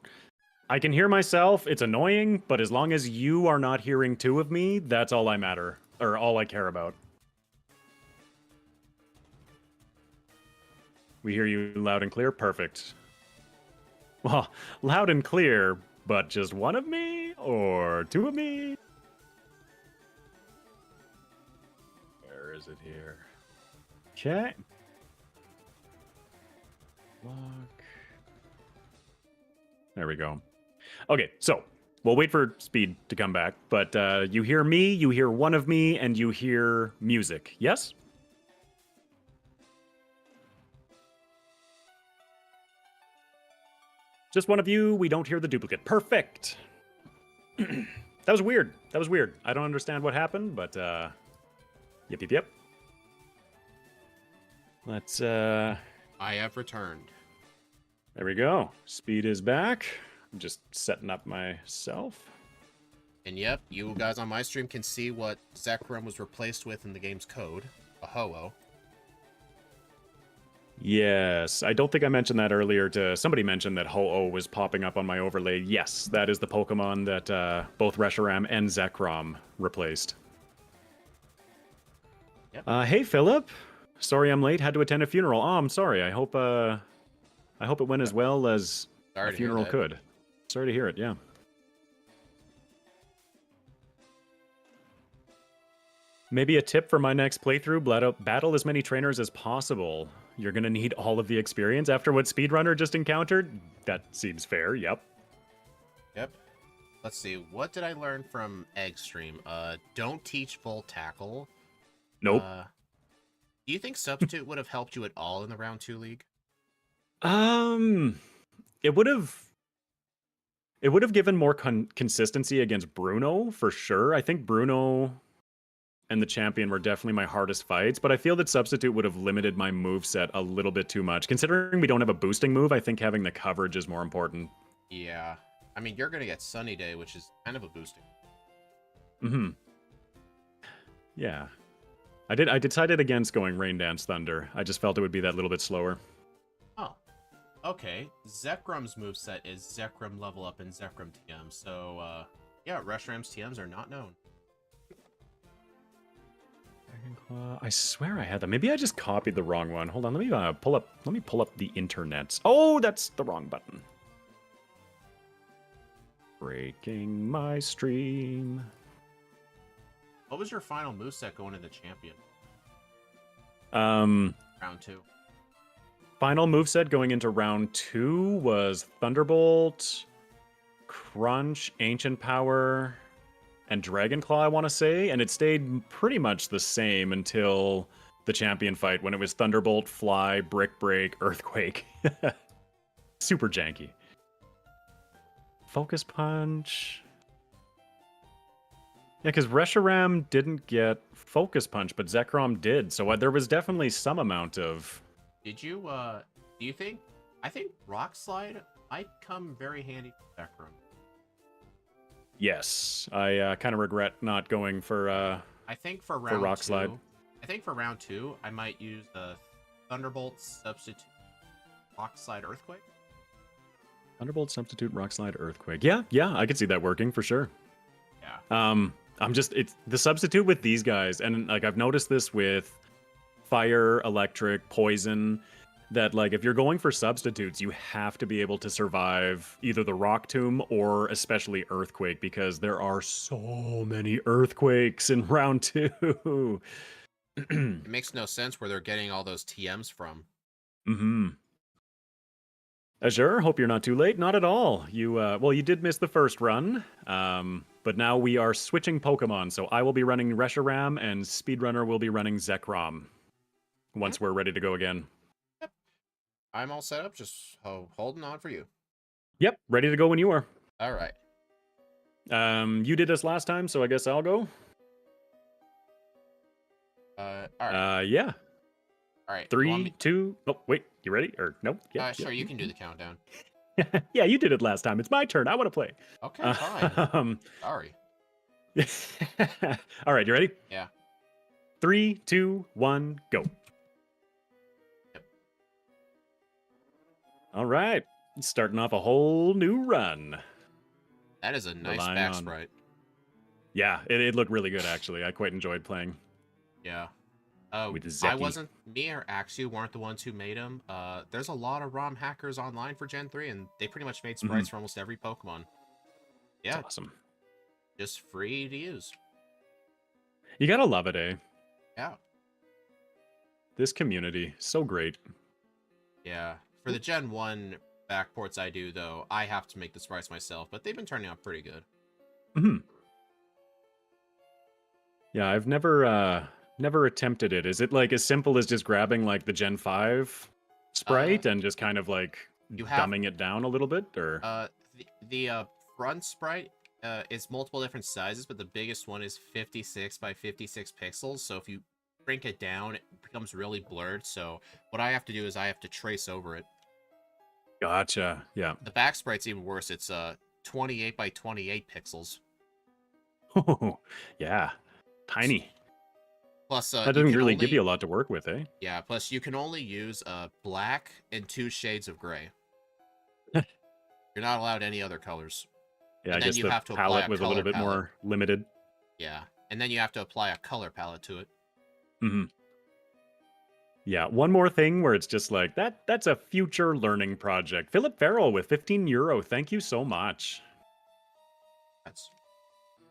I can hear myself. It's annoying, but as long as you are not hearing two of me, that's all I matter, or all I care about. We hear you loud and clear. Perfect. Well, loud and clear, but just one of me or two of me? Where is it here? Okay. Lock. There we go. Okay, so we'll wait for Speed to come back, but you hear me, you hear one of me, and you hear music, yes? Just one of you, we don't hear the duplicate. Perfect! That was weird. That was weird. I don't understand what happened, but yep. Let's I have returned. There we go. Speed is back. I'm just setting up myself. And yep, you guys on my stream can see what Zekrom was replaced with in the game's code. A ho-oh. Yes, I don't think I mentioned that earlier. Somebody mentioned that Ho-Oh was popping up on my overlay. Yes, that is the Pokemon that both Reshiram and Zekrom replaced. Yep. Hey, Philip. Sorry I'm late. Had to attend a funeral. Oh, I'm sorry. I hope it went as well as a funeral could. Sorry to hear it, yeah. Maybe a tip for my next playthrough, battle as many trainers as possible. You're going to need all of the experience after what Speedrunner just encountered? That seems fair, yep. Yep. Let's see, what did I learn from Egg Stream? Don't teach full tackle. Nope. Do you think Substitute would have helped you at all in the Round 2 League? it would have given more consistency against Bruno for sure. I think Bruno and the champion were definitely my hardest fights, but I feel that Substitute would have limited my moveset a little bit too much. Considering we don't have a boosting move, I think having the coverage is more important. Yeah. I mean, you're going to get Sunny Day, which is kind of a boosting. Mm-hmm. Yeah. I decided against going Rain Dance Thunder. I just felt it would be that little bit slower. Oh. Okay. Zekrom's moveset is Zekrom level up and Zekrom TM. So, yeah, Reshiram's TMs are not known. Dragon Claw. I swear I had that. Maybe I just copied the wrong one. Hold on, let me pull up the internet. Oh, that's the wrong button. Breaking my stream. What was your final moveset going into champion? Round two. Final moveset going into round 2 was Thunderbolt, Crunch, Ancient Power, and Dragon Claw, I want to say. And it stayed pretty much the same until the champion fight when it was Thunderbolt, Fly, Brick Break, Earthquake. Super janky. Focus Punch. Yeah, because Reshiram didn't get Focus Punch, but Zekrom did. So there was definitely some amount of... Did you, do you think... I think Rock Slide might come very handy for Zekrom. Yes, I kind of regret not going for I think for round Rock 2, Slide. I think for round 2, I might use the Thunderbolt substitute Rock Slide Earthquake. Thunderbolt substitute Rock Slide Earthquake. Yeah, I could see that working for sure. Yeah. It's the substitute with these guys, and like I've noticed this with Fire, Electric, Poison, that like if you're going for substitutes, you have to be able to survive either the Rock Tomb or especially Earthquake, because there are so many Earthquakes in round 2. It makes no sense where they're getting all those TMs from. Mm-hmm. Azure, hope you're not too late. Not at all. You did miss the first run, but now we are switching Pokemon. So I will be running Reshiram, and Speedrunner will be running Zekrom once we're ready to go again. Yep. I'm all set up, just holding on for you. Yep, ready to go when you are. All right. You did this last time, so I guess I'll go. All right. Yeah. All right. 3, 2. Oh, wait. You ready? Or nope? Yeah. Sure, you can do the countdown. Yeah, you did it last time. It's my turn. I want to play. Okay, fine. Sorry. All right, you ready? Yeah. 3, 2, 1, go. Yep. All right. Starting off a whole new run. That is a nice Relying back on- sprite. Yeah, it looked really good, actually. I quite enjoyed playing. Yeah. With I Zeki. wasn't, me or Axu weren't the ones who made them. There's a lot of ROM hackers online for Gen 3, and they pretty much made sprites for almost every Pokemon. Yeah. That's awesome. Just free to use. You gotta love it, eh? Yeah. This community, so great. Yeah. For the Gen 1 backports I do, though, I have to make the sprites myself, but they've been turning out pretty good. Yeah, I've never attempted it. Is it like as simple as just grabbing like the Gen 5 sprite and just kind of like dumbing it down a little bit, or the front sprite is multiple different sizes, but the biggest one is 56 by 56 pixels. So if you shrink it down, it becomes really blurred. So what I have to do is I have to trace over it. Gotcha. Yeah. The back sprite's even worse. It's 28 by 28 pixels. Yeah. Tiny. Plus, that doesn't really give you a lot to work with, eh? Yeah, plus you can only use black and 2 shades of gray. You're not allowed any other colors. Yeah, And I then guess you the have to apply palette a was a little color bit palette. more limited. Yeah, and then you have to apply a color palette to it. Mm-hmm. Yeah, one more thing where it's just like, that's a future learning project. Philip Farrell with €15. Thank you so much.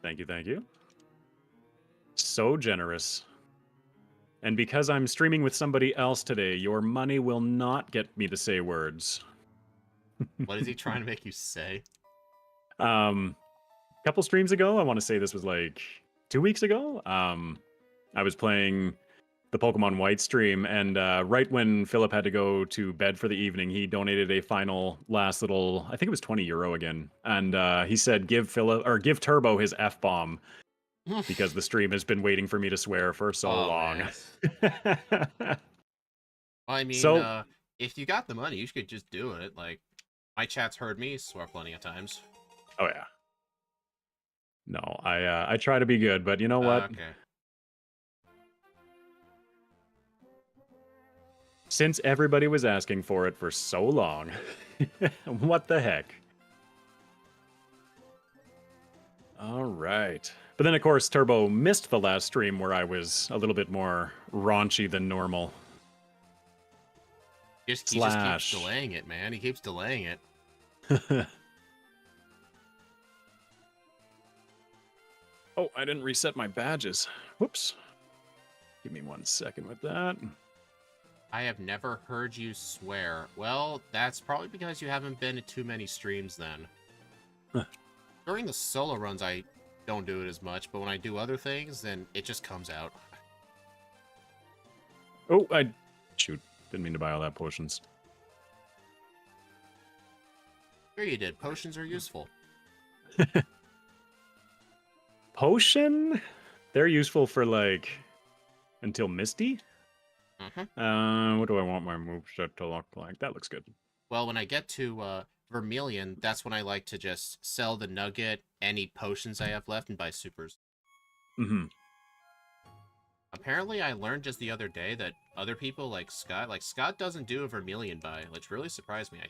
Thank you. So generous. And because I'm streaming with somebody else today, your money will not get me to say words. What is he trying to make you say? A couple streams ago, I want to say this was like 2 weeks ago, I was playing the Pokemon White stream, and right when Philip had to go to bed for the evening, he donated a final last little, I think it was 20 euro again, and he said give Philip or give Turbo his F bomb because the stream has been waiting for me to swear for so Oh, long. man. I mean, So, if you got the money, you could just do it. Like, my chat's heard me swear plenty of times. oh yeah, no, I try to be good, but you know what? Okay. Since everybody was asking for it for so long, what the heck? All right. But then, of course, Turbo missed the last stream where I was a little bit more raunchy than normal. He just Slash. keeps delaying it, man. He keeps delaying it. Oh, I didn't reset my badges. Whoops. Give me 1 second with that. I have never heard you swear. Well, that's probably because you haven't been to too many streams then. Huh. During the solo runs, I don't do it as much, but when I do other things, then it just comes out. Oh, shoot. Didn't mean to buy all that potions. Sure you did. Potions are useful. Potion? They're useful for, like, until Misty? Mm-hmm. What do I want my moveset to look like? That looks good. Well, when I get to Vermilion, that's when I like to just sell the nugget, any potions I have left, and buy supers. Mm-hmm. Apparently, I learned just the other day that other people like Scott doesn't do a Vermilion buy, which really surprised me. I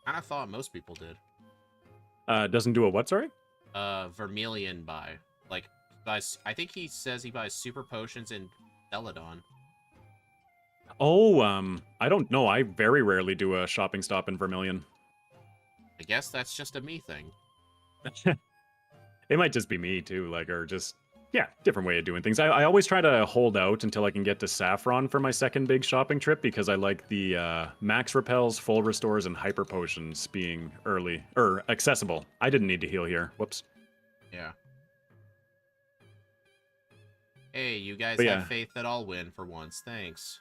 kind of thought most people did. Doesn't do a what, sorry? Vermilion buy. Like, buys, I think he says he buys super potions in Celadon. Oh, I don't know. I very rarely do a shopping stop in Vermilion. I guess that's just a me thing. It might just be me too, like, or just, yeah, different way of doing things. I always try to hold out until I can get to Saffron for my second big shopping trip because I like the max repels, full restores, and hyper potions being early or accessible. I didn't need to heal here. Whoops. Yeah. Hey, you guys But have yeah. faith that I'll win for once. Thanks.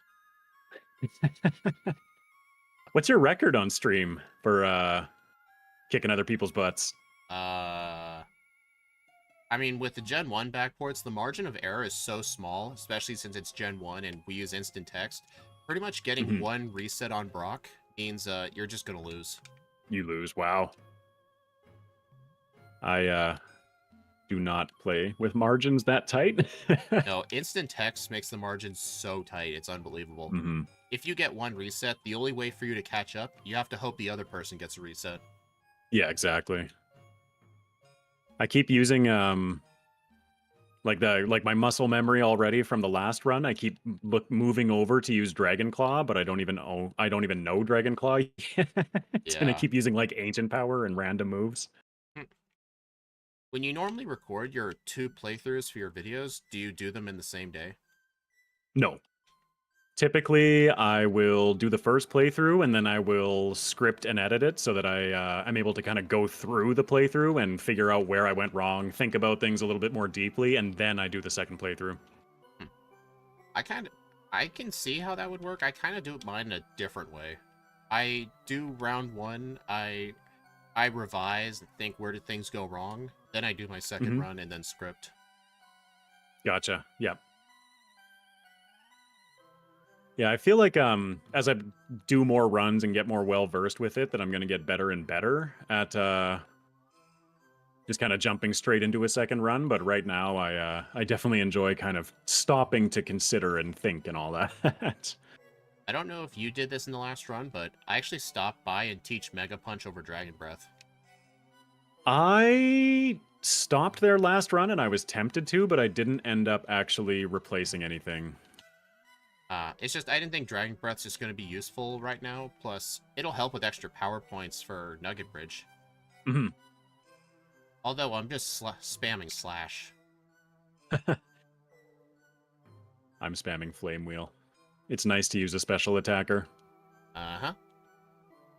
What's your record on stream for kicking other people's butts? I mean, with the Gen 1 backports, the margin of error is so small, especially since it's Gen 1 and we use instant text. Pretty much getting one reset on Brock means you're just going to lose. You lose. Wow. I do not play with margins that tight. No, instant text makes the margins so tight. It's unbelievable. Mm-hmm. If you get one reset, the only way for you to catch up, you have to hope the other person gets a reset. Yeah, exactly. I keep using like my muscle memory already from the last run. I keep moving over to use Dragon Claw, but I don't even know Dragon Claw yet. And I keep using like Ancient Power and random moves. When you normally record your 2 playthroughs for your videos, do you do them in the same day? No. Typically, I will do the first playthrough and then I will script and edit it so that I'm able to kind of go through the playthrough and figure out where I went wrong, think about things a little bit more deeply, and then I do the second playthrough. I can see how that would work. I kind of do mine in a different way. I do round 1, I revise and think where did things go wrong. Then I do my second run and then script. Gotcha. Yep. Yeah, I feel like as I do more runs and get more well-versed with it, that I'm going to get better and better at just kind of jumping straight into a second run. But right now, I definitely enjoy kind of stopping to consider and think and all that. I don't know if you did this in the last run, but I actually stopped by and teach Mega Punch over Dragon Breath. I stopped there last run and I was tempted to, but I didn't end up actually replacing anything. It's just I didn't think Dragon Breath's just going to be useful right now. Plus, it'll help with extra power points for Nugget Bridge. Mm-hmm. Although I'm just spamming Slash. I'm spamming Flame Wheel. It's nice to use a special attacker. Uh-huh.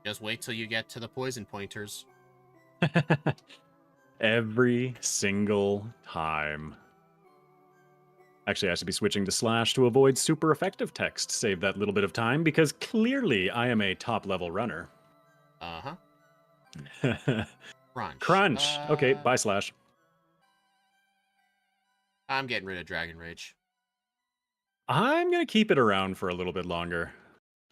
Just wait till you get to the poison pointers. Every single time. Actually, I should be switching to slash to avoid super effective text. Save that little bit of time because clearly I am a top level runner. Uh-huh. Crunch. Crunch. Okay, bye slash. I'm getting rid of Dragon Rage. I'm going to keep it around for a little bit longer.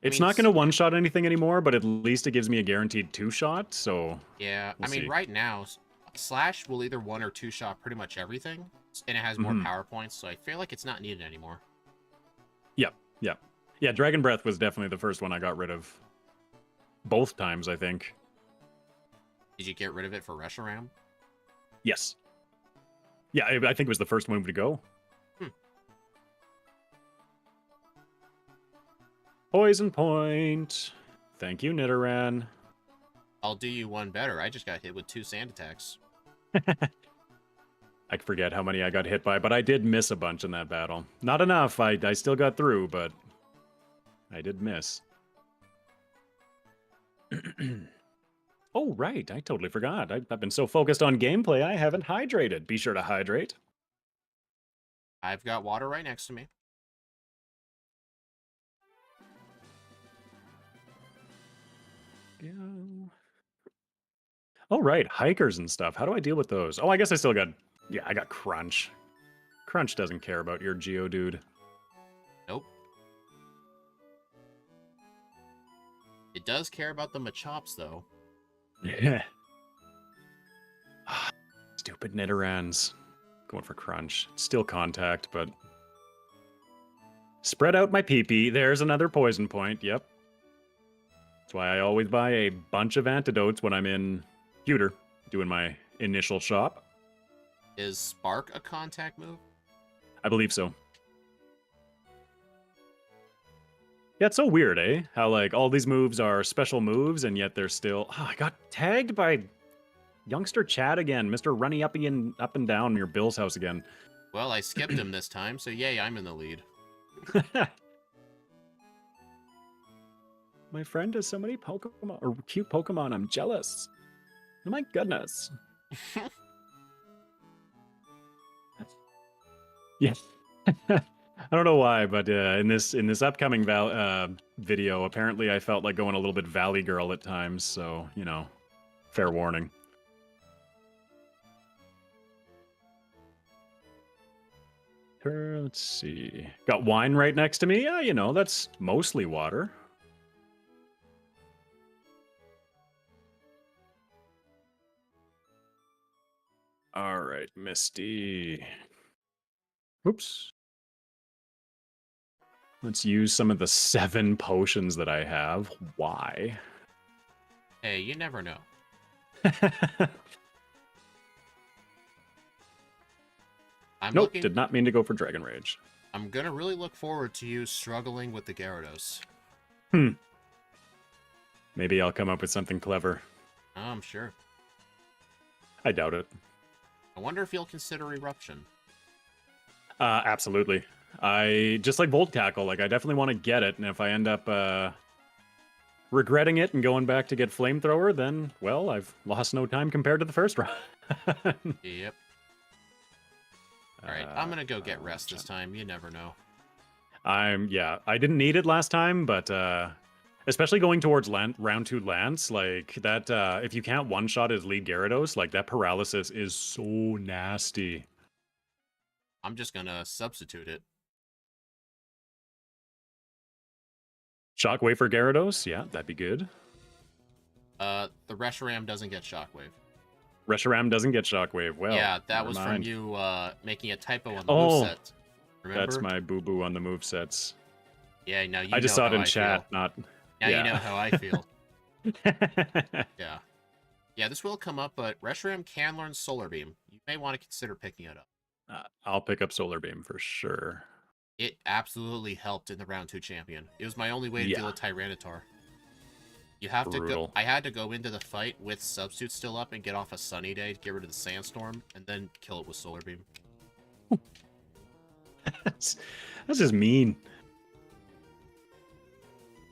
It's mean, not going to one-shot anything anymore, but at least it gives me a guaranteed two-shot, so... Yeah, we'll I mean, see. right now, Slash will either one or two shot pretty much everything, and it has more power points, so I feel like it's not needed anymore. Yep, yep. Yeah, Dragon Breath was definitely the first one I got rid of. Both times, I think. Did you get rid of it for Reshiram? Yes. Yeah, I think it was the first move to go. Poison point. Thank you, Nidoran. I'll do you one better. I just got hit with 2 sand attacks. I forget how many I got hit by, but I did miss a bunch in that battle. Not enough. I still got through, but I did miss. Oh, right. I totally forgot. I've been so focused on gameplay, I haven't hydrated. Be sure to hydrate. I've got water right next to me. Yeah. Oh, right. Hikers and stuff. How do I deal with those? Oh, I guess I still got... Yeah, I got Crunch. Crunch doesn't care about your Geodude. Nope. It does care about the Machops, though. Yeah. Stupid Nidorans. Going for Crunch. Still contact, but... Spread out my pee-pee. There's another poison point. Yep. That's why I always buy a bunch of antidotes when I'm in Pewter, doing my initial shop. Is Spark a contact move? I believe so. Yeah, it's so weird, eh? How, like, all these moves are special moves, and yet they're still... Oh, I got tagged by youngster Chad again. Mr. Runny up and down near Bill's house again. Well, I skipped him this time, so yay, I'm in the lead. My friend has so many Pokemon, or cute Pokemon, I'm jealous. Oh my goodness. Yes. I don't know why, but in this upcoming video, apparently I felt like going a little bit Valley Girl at times, so, you know, fair warning. Let's see. Got wine right next to me. Yeah, you know, that's mostly water. All right, Misty. Oops. Let's use some of the 7 potions that I have. Why? Hey, you never know. Nope, did not mean to go for Dragon Rage. I'm gonna really look forward to you struggling with the Gyarados. Maybe I'll come up with something clever. Oh, I'm sure. I doubt it. I wonder if you'll consider Eruption. Absolutely. I just like Volt Tackle. Like, I definitely want to get it, and if I end up regretting it and going back to get Flamethrower, then, well, I've lost no time compared to the first round. Yep. Alright, I'm gonna go get rest this time. You never know. Yeah, I didn't need it last time, but especially going towards round 2 Lance, like that, if you can't one-shot his lead Gyarados, like that paralysis is so nasty. I'm just gonna substitute it. Shockwave for Gyarados? Yeah, that'd be good. The Reshiram doesn't get Shockwave. Reshiram doesn't get Shockwave. Well, yeah, that was mind. from you making a typo on the moveset. Remember? That's my boo-boo on the movesets. Yeah, now you I just know saw it how in I chat, feel. not... Now yeah. you know how I feel. Yeah. Yeah, this will come up, but Reshiram can learn Solar Beam. You may want to consider picking it up. I'll pick up Solar Beam for sure. It absolutely helped in the round 2 champion. It was my only way to deal with Tyranitar. You have to go. I had to go into the fight with Substitute still up and get off a Sunny Day to get rid of the Sandstorm, and then kill it with Solar Beam. That's just mean.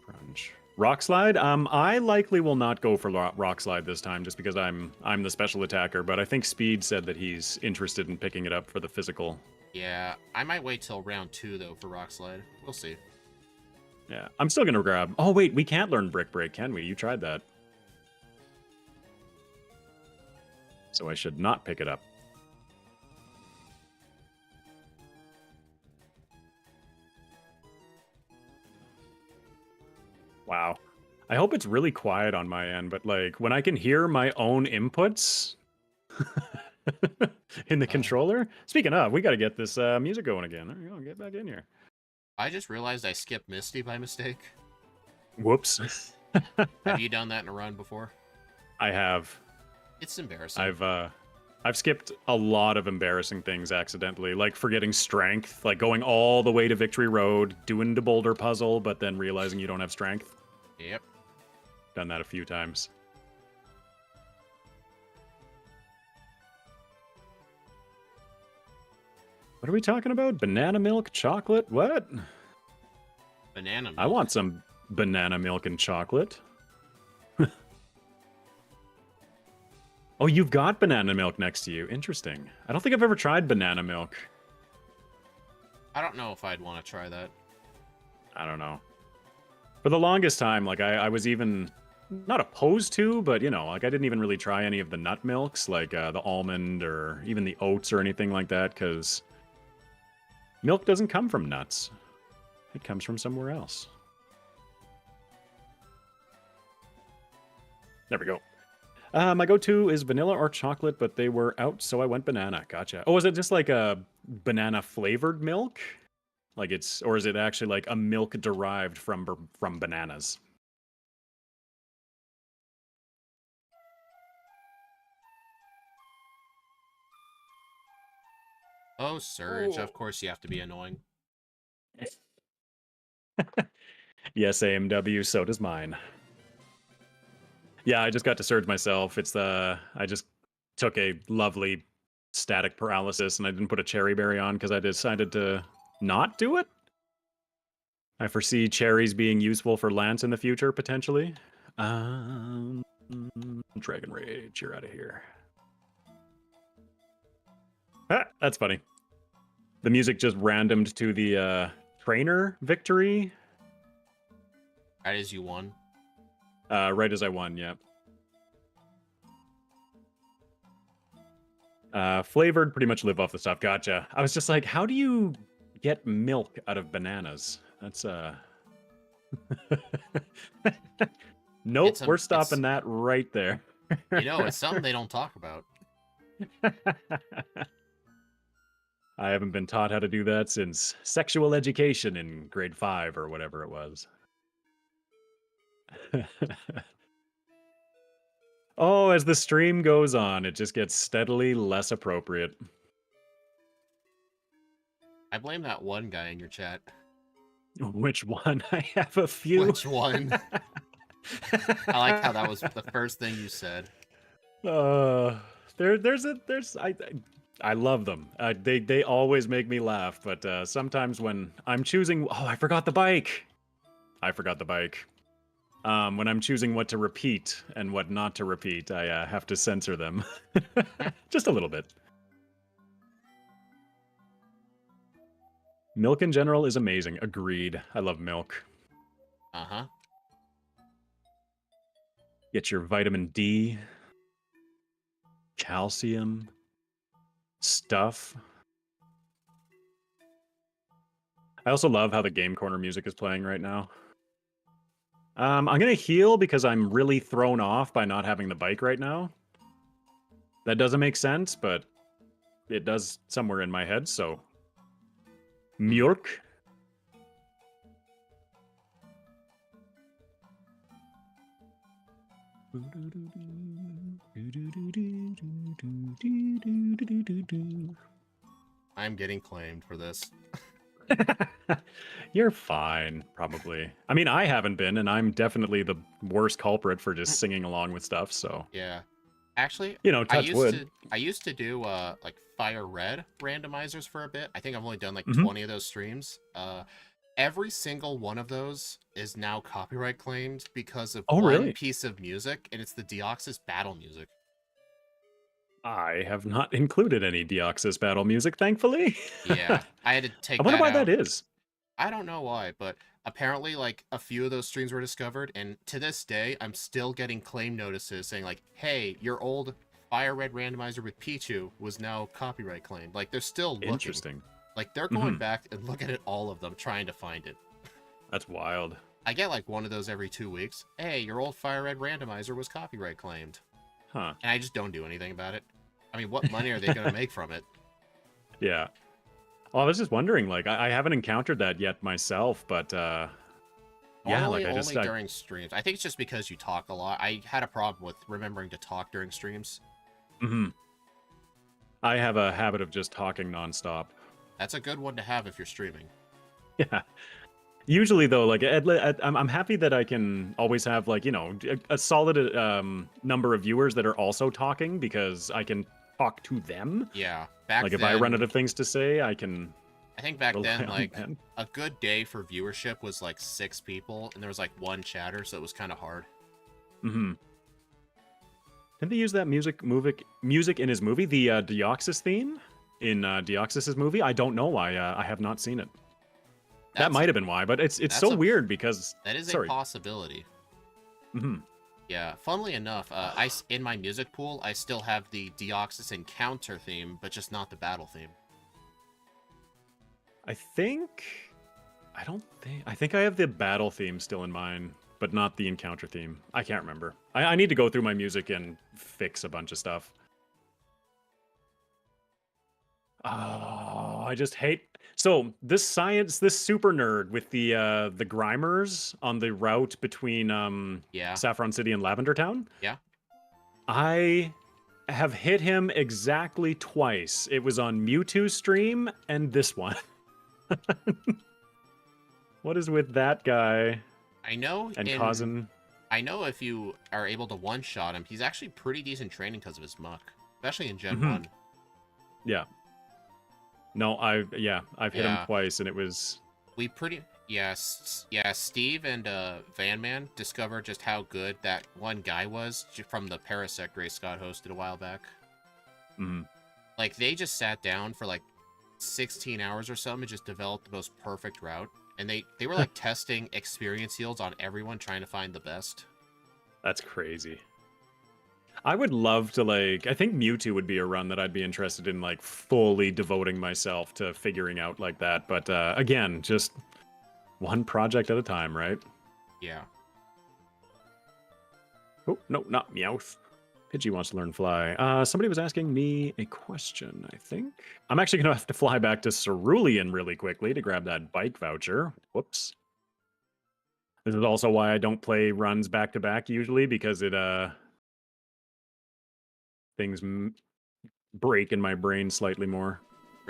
Crunch. Rock Slide? I likely will not go for Rock Slide this time, just because I'm the special attacker, but I think Speed said that he's interested in picking it up for the physical. Yeah, I might wait till round 2 though for Rock Slide. We'll see. Yeah, I'm still gonna grab. Oh wait, we can't learn Brick Break, can we? You tried that, so I should not pick it up. Wow. I hope it's really quiet on my end, but like when I can hear my own inputs in the controller. Speaking of, we got to get this music going again. There you go. Get back in here. I just realized I skipped Misty by mistake. Whoops. Have you done that in a run before? I have. It's embarrassing. I've skipped a lot of embarrassing things accidentally, like forgetting strength, like going all the way to Victory Road, doing the boulder puzzle, but then realizing you don't have strength. Yep. Done that a few times. What are we talking about? Banana milk, chocolate? What? Banana milk. I want some banana milk and chocolate. Oh, you've got banana milk next to you. Interesting. I don't think I've ever tried banana milk. I don't know if I'd want to try that. I don't know. For the longest time, like, I was even not opposed to, but, you know, like, I didn't even really try any of the nut milks, like the almond or even the oats or anything like that, because milk doesn't come from nuts. It comes from somewhere else. There we go. My go-to is vanilla or chocolate, but they were out, so I went banana. Gotcha. Oh, is it just like a banana-flavored milk? Like it's, or is it actually like a milk derived from bananas? Oh, Surge. Of course you have to be annoying. Yes, AMW, so does mine. Yeah, I just got to Surge myself. It's the, I just took a lovely static paralysis and I didn't put a cherry berry on because I decided to not do it. I foresee cherries being useful for Lance in the future, potentially. Dragon Rage, you're out of here. Ah, that's funny. The music just randomed to the trainer victory. Right as you won. Right as I won, yeah. Flavored, pretty much live off the stuff. Gotcha. I was just like, how do you get milk out of bananas? That's Nope, we're stopping that right there. You know, it's something they don't talk about. I haven't been taught how to do that since sexual education in grade 5 or whatever it was. Oh, as the stream goes on, it just gets steadily less appropriate. I blame that one guy in your chat. Which one? I have a few. Which one? I like how that was the first thing you said. I love them. They always make me laugh, but sometimes when I'm choosing, oh, I forgot the bike. When I'm choosing what to repeat and what not to repeat, I have to censor them. Just a little bit. Milk in general is amazing. Agreed. I love milk. Uh-huh. Get your vitamin D, calcium, stuff. I also love how the Game Corner music is playing right now. I'm going to heal because I'm really thrown off by not having the bike right now. That doesn't make sense, but it does somewhere in my head, so... Milk. I'm getting claimed for this. You're fine, probably. I mean, I haven't been, and I'm definitely the worst culprit for just singing along with stuff, so... Yeah. Actually, you know, touch wood. I used to do, like, Firered randomizers for a bit. I think I've only done, like, 20 of those streams. Every single one of those is now copyright claimed because of one piece of music, and it's the Deoxys battle music. I have not included any Deoxys battle music, thankfully. Yeah, I had to I take wonder that why that out. is. I don't know why, but apparently, like, a few of those streams were discovered, and to this day, I'm still getting claim notices saying, like, hey, your old Firered randomizer with Pichu was now copyright claimed. Like, they're still looking. Interesting. Like, they're going Hmm. back and looking at all of them, trying to find it. That's wild. I get, like, one of those every 2 weeks. Hey, your old Firered randomizer was copyright claimed. Huh. And I just don't do anything about it. I mean, what money are they going to make from it? Yeah. Well, I was just wondering, like, I haven't encountered that yet myself, but yeah, Normally, like I just only during streams. I think it's just because you talk a lot. I had a problem with remembering to talk during streams. Mhm. I have a habit of just talking nonstop. That's a good one to have if you're streaming. Yeah. Usually, though, like I'm happy that I can always have like a solid number of viewers that are also talking because I can talk to them. Yeah, back Like if I run then, out of things to say, I can I think back rely then, on like, them. a good day for viewership was like 6 people, and there was like one chatter, so it was kind of hard. Hmm. Didn't they use that music in his movie, the Deoxys theme in Deoxys's movie? I don't know why. I have not seen it. That That's might have been why, but it's that's so a weird because that is a sorry. possibility. Hmm. Yeah, funnily enough, in my music pool, I still have the Deoxys Encounter theme, but just not the battle theme. I think I think I have the battle theme still in mine, but not the encounter theme. I can't remember. I need to go through my music and fix a bunch of stuff. Oh, I just hate. So this super nerd with the Grimers on the route between Yeah, Saffron City and Lavender Town. yeah. I have hit him exactly twice. It was on Mewtwo stream and this one. What is with that guy I know and in causing? I know if you are able to one-shot him, he's actually pretty decent training because of his muck, especially in Gen Mhm. 1. Yeah. No, I've hit him Yeah, twice and it was yeah, Steve and Van Man discovered just how good that one guy was from the Parasect race Scott hosted a while back. mm, Like, they just sat down for like 16 hours or something and just developed the most perfect route. And they were like testing experience yields on everyone, trying to find the best. that's crazy. I would love to I think Mewtwo would be a run that I'd be interested in like fully devoting myself to figuring out like that. But again, just one project at a time, right? Yeah. Oh, no, not Meowth. Pidgey wants to learn fly. Somebody was asking me a question, I think. I'm actually going to have to fly back to Cerulean really quickly to grab that bike voucher. Whoops. This is also why I don't play runs back to back usually because things break in my brain slightly more.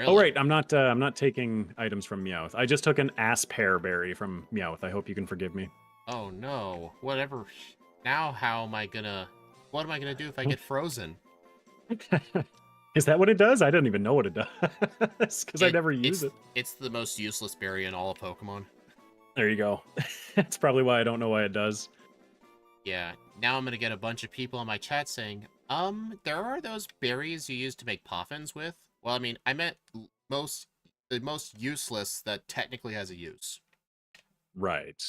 Oh Really? right, I'm not taking items from Meowth. I just took an ass pear berry from Meowth. I hope you can forgive me. Oh no. Whatever. Now how am I gonna... What am I gonna do if I get frozen? Is that what it does? I don't even know what it does because I It never use it. it's the most useless berry in all of Pokemon. There you go. That's probably why I don't know why it does. Yeah. Now I'm gonna get a bunch of people in my chat saying, there are those berries you use to make poffins with. Well, I mean, I meant the most useless that technically has a use. Right.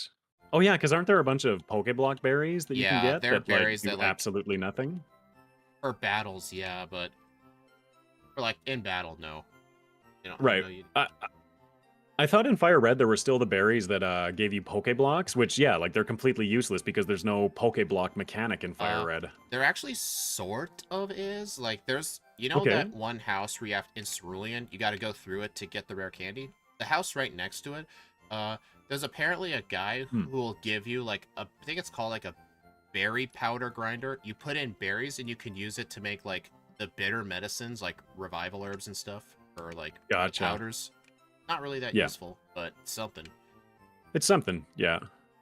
Oh yeah, because aren't there a bunch of Pokeblock berries that you can Yeah, get there are that like berries do that, like, absolutely nothing? for battles, yeah, but for, like, in battle, no. I don't Right. know you. I thought in Fire Red there were still the berries that gave you Pokeblocks, which yeah, like they're completely useless because there's no Pokeblock mechanic in Fire Red. There actually sort of is. Like, there's, Okay. that one house where you have, in Cerulean, you gotta go through it to get the rare candy? The house right next to it, uh, there's apparently a guy Hmm. who will give you, like, I think it's called, like, a berry powder grinder. You put in berries and you can use it to make, like, the bitter medicines, like revival herbs and stuff, or, like, the Gotcha. powders. Not really that Yeah. useful, but something. It's something, yeah.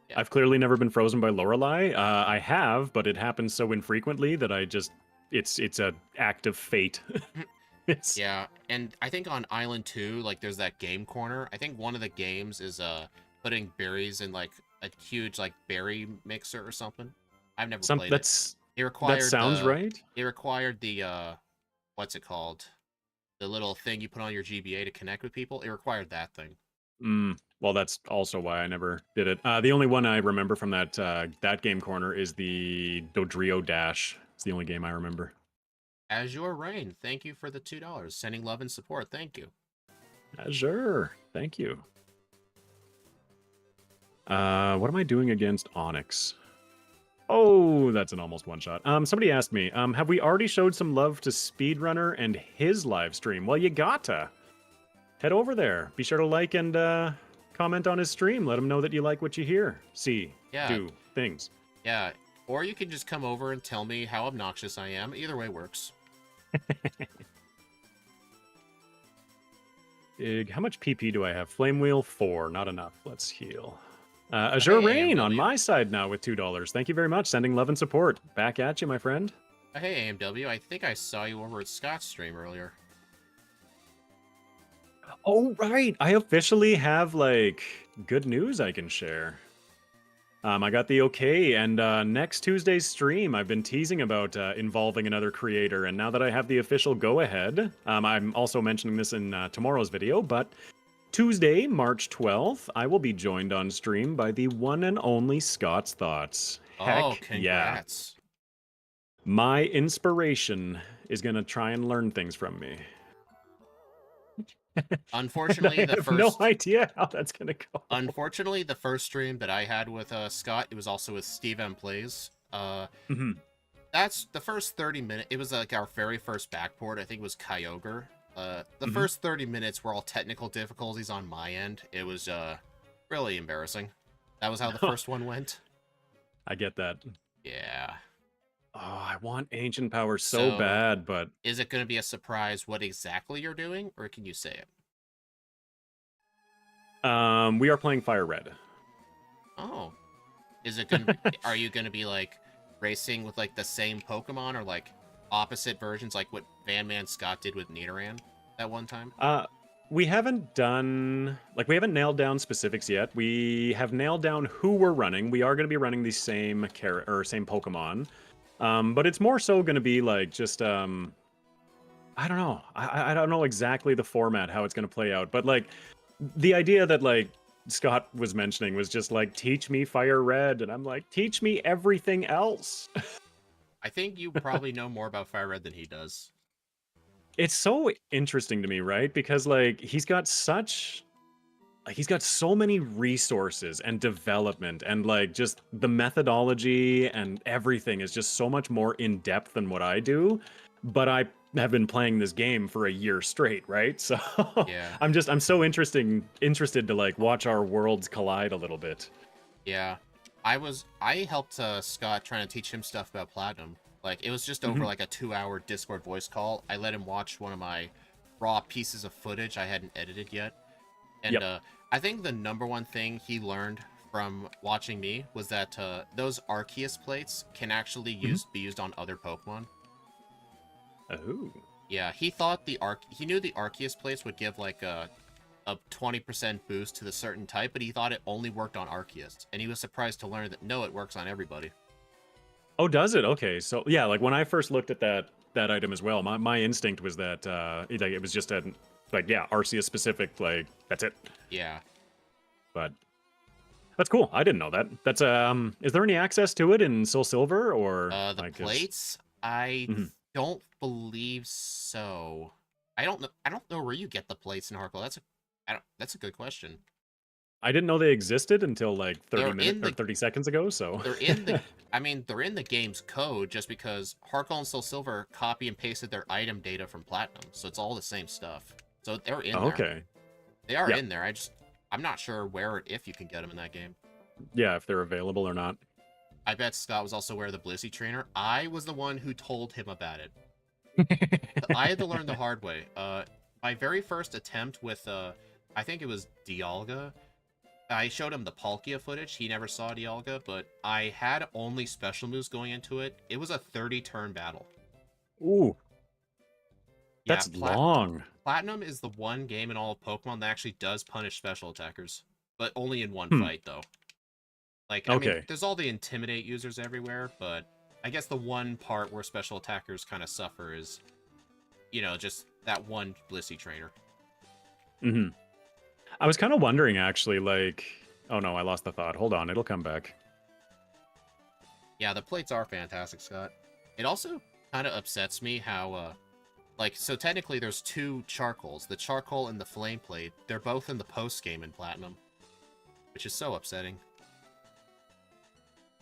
Yeah. I've clearly never been frozen by Lorelei. I have, but it happens so infrequently that I just it's a act of fate. It's Yeah, and I think on Island 2, like, there's that game corner. I think one of the games is putting berries in, like, a huge, like, berry mixer or something. I've never some played it. that's It that required sounds the right. it required the what's it called? The little thing you put on your GBA to connect with people. It required that thing. Well, that's also why I never did it. The only one I remember from that game corner is the Dodrio Dash. It's the only game I remember. Azure Rain, thank you for the $2. Sending love and support. Thank you. Azure, thank you. What am I doing against Onyx? Oh, that's an almost one shot. Somebody asked me, have we already showed some love to Speedrunner and his live stream? Well, you gotta. Head over there. Be sure to like and comment on his stream. Let him know that you like what you hear, see, do things. Yeah, or you can just come over and tell me how obnoxious I am. Either way works. How much PP do I have? Flame Wheel 4, not enough. Let's heal. Azure Rain on my side now with $2. Thank you very much. Sending love and support. Back at you, my friend. Hey, AMW. I think I saw you over at Scott's stream earlier. Oh, right. I officially have, like, good news I can share. I got the okay, and next Tuesday's stream, I've been teasing about involving another creator, and now that I have the official go-ahead, I'm also mentioning this in tomorrow's video, but Tuesday, March 12th, I will be joined on stream by the one and only Scott's Thoughts. Heck, congrats. Yeah. My inspiration is going to try and learn things from me. Unfortunately, I have no idea how that's gonna go. Unfortunately, the first stream that I had with Scott, it was also with Steve M Plays. That's the first 30 minutes. It was like our very first backport. I think it was Kyogre. The first 30 minutes were all technical difficulties on my end. It was really embarrassing. That was how the first one went. I get that. Yeah. Oh, I want Ancient Power so bad, but... Is it going to be a surprise what exactly you're doing, or can you say it? We are playing Firered. Oh. Is it going to be... Are you going to be, like, racing with, like, the same Pokemon, or, like, opposite versions, like what Van Man Scott did with Nidoran that one time? We haven't done... Like, we haven't nailed down specifics yet. We have nailed down who we're running. We are going to be running the same same Pokemon. But it's more so going to be like just I don't know. I don't know exactly the format, how it's going to play out. But like the idea that like Scott was mentioning was just like, teach me Firered, and I'm like, teach me everything else. I think you probably know more about Firered than he does. It's so interesting to me, right? Because like he's got so many resources and development, and like just the methodology and everything is just so much more in depth than what I do. But I have been playing this game for a year straight, right? So yeah. I'm so interested to like watch our worlds collide a little bit. Yeah. I helped Scott trying to teach him stuff about Platinum. Like it was just over like a 2-hour Discord voice call. I let him watch one of my raw pieces of footage I hadn't edited yet. And I think the #1 thing he learned from watching me was that those Arceus plates can actually be used on other Pokemon. Oh. Yeah, he thought he knew the Arceus plates would give like a 20% boost to the certain type, but he thought it only worked on Arceus, and he was surprised to learn that no, it works on everybody. Oh, does it? Okay, so yeah, like when I first looked at that item as well, my instinct was that it was just Arceus specific, like that's it. Yeah. But that's cool. I didn't know that. That's is there any access to it in Soul Silver or the plates? I don't believe so. I don't know where you get the plates in Harkle. That's a good question. I didn't know they existed until like 30 seconds ago, so they're in the game's code, just because Harkle and Soul Silver copy and pasted their item data from Platinum, so it's all the same stuff. So they're in there. Okay. They are in there. I'm not sure where or if you can get them in that game. Yeah, if they're available or not. I bet Scott was also aware of the Blissey trainer. I was the one who told him about it. I had to learn the hard way. My very first attempt with, I think it was Dialga, I showed him the Palkia footage. He never saw Dialga, but I had only special moves going into it. It was a 30-turn battle. Ooh. That's long. Platinum is the one game in all of Pokemon that actually does punish special attackers, but only in one fight, though. Like, I mean, there's all the Intimidate users everywhere, but I guess the one part where special attackers kind of suffer is you know, just that one Blissey trainer. Hmm. I was kind of wondering, actually, like... Oh, no, I lost the thought. Hold on, it'll come back. Yeah, the plates are fantastic, Scott. It also kind of upsets me how, like, so technically there's two charcoals. The charcoal and the flame plate, they're both in the post game in Platinum, which is so upsetting.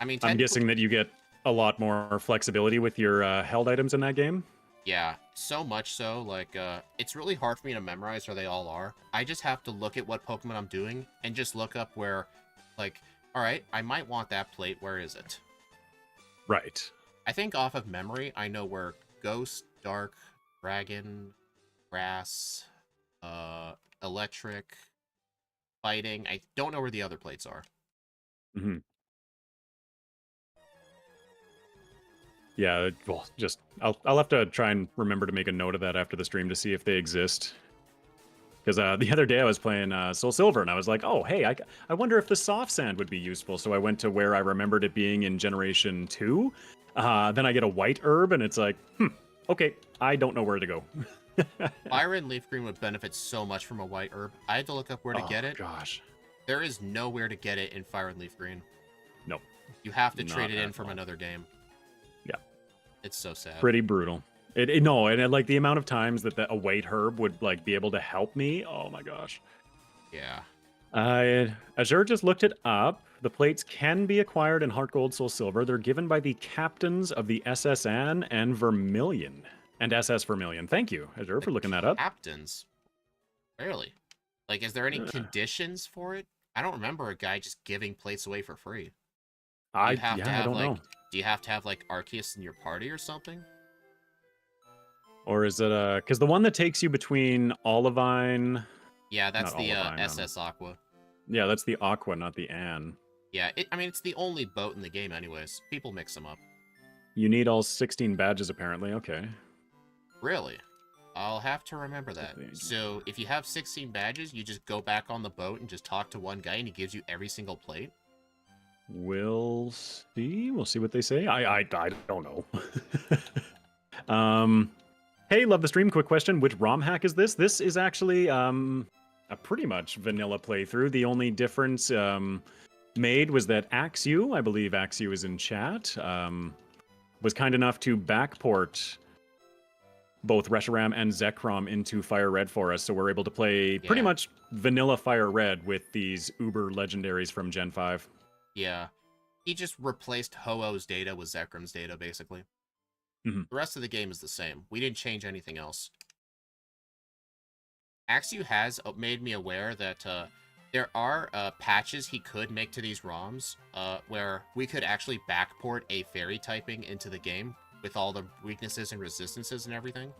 I mean, I'm technically, guessing that you get a lot more flexibility with your held items in that game. yeah, so much so, like, it's really hard for me to memorize where they all are. I just have to look at what Pokemon I'm doing and just look up where, like, alright, I might want that plate, where is it? Right. I think off of memory, I know where Ghost, Dark, Dragon, Grass, Electric, Fighting. I don't know where the other plates are. Hmm. Yeah, well, just... I'll have to try and remember to make a note of that after the stream to see if they exist. Because the other day I was playing Soul Silver, and I was like, oh, hey, I wonder if the soft sand would be useful. So I went to where I remembered it being in Generation 2. Then I get a white herb, and it's like, okay, I don't know where to go. Fire and Leaf Green would benefit so much from a white herb. I had to look up where to Oh, get it. gosh. There is nowhere to get it in Fire and Leaf Green. Nope. You have to Not trade it in at from all. another game. Yeah. It's so sad. Pretty brutal. No, and like the amount of times that a white herb would like be able to help me. Oh my gosh. Yeah. Azure just looked it up. The plates can be acquired in Heart Gold, Soul Silver. They're given by the captains of the SSN and Vermilion. And SS Vermilion. Thank you, Azure, for looking that up. Captains? Rarely. Like, is there any Uh, conditions for it? I don't remember a guy just giving plates away for free. I I don't know. Do you have to have, like, Arceus in your party or something? Or is it because the one that takes you between Olivine... Yeah, that's Not the Olivine. SS Aqua. Yeah, that's the Aqua, not the Anne. Yeah, I mean, it's the only boat in the game anyways. People mix them up. You need all 16 badges, apparently. Okay. Really? I'll have to remember that. Something. So, if you have 16 badges, you just go back on the boat and just talk to one guy and he gives you every single plate? We'll see. We'll see what they say. I don't know. Hey, love the stream. Quick question. Which ROM hack is this? This is actually a pretty much vanilla playthrough. The only difference made was that Axu, I believe Axu is in chat, was kind enough to backport both Reshiram and Zekrom into Fire Red for us, so we're able to play pretty much vanilla Fire Red with these uber legendaries from Gen 5. Yeah. He just replaced Ho-Oh's data with Zekrom's data, basically. Mm-hmm. The rest of the game is the same. We didn't change anything else. Axu has made me aware that there are patches he could make to these ROMs where we could actually backport a fairy typing into the game with all the weaknesses and resistances and everything.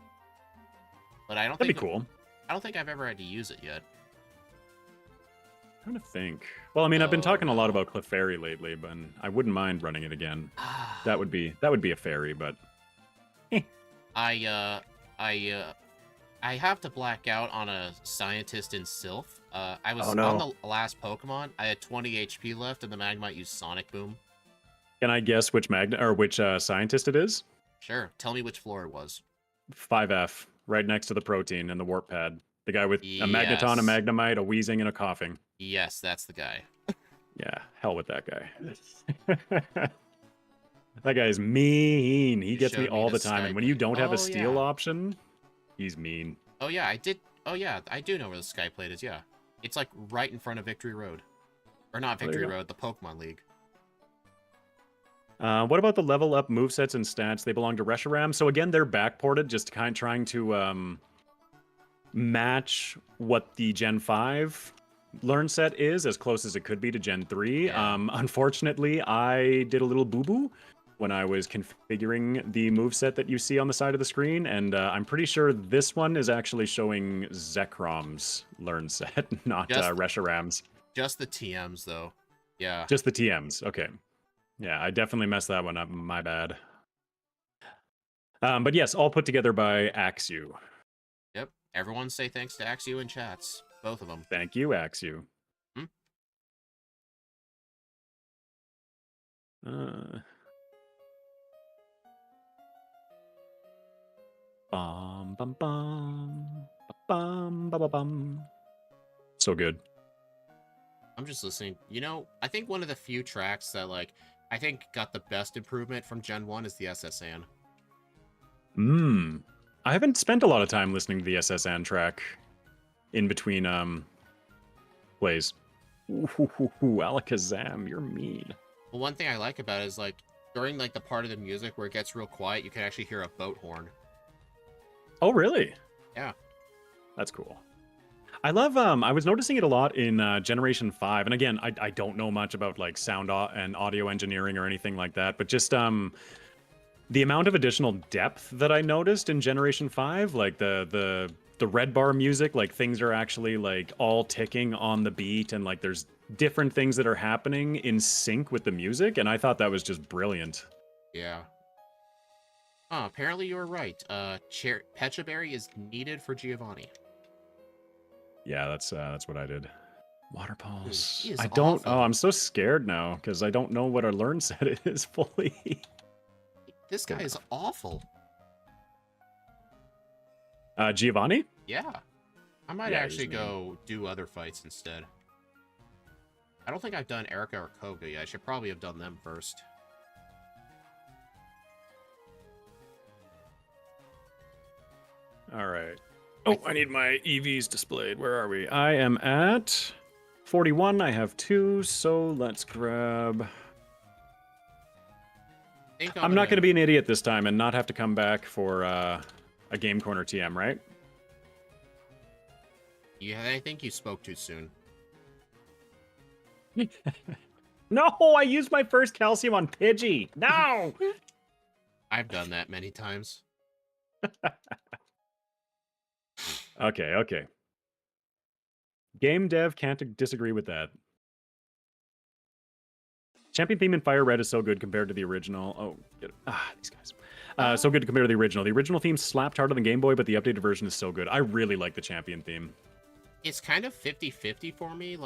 But I don't That'd think be cool. I don't think I've ever had to use it yet. I'm trying to think. Well, I mean, I've been talking a lot about Clefairy lately, but I wouldn't mind running it again. That would be a fairy, but I have to black out on a scientist in Sylph. I was on the last Pokemon. I had 20 HP left, and the Magnemite used Sonic Boom. Can I guess which scientist it is? Sure. Tell me which floor it was. 5F, right next to the protein and the warp pad. The guy with a Magneton, a Magnemite, a Weezing, and a Coughing. Yes, that's the guy. Yeah, hell with that guy. That guy's mean. He gets me all the time. And when you don't have a steal option, he's mean. Oh, yeah, I did. Oh, yeah, I do know where the Sky Plate is, yeah. It's like right in front of Victory Road. Or not Victory Road, the Pokemon League. What about the level up movesets and stats? They belong to Reshiram. So again, they're backported, just kind of trying to match what the Gen 5 learn set is as close as it could be to Gen 3. Yeah. Unfortunately, I did a little boo-boo when I was configuring the moveset that you see on the side of the screen, and I'm pretty sure this one is actually showing Zekrom's learn set, not Reshiram's. Just the TMs, though. Yeah. Just the TMs, okay. Yeah, I definitely messed that one up, my bad. But yes, all put together by Axu. Yep, everyone say thanks to Axu in chats. Both of them. Thank you, Axu. Bum bum bum bum bum bum bum. So good. I'm just listening. You know, I think one of the few tracks that I think got the best improvement from Gen 1 is the SSN. I haven't spent a lot of time listening to the SSN track in between plays. Ooh, Alakazam, you're mean. Well, one thing I like about it is during the part of the music where it gets real quiet, you can actually hear a boat horn. Oh, really? Yeah. That's cool. I love I was noticing it a lot in Generation 5. And again, I don't know much about sound and audio engineering or anything like that, but just the amount of additional depth that I noticed in Generation 5, like the red bar music, things are actually all ticking on the beat, and there's different things that are happening in sync with the music, and I thought that was just brilliant. Yeah. Oh, apparently you were right. Pecha Berry is needed for Giovanni. Yeah, that's what I did. Water pulse. He is I don't. awful. Oh, I'm so scared now because I don't know what our learn set is fully. This guy is awful. Giovanni? Yeah. I might actually go do other fights instead. I don't think I've done Erica or Koga yet. I should probably have done them first. All right. Oh, I need my EVs displayed. Where are we? I am at 41. I have 2, so let's grab... I'm not going to be an idiot this time and not have to come back for a Game Corner TM, right? Yeah, I think you spoke too soon. No, I used my first calcium on Pidgey. No! I've done that many times. Okay. Game dev can't disagree with that. Champion theme in Firered is so good compared to the original. Oh, these guys. So good compared to the original. The original theme slapped harder than Game Boy, but the updated version is so good. I really like the Champion theme. It's kind of 50-50 for me.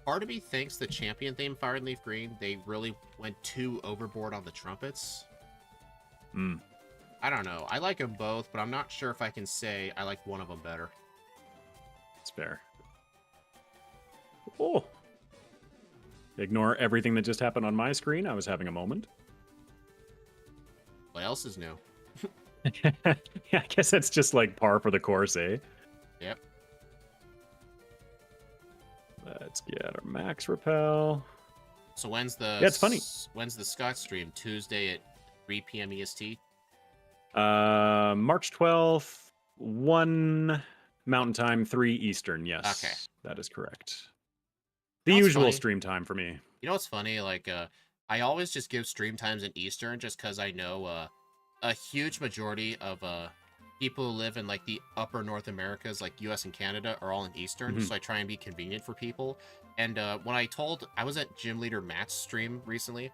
Part of me thinks the Champion theme, Fire and Leaf Green, they really went too overboard on the trumpets. I don't know. I like them both, but I'm not sure if I can say I like one of them better. It's fair. Oh. Ignore everything that just happened on my screen. I was having a moment. What else is new? Yeah, I guess that's just par for the course, eh? Yep. Let's get our max repel. So when's the... Yeah, it's funny. When's the Scott stream? Tuesday at 3 p.m. EST? March 12th, 1 Mountain Time, 3 Eastern. Yes. Okay. That is correct. The usual stream time for me. You know what's funny? I always just give stream times in Eastern just because I know a huge majority of people who live in the upper North Americas, US and Canada, are all in Eastern. So I try and be convenient for people. And when I was at Gym Leader Matt's stream recently,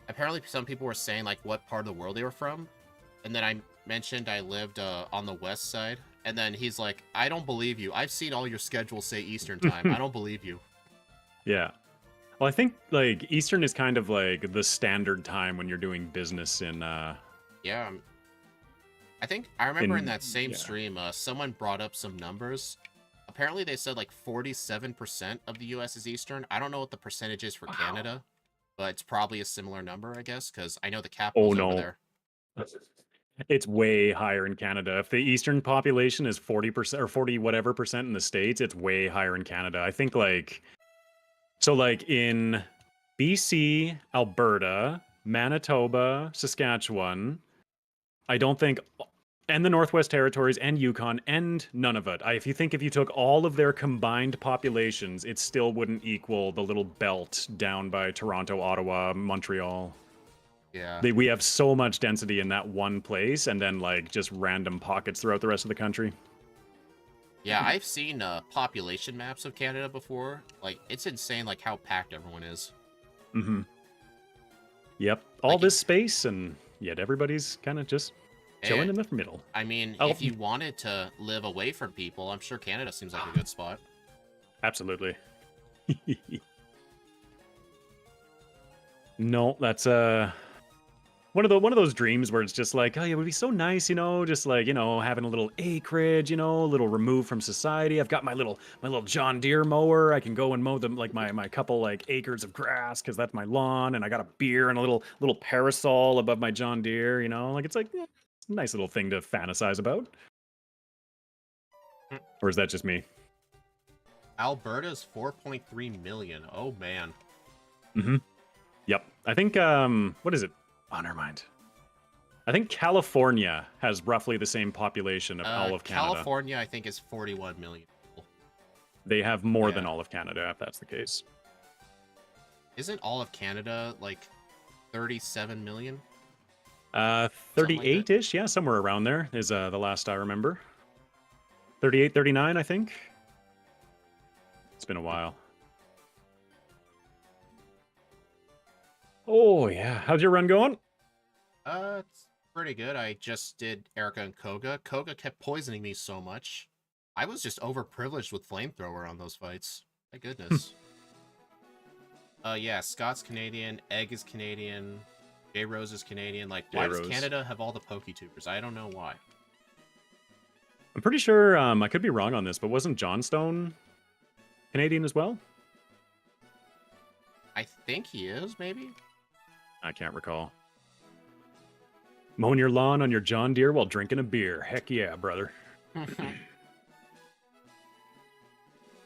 apparently some people were saying what part of the world they were from. And then I mentioned I lived on the west side. And then he's like, I don't believe you. I've seen all your schedules say Eastern time. I don't believe you. Yeah. Well, I think Eastern is kind of the standard time when you're doing business in Yeah. I think I remember in that same stream someone brought up some numbers. Apparently they said 47% of the US is Eastern. I don't know what the percentage is for Canada, but it's probably a similar number, I guess, because I know the capital's over there. It's way higher in Canada. If the Eastern population is 40% or 40 whatever percent in the States, it's way higher in Canada. I think in BC, Alberta, Manitoba, Saskatchewan, I don't think, and the Northwest Territories and Yukon and Nunavut. If you took all of their combined populations, it still wouldn't equal the little belt down by Toronto, Ottawa, Montreal. Yeah. We have so much density in that one place, and then just random pockets throughout the rest of the country. Yeah, I've seen population maps of Canada before. It's insane how packed everyone is. Mm-hmm. Yep. All this space, and yet everybody's kind of just chilling in the middle. I mean, if you wanted to live away from people, I'm sure Canada seems like a good spot. Absolutely. No, that's one of those dreams where it's just like, oh, yeah, it would be so nice, just like, having a little acreage, a little removed from society. I've got my little John Deere mower. I can go and mow them like my couple like acres of grass because that's my lawn, and I got a beer and a little parasol above my John Deere. Like it's like it's a nice little thing to fantasize about. Or is that just me? Alberta's 4.3 million. Oh man. Mm-hmm. Yep. I think what is it? Oh, never mind. I think California has roughly the same population of all of Canada. California, I think, is 41 million people. They have more than all of Canada, if that's the case. Isn't all of Canada like 37 million? 38-ish, yeah, somewhere around there is the last I remember. 38, 39, I think. It's been a while. Oh, yeah. How's your run going? It's pretty good. I just did Erica and Koga. Koga kept poisoning me so much. I was just overprivileged with flamethrower on those fights. My goodness. Yeah, Scott's Canadian, Egg is Canadian, J Rose is Canadian. Like, why does Canada have all the PokeTubers? I don't know why. I'm pretty sure, I could be wrong on this, but wasn't Johnstone Canadian as well? I think he is, maybe? I can't recall. Mowing your lawn on your John Deere while drinking a beer. Heck yeah, brother.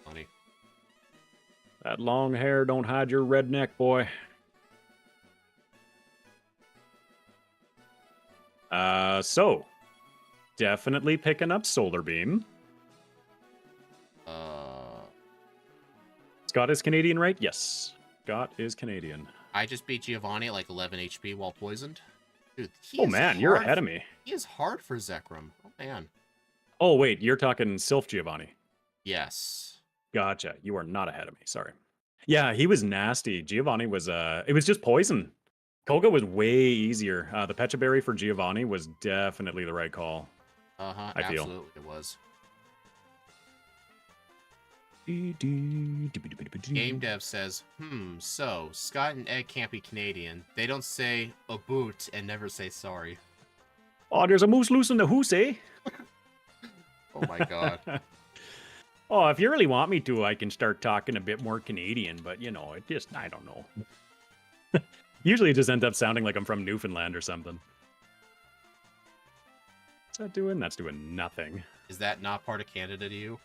Funny. That long hair don't hide your redneck, boy. So definitely picking up Solar Beam. Scott is Canadian, right? Yes. Scott is Canadian. I just beat Giovanni at like 11 HP while poisoned. Dude, oh man, you're ahead of me. He is hard for Zekrom. Oh man. Oh wait, you're talking Sylph Giovanni. Yes. Gotcha. You are not ahead of me. Sorry. Yeah, he was nasty. Giovanni was it was just poison. Koga was way easier. The Pecha Berry for Giovanni was definitely the right call. I feel. Absolutely it was. Game Dev says, so Scott and Egg can't be Canadian. They don't say a boot and never say sorry. Oh, there's a moose loose in the hoose, eh? Oh my god. Oh, if you really want me to, I can start talking a bit more Canadian, but it just, I don't know. Usually it just ends up sounding like I'm from Newfoundland or something. What's that doing? That's doing nothing. Is that not part of Canada to you?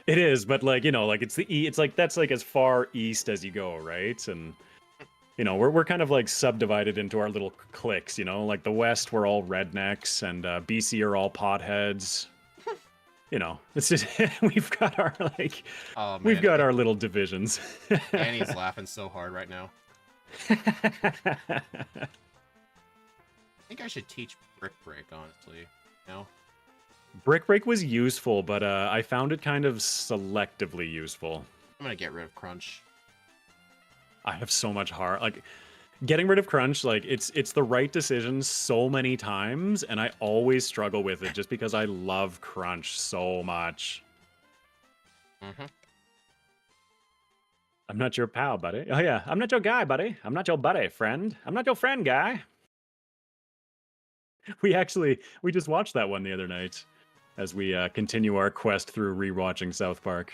It is, but like, like it's like that's like as far east as you go, right? And we're kind of like subdivided into our little cliques, like the West we're all rednecks and BC are all potheads. It's just we've got our like we've got our little divisions. Annie's laughing so hard right now. I think I should teach Brick Break, honestly. Brick Break was useful, but I found it kind of selectively useful. I'm gonna get rid of Crunch. I have so much heart. Like, getting rid of Crunch, like, it's the right decision so many times, and I always struggle with it just because I love Crunch so much. I'm not your pal, buddy. Oh, yeah. I'm not your guy, buddy. I'm not your buddy, friend. I'm not your friend, guy. We just watched that one the other night as we continue our quest through rewatching South Park.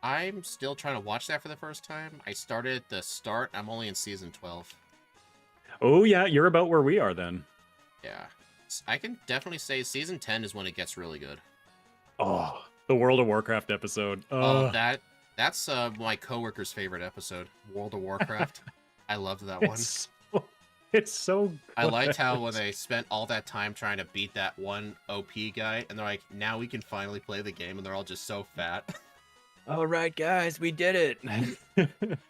I'm still trying to watch that for the first time. I started at the start. I'm only in season 12. Oh, yeah. You're about where we are then. Yeah. I can definitely say season 10 is when it gets really good. Oh, the World of Warcraft episode. Oh, that's my coworker's favorite episode, World of Warcraft. I loved that one. It's so good. I liked how when they spent all that time trying to beat that one OP guy, and they're like, now we can finally play the game, and they're all just so fat. All right, guys, we did it.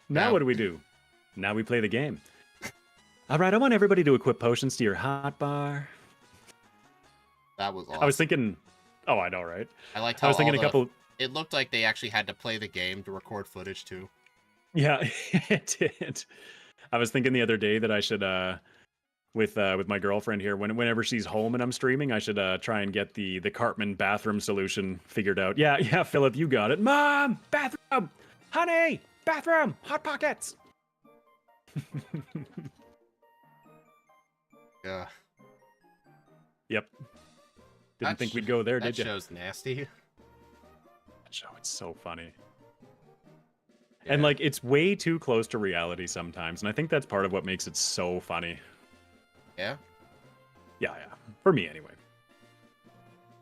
Now what do we do? Now we play the game. All right, I want everybody to equip potions to your hot-bar. That was awesome. I was thinking... Oh, I know, right? I liked how it looked like they actually had to play the game to record footage, too. Yeah, it did. I was thinking the other day that I should, with my girlfriend here, whenever she's home and I'm streaming, I should try and get the Cartman bathroom solution figured out. Yeah, Philip, you got it. Mom, bathroom, honey, bathroom, hot pockets. Yeah. Yep. Didn't think we'd go there, did you? That show's nasty. That show, it's so funny. Yeah. And like, it's way too close to reality sometimes, and I think that's part of what makes it so funny. Yeah. Yeah. For me, anyway.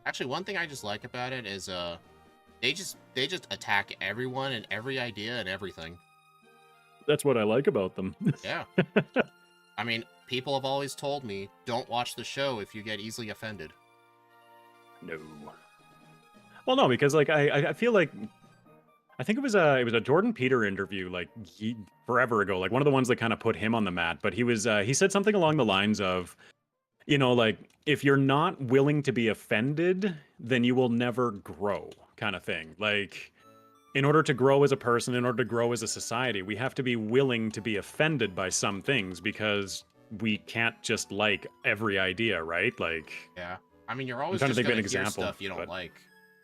Actually, one thing I just like about it is they just attack everyone and every idea and everything. That's what I like about them. Yeah. I mean, people have always told me, don't watch the show if you get easily offended. No. Well, no, because like I feel like I think it was a Jordan Peter interview like forever ago, like one of the ones that kind of put him on the map. But he said something along the lines of, you know, like if you're not willing to be offended, then you will never grow, kind of thing. Like, in order to grow as a person, in order to grow as a society, we have to be willing to be offended by some things because we can't just like every idea, right? Like, yeah. I mean, you're always trying just to think of gonna an hear example, stuff you don't but- like.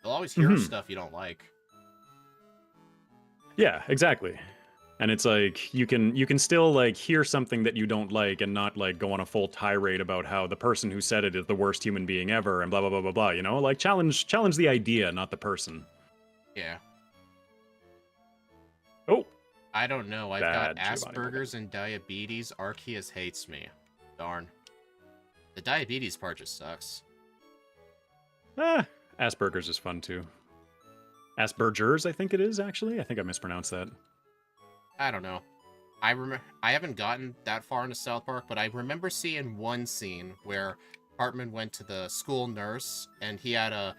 You'll always hear stuff you don't like. Yeah, exactly. And it's like you can still like hear something that you don't like and not like go on a full tirade about how the person who said it is the worst human being ever and blah blah blah blah blah, you know? Like challenge the idea, not the person. Yeah. Oh, I don't know. I've got Bad Giovanni Asperger's and diabetes. Arceus hates me. Darn. The diabetes part just sucks. Asperger's is fun too. Asperger's, I think it is actually. I think I mispronounced that. I don't know. I haven't gotten that far into South Park, but I remember seeing one scene where Hartman went to the school nurse and he had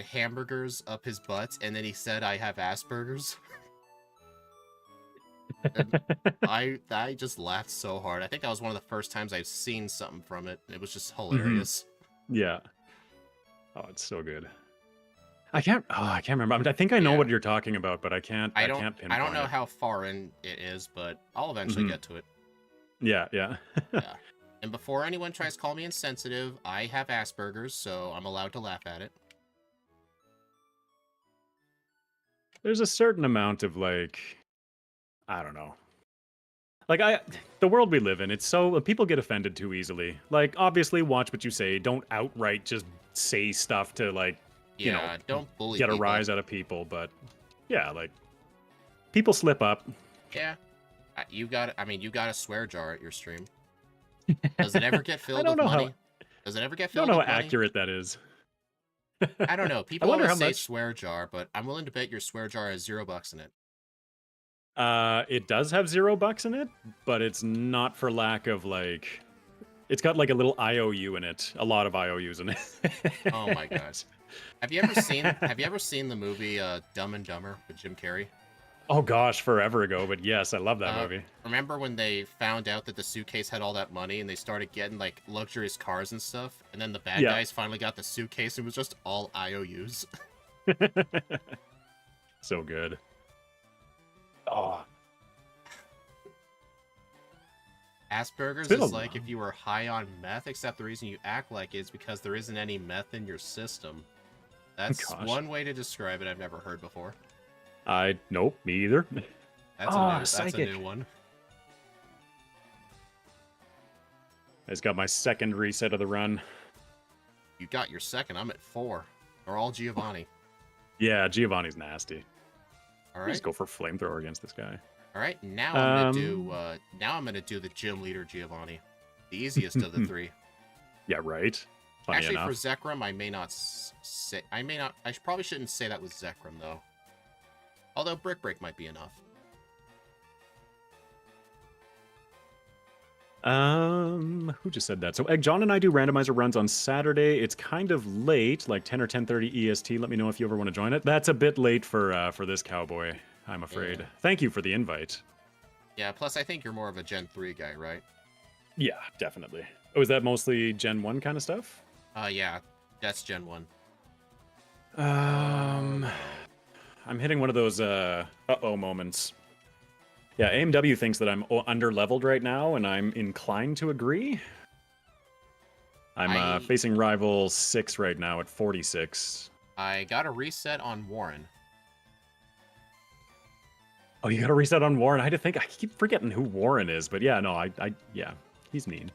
hamburgers up his butt, and then he said, "I have Asperger's." And I just laughed so hard. I think that was one of the first times I've seen something from it. It was just hilarious. Yeah. Oh, it's so good. I can't remember. I mean, I think I know what you're talking about, but I can't pinpoint I don't know it. how far in it is, but I'll eventually get to it. Yeah. Yeah. And before anyone tries to call me insensitive, I have Asperger's, so I'm allowed to laugh at it. There's a certain amount of like, I don't know. Like the world we live in, it's so people get offended too easily. Like obviously watch what you say. Don't outright just say stuff to like, you know, don't bully get people. a rise out of people, but yeah, like people slip up. Yeah. You got a swear jar at your stream. Does it ever get filled with money? Does it ever get I don't filled know with how money? accurate that is. I don't know. People wonder always how say much- swear jar, but I'm willing to bet your swear jar has $0 in it. It does have $0 in it, but it's not for lack of like. It's got like a little IOU in it, a lot of IOUs in it. Oh my god! Have you ever seen the movie Dumb and Dumber with Jim Carrey? Oh gosh, forever ago, but yes, I love that movie. Remember when they found out that the suitcase had all that money and they started getting like luxurious cars and stuff, and then the bad guys finally got the suitcase and it was just all IOUs. So good. Oh. Asperger's is like if you were high on meth, except the reason you act like it is because there isn't any meth in your system. That's one way to describe it I've never heard before. Nope, me either. That's a new one. I just got my second reset of the run. You got your second. I'm at 4. They're all Giovanni. Yeah, Giovanni's nasty. All right. Just go for flamethrower against this guy. All right. Now I'm gonna do the gym leader Giovanni, the easiest of the 3. Yeah, right. Funny Actually, enough. for Zekrom, I probably shouldn't say that with Zekrom though. Although Brick Break might be enough. Who just said that? So Egg John and I do randomizer runs on Saturday. It's kind of late, like 10 or 10:30 EST. Let me know if you ever want to join it. That's a bit late for this cowboy, I'm afraid. Yeah. Thank you for the invite. Yeah, plus I think you're more of a Gen 3 guy, right? Yeah, definitely. Oh, is that mostly Gen 1 kind of stuff? Yeah, that's Gen 1. I'm hitting one of those uh-oh moments. Yeah, AMW thinks that I'm under-leveled right now, and I'm inclined to agree. I'm facing rival 6 right now at 46. I got a reset on Warren. Oh, you got a reset on Warren? I keep forgetting who Warren is, but yeah, no, yeah, he's mean.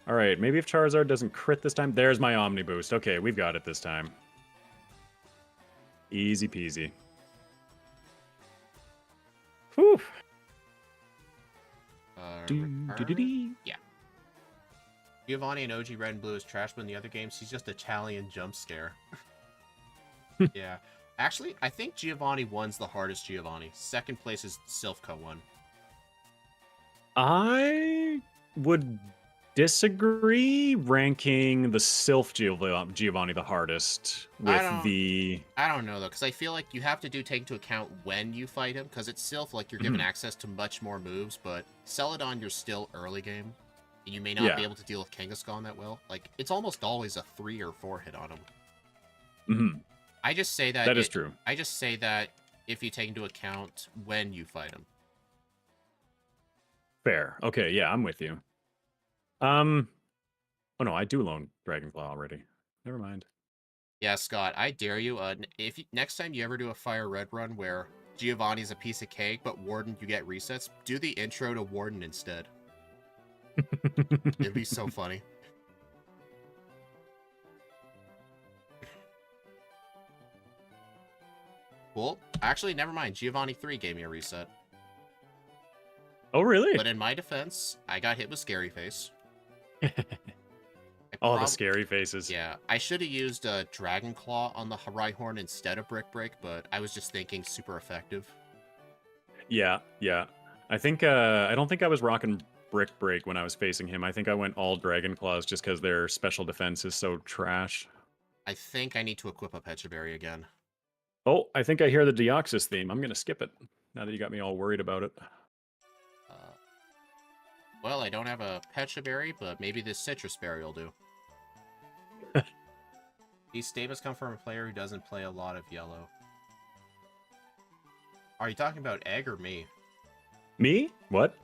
All right, maybe if Charizard doesn't crit this time. There's my Omni Boost. Okay, we've got it this time. Easy peasy. Whew. Yeah. Giovanni and OG Red and Blue is trash, but in the other games, he's just Italian jump scare. Yeah. Actually, I think Giovanni 1's the hardest Giovanni. Second place is Silphco 1. I would disagree ranking the Sylph Giovanni the hardest with the... I don't know, though, because I feel like you have to take into account when you fight him, because it's Sylph, like, you're given access to much more moves, but Celadon, you're still early game. And you may not be able to deal with Kangaskhan that well. Like, it's almost always a 3 or 4 hit on him. Mm-hmm. I just say that... That is true. I just say that if you take into account when you fight him. Fair. Okay, yeah, I'm with you. Oh no, I do loan Dragonclaw already. Never mind. Yeah, Scott, I dare you. Next time you ever do a Fire-Red run where Giovanni's a piece of cake, but Warden you get resets, do the intro to Warden instead. It'd be so funny. Cool. Actually, never mind. Giovanni 3 gave me a reset. Oh, really? But in my defense, I got hit with Scary Face. The scary faces. Yeah, I should have used Dragon Claw on the Rhyhorn instead of Brick Break, but I was just thinking super effective. Yeah. I think I don't think I was rocking Brick Break when I was facing him. I think I went all Dragon Claws just because their special defense is so trash. I think I need to equip a Pechaberry again. Oh, I think I hear the Deoxys theme. I'm gonna skip it now that you got me all worried about it. Well, I don't have a Pechaberry, but maybe this Citrus Berry will do. These statements come from a player who doesn't play a lot of yellow. Are you talking about Egg or me? Me? What?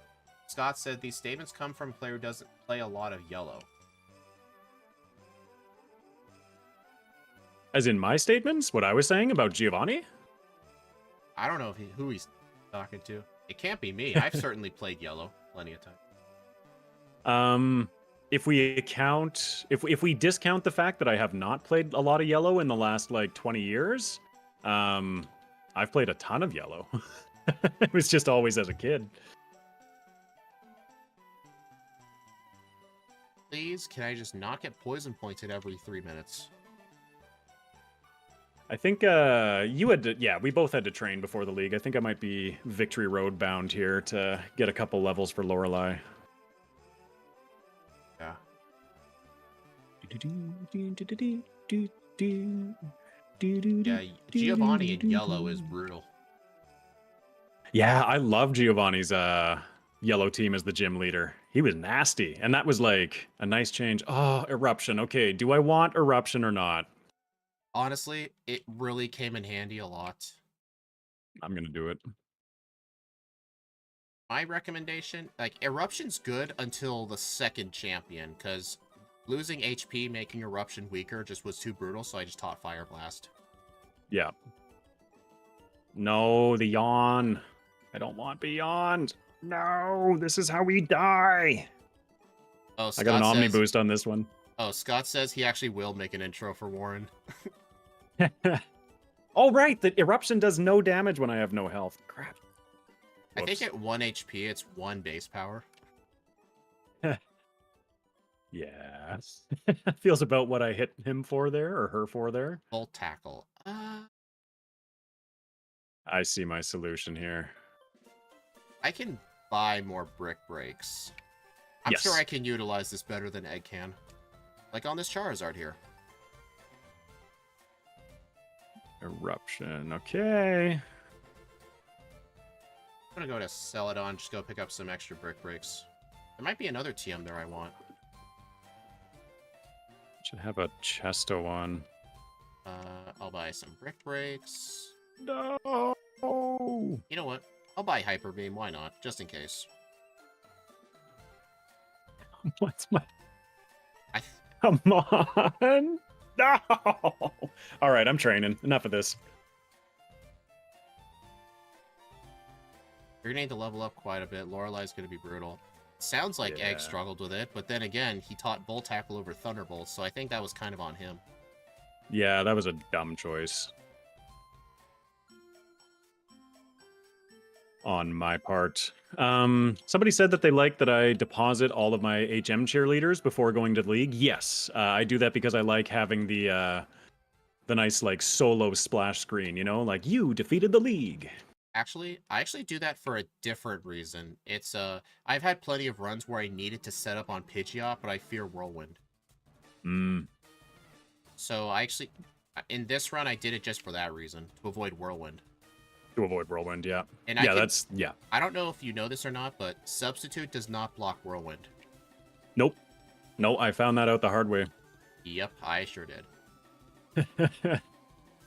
Scott said these statements come from a player who doesn't play a lot of yellow. As in my statements? What I was saying about Giovanni? I don't know who he's talking to. It can't be me. I've certainly played yellow plenty of time. If we discount the fact that I have not played a lot of yellow in the last like 20 years, I've played a ton of yellow. It was just always as a kid. Please, can I just not get poison pointed every 3 minutes? I think you had to, we both had to train before the league. I think I might be Victory Road bound here to get a couple levels for Lorelei. Yeah. Yeah, Giovanni in yellow is brutal. Yeah, I love Giovanni's yellow team as the gym leader. He was nasty, and that was like a nice change. Oh, Eruption. Okay, do I want Eruption or not? Honestly, it really came in handy a lot. I'm gonna do it. My recommendation, like, Eruption's good until the second champion, because losing HP making Eruption weaker just was too brutal, so I just taught Fire Blast. Yeah. No, the yawn. I don't want Beyond. No, this is how we die. Oh, I got an Omni boost on this one. Oh, Scott says he actually will make an intro for Warren. Oh, right. The Eruption does no damage when I have no health. Crap. I think at 1 HP, it's 1 base power. Yeah. Feels about what I hit him for there, or her for there. Volt Tackle. I see my solution here. I can buy more Brick Breaks. I'm sure I can utilize this better than Egg can. Like on this Charizard here. Eruption. Okay. I'm gonna go to Celadon, just go pick up some extra Brick Breaks. There might be another TM there I want. Should have a Chesto one. I'll buy some Brick Breaks. No. You know what? I'll buy Hyper Beam. Why not? Just in case. What's my... Come on. No. All right, I'm training. Enough of this. You're gonna need to level up quite a bit. Lorelei's gonna be brutal. Sounds like Yeah. Egg struggled with it, but then again, he taught Bull Tackle over Thunderbolt, so I think that was kind of on him. Yeah, that was a dumb choice on my part. Somebody said that they like that I deposit all of my HM cheerleaders before going to the league. Yes, I do that because I like having the nice like solo splash screen. You know, like you defeated the league. Actually, I actually do that for a different reason. It's I've had plenty of runs where I needed to set up on Pidgeot, but I fear Whirlwind. Mm, So I actually, in this run, I did it just for that reason, to avoid Whirlwind. to avoid whirlwind, yeah. And Yeah, that's yeah. I don't know if you know this or not, but Substitute does not block Whirlwind. Nope. No, I found that out the hard way. Yep, I sure did.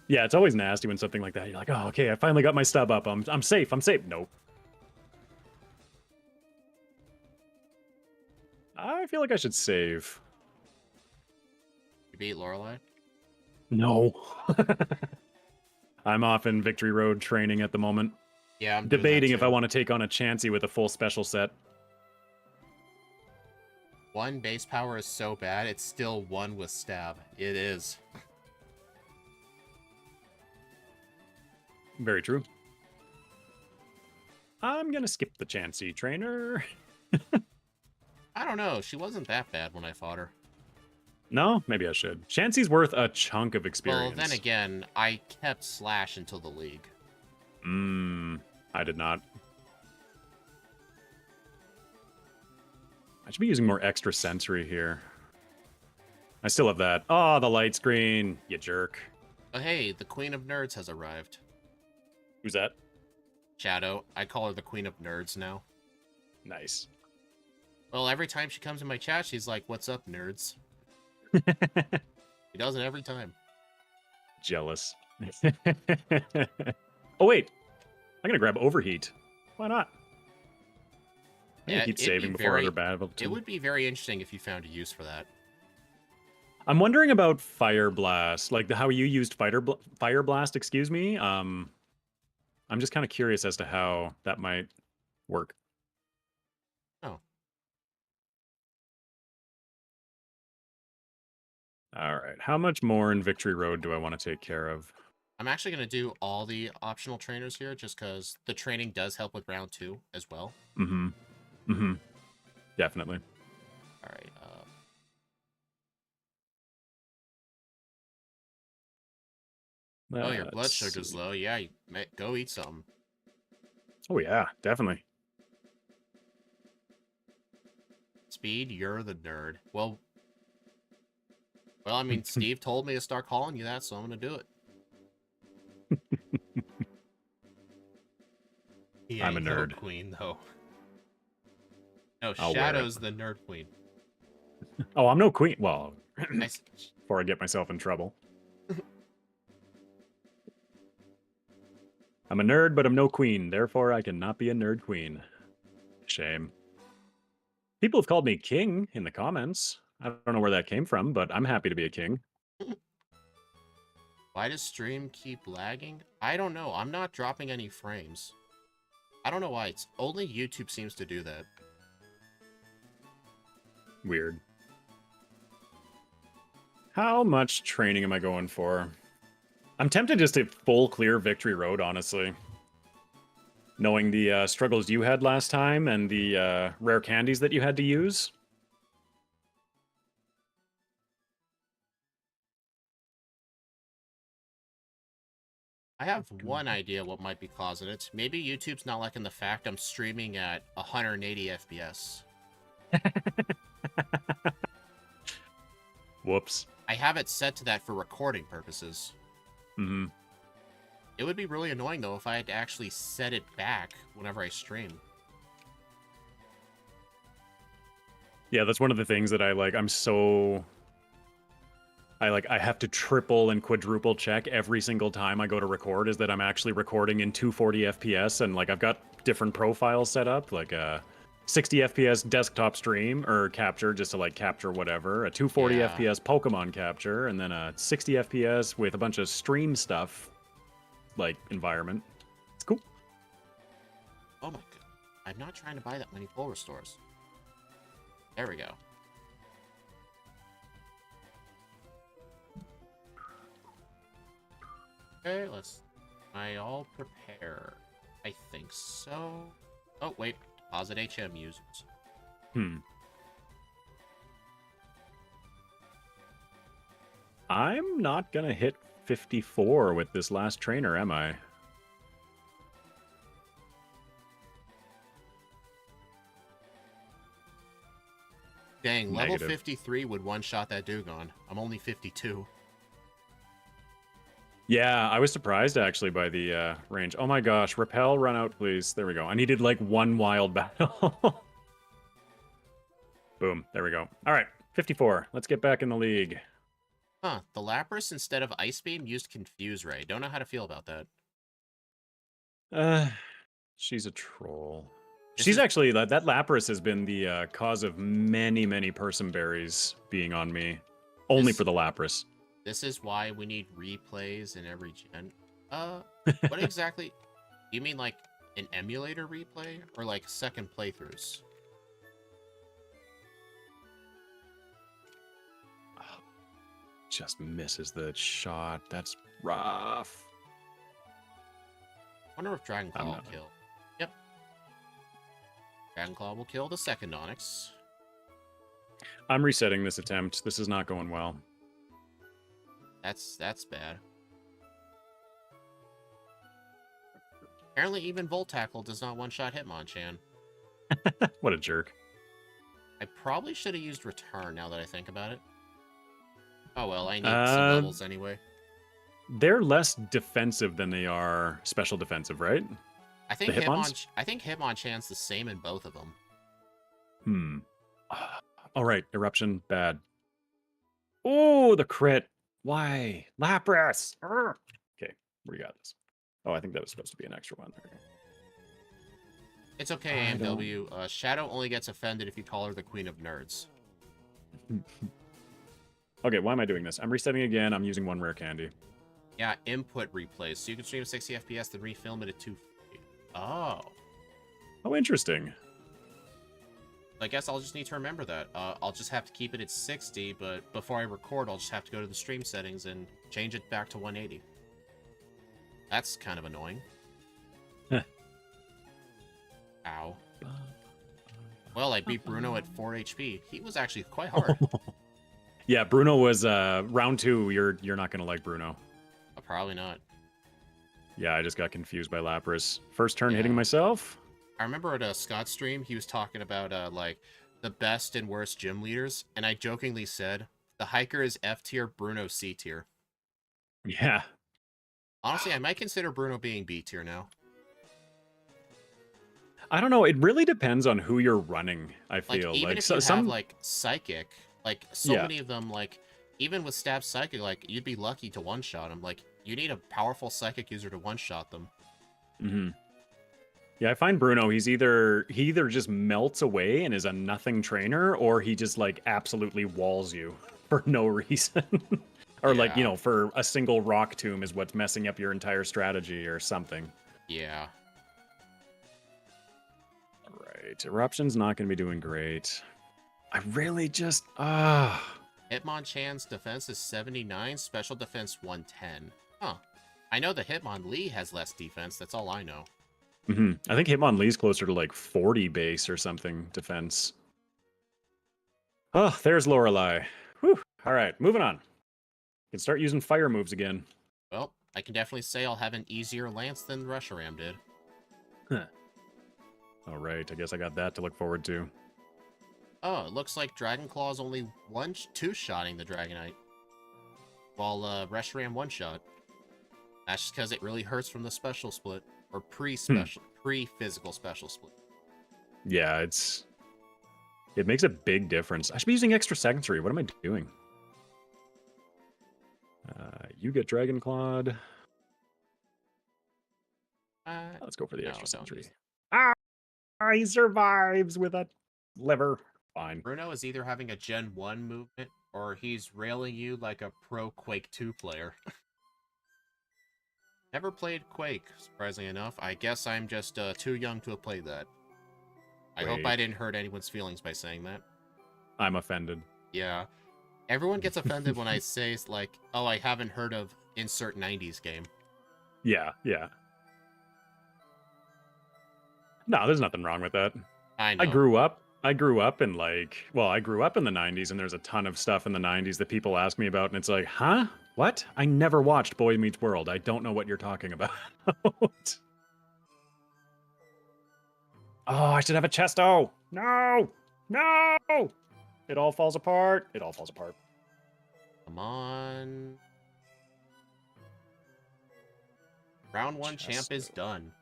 Yeah, it's always nasty when something like that. You're like, oh, okay, I finally got my stub up. I'm safe. I'm safe. Nope. I feel like I should save. You beat Lorelei? No. I'm off in Victory Road training at the moment. Yeah, I'm doing that Debating if I too. want to take on a Chansey with a full special set. One base power is so bad, it's still one with stab. It is. Very true. I'm gonna skip the Chansey trainer. I don't know, she wasn't that bad when I fought her. No, maybe I should. Chansey's worth a chunk of Well, experience. then again, I kept Slash until the league. I did not. I should be using more extra sensory here. I still have that. Oh, the light screen, you jerk. Oh hey, the Queen of Nerds has arrived. Who's that? Shadow. I call her the Queen of Nerds now. Nice. Well, every time she comes in my chat, she's like, "What's up, nerds?" She does it every time. Jealous. Oh, wait. I'm going to grab Overheat. Why not? I'm going to keep saving before other battle. It would be very interesting if you found a use for that. I'm wondering about Fire Blast, like how you used Fire Blast, excuse me. I'm just kind of curious as to how that might work. Oh. All right. How much more in Victory Road do I want to take care of? I'm actually going to do all the optional trainers here just because the training does help with round 2 as well. Definitely. All right. Oh, your blood sugar's low. Yeah, you go eat something. Oh, yeah, definitely. Speed, you're the nerd. Well, I mean, Steve told me to start calling you that, so I'm going to do it. He I'm a ain't nerd. No queen, though. No, I'll wear Shadow's the nerd queen. Oh, I'm no queen. Well, before I get myself in trouble. I'm a nerd, but I'm no queen. Therefore, I cannot be a nerd queen. Shame. People have called me king in the comments. I don't know where that came from, but I'm happy to be a king. Why does stream keep lagging? I don't know. I'm not dropping any frames. I don't know why. It's only YouTube seems to do that. Weird. How much training am I going for? I'm tempted just to full clear Victory Road, honestly. Knowing the struggles you had last time and the rare candies that you had to use. I have one idea what might be causing it. Maybe YouTube's not liking the fact I'm streaming at 180 FPS. Whoops. I have it set to that for recording purposes. Mm-hmm. It would be really annoying, though, if I had to actually set it back whenever I stream. Yeah, that's one of the things that I like. I have to triple and quadruple check every single time I go to record is that I'm actually recording in 240 FPS, and like I've got different profiles set up, like a 60 FPS desktop stream or capture just to like capture whatever, a 240 FPS Pokemon capture, and then a 60 FPS with a bunch of stream stuff like environment. It's cool. Oh my god. I'm not trying to buy that many full restores. There we go. Okay, let's... I all prepare. I think so. Oh, wait. Deposit HM users. I'm not gonna hit 54 with this last trainer, am I? Dang, level Negative. 53 would one-shot that Dugong. I'm only 52. Yeah, I was surprised actually by the range. Oh my gosh, repel, run out, please. There we go. I needed like one wild battle. Boom, there we go. All right, 54. Let's get back in the league. Huh, the Lapras instead of Ice Beam used Confuse Ray. Don't know how to feel about that. She's a troll. This She's is- actually, that Lapras has been the cause of many, many Berries being on me. Only This- for the Lapras. This is why we need replays in every gen. What exactly? You mean like an emulator replay or like second playthroughs? Just misses the shot. That's rough. Wonder if Dragon Claw will not- kill. Yep. Dragon Claw will kill the second Onyx. I'm resetting this attempt. This is not going well. That's bad. Apparently even Volt Tackle does not one-shot Hitmonchan. What a jerk. I probably should have used Return now that I think about it. Oh well, I need some levels anyway. They're less defensive than they are special defensive, right? I think The Hitmons? I think Hitmonchan's the same in both of them. All right, eruption, bad. Oh, the crit. Why? Lapras. Arrgh. Okay, we got this. Oh, I think that was supposed to be an extra one. There we go. It's okay, I AMW. Shadow only gets offended if you call her the Queen of Nerds. Okay, why am I doing this? I'm resetting again. I'm using one rare candy. Yeah, input replays. So you can stream 60 FPS, then refilm it at 240. Oh. Oh, interesting. I guess I'll just need to remember that. I'll just have to keep it at 60, but before I record, I'll just have to go to the stream settings and change it back to 180. That's kind of annoying. Ow. Well, I beat Bruno at 4 HP. He was actually quite hard. Yeah, Bruno was round 2. You're not gonna like Bruno. Probably not. Yeah, I just got confused by Lapras. First turn hitting Yeah. myself. I remember at a Scott stream, he was talking about like the best and worst gym leaders, and I jokingly said the hiker is F tier, Bruno C tier. Yeah. Honestly, I might consider Bruno being B tier now. I don't know. It really depends on who you're running. I Like feel even like if so, you some have like psychic, like so Yeah. many of them, like even with stab psychic, like you'd be lucky to one shot them. Like you need a powerful psychic user to one shot them. Mhm. Yeah, I find Bruno. He either just melts away and is a nothing trainer, or he just like absolutely walls you for no reason, or like Yeah. for a single rock tomb is what's messing up your entire strategy or something. Yeah. All right, eruption's not going to be doing great. I really just Hitmonchan's defense is 79, special defense 110. Huh. I know the Hitmonlee has less defense, that's all I know. I think Hitmonlee's closer to like 40 base or something defense. Oh, there's Lorelei. Whew. All right, moving on. Can start using fire moves again. Well, I can definitely say I'll have an easier lance than Reshiram did. All right, I guess I got that to look forward to. Oh, it looks like Dragon Claw's only two-shotting the Dragonite, while Reshiram one-shot. That's just because it really hurts from the special split, or pre-physical special split. Yeah, it makes a big difference. I should be using extra sensory. What am I doing? You get Dragon Clawed. Let's go for the No, extra don't sensory. use it. He survives with a liver. Fine. Bruno is either having a Gen 1 movement, or he's railing you like a pro Quake 2 player. Never played Quake, surprisingly enough. I guess I'm just too young to have played that. I hope Wait. I didn't hurt anyone's feelings by saying that. I'm offended. Yeah. Everyone gets offended when I say, like, oh, I haven't heard of insert 90s game. Yeah, yeah. No, there's nothing wrong with that. I I know. grew up. I grew up in I grew up in the 90s, and there's a ton of stuff in the 90s that people ask me about, and it's like, huh? What? I never watched Boy Meets World. I don't know what you're talking about. Oh, I should have a chesto. No! No! It all falls apart. It all falls apart. Come on. Round 1 champ is Chesto. done.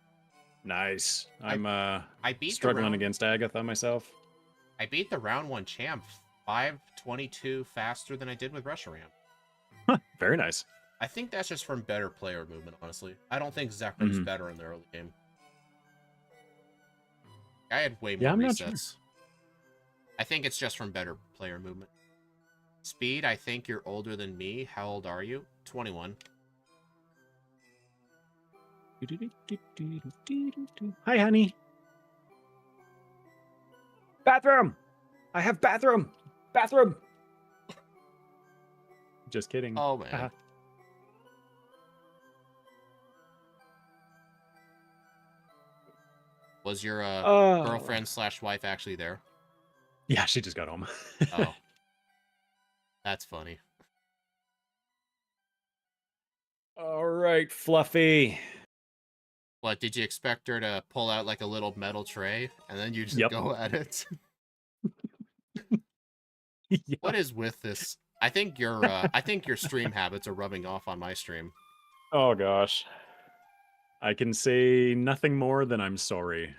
Nice. I'm I beat struggling against Agatha myself. I beat the round 1 champ 5:22 faster than I did with Reshiram. Huh, very nice. I think that's just from better player movement, honestly. I don't think Zekrom's better in the early game. I had way more I'm not resets. sure. I think it's just from better player movement. Speed, I think you're older than me. How old are you? 21. Hi, honey. Bathroom! I have bathroom! Bathroom! Just kidding. Oh, man. Uh-huh. Was your girlfriend / wife actually there? Yeah, she just got home. Oh. That's funny. All right, Fluffy. What, did you expect her to pull out like a little metal tray and then you just go at it? Yep. What is with this? I think your stream habits are rubbing off on my stream. Oh gosh. I can say nothing more than I'm sorry.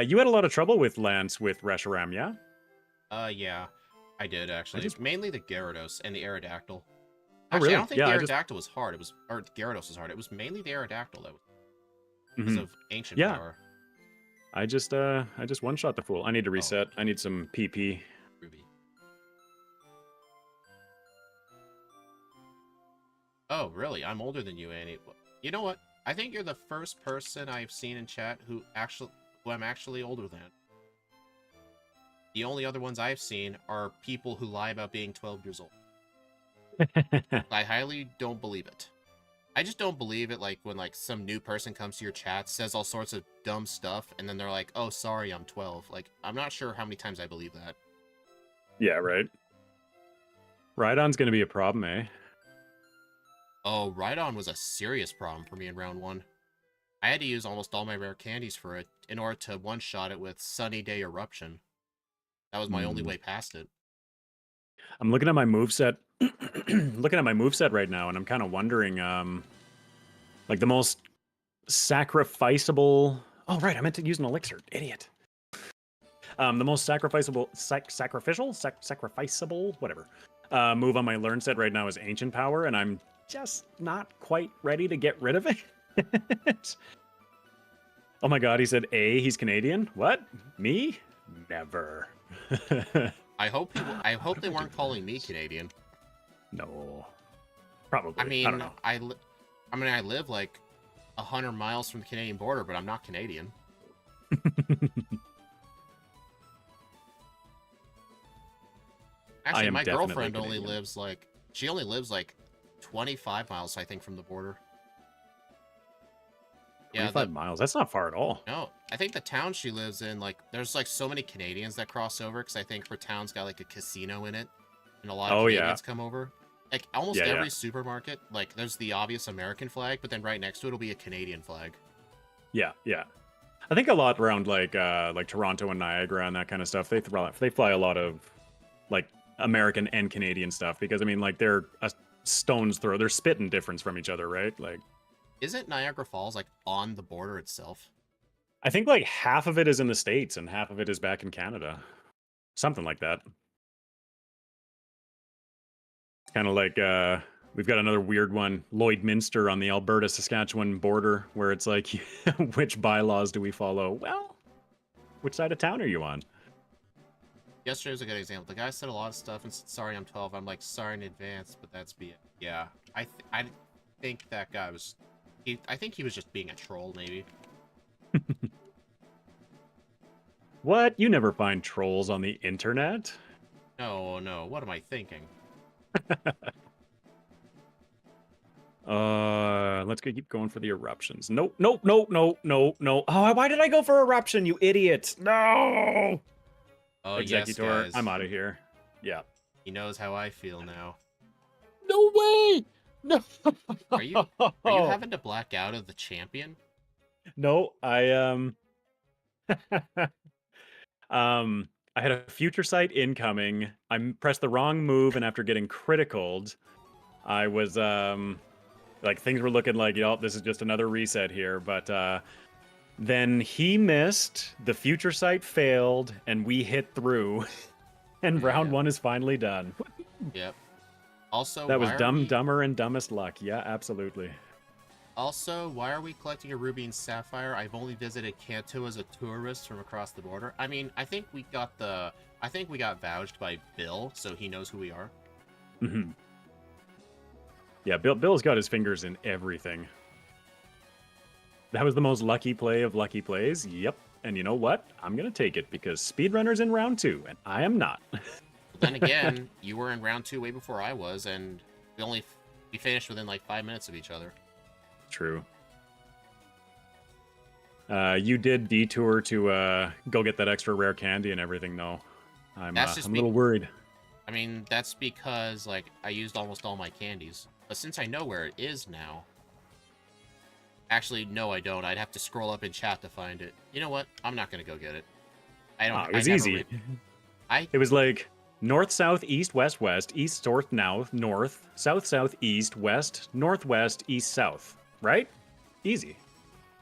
You had a lot of trouble with Lance with Reshiram, yeah? Yeah. I did, actually. Mainly the Gyarados and the Aerodactyl. Oh, Actually, really? I don't think the Aerodactyl was hard. It was, or Gyarados was hard. It was mainly the Aerodactyl that was because of ancient power. I just one-shot the fool. I need to reset. I need some PP. Ruby. Oh, really? I'm older than you, Annie. You know what? I think you're the first person I've seen in chat who I'm actually older than. The only other ones I've seen are people who lie about being 12 years old. I highly don't believe it. I just don't believe it, like, when, like, some new person comes to your chat, says all sorts of dumb stuff, and then they're like, oh, sorry, I'm 12. Like, I'm not sure how many times I believe that. Yeah, right. Rhydon's gonna be a problem, eh? Oh, Rhydon was a serious problem for me in round 1. I had to use almost all my rare candies for it in order to one-shot it with Sunny Day Eruption. That was my only way past it. I'm looking at my moveset right now, and I'm kind of wondering, like the most sacrificable. Oh, right, I meant to use an elixir. Idiot. The most sacrificable, whatever, move on my learn set right now is Ancient Power, and I'm just not quite ready to get rid of it. Oh my god, he said A, he's Canadian? What? Me? Never. I hope they weren't calling me Canadian. No. Probably. I mean, I don't know. I live like 100 miles from the Canadian border, but I'm not Canadian. Actually, my girlfriend only lives like 25 miles, I think, from the border. 25 miles? That's not far at all. No, I think the town she lives in, like, there's like so many Canadians that cross over, because I think her town's got like a casino in it, and a lot of Canadians come over. Like, almost every supermarket, like, there's the obvious American flag, but then right next to it will be a Canadian flag. Yeah, yeah. I think a lot around like Toronto and Niagara and that kind of stuff. They fly a lot of like American and Canadian stuff because I mean like they're a stone's throw. They're spitting difference from each other, right? Like, isn't Niagara Falls like on the border itself? I think like half of it is in the States and half of it is back in Canada, something like that. Kind of like we've got another weird one, Lloydminster on the Alberta-Saskatchewan border, where it's like, which bylaws do we follow? Well, which side of town are you on? Yesterday was a good example. The guy said a lot of stuff and said, sorry, I'm 12. I'm like, sorry in advance, but that's be it. Yeah, I think that guy was... I think he was just being a troll, maybe. What? You never find trolls on the internet? No, no. What am I thinking? Let's keep going for the eruptions. Nope, nope, nope, nope, nope, nope. Oh, why did I go for eruption, you idiot? No! Oh, yes, Executor, I'm guys. out of here. Yeah. He knows how I feel now. No way! No! Are you having to black out of the champion? No, I had a future sight incoming. I pressed the wrong move, and after getting criticaled, I was like things were looking like, this is just another reset here. But then he missed, the future sight failed, and we hit through, and round Yeah. one is finally done. Yep. Also, That was why are we... dumber, and dumbest luck. Yeah, absolutely. Also, why are we collecting a ruby and sapphire? I've only visited Kanto as a tourist from across the border. I mean, I think we got vouched by Bill, so he knows who we are. Mm-hmm. Yeah, Bill's got his fingers in everything. That was the most lucky play of lucky plays. Yep. And you know what? I'm going to take it because Speedrunner's in round 2, and I am not. Then again, you were in round 2 way before I was, and we finished within like 5 minutes of each other. True. You did detour to go get that extra rare candy and everything, though. I'm a little worried. I mean, that's because, like, I used almost all my candies. But since I know where it is now... Actually, no, I don't. I'd have to scroll up in chat to find it. You know what? I'm not gonna go get it. It was easy. It was like north, south, east, west, west, east, north, south, south, east, west, northwest, east, south. Right? Easy.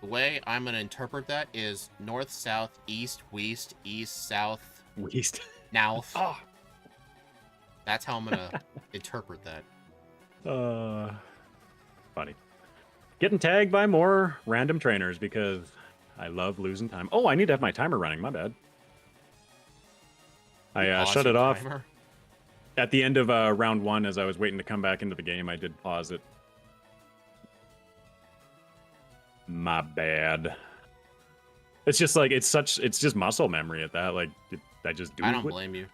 The way I'm gonna interpret that is north, south, east, west, east, south, west, north. Oh. That's how I'm gonna interpret that. Funny. Getting tagged by more random trainers because I love losing time. Oh, I need to have my timer running. My bad. I shut it off at the end of round 1 as I was waiting to come back into the game. I did pause it. My bad. It's just like it's just muscle memory at that. Like I just do. I don't blame you.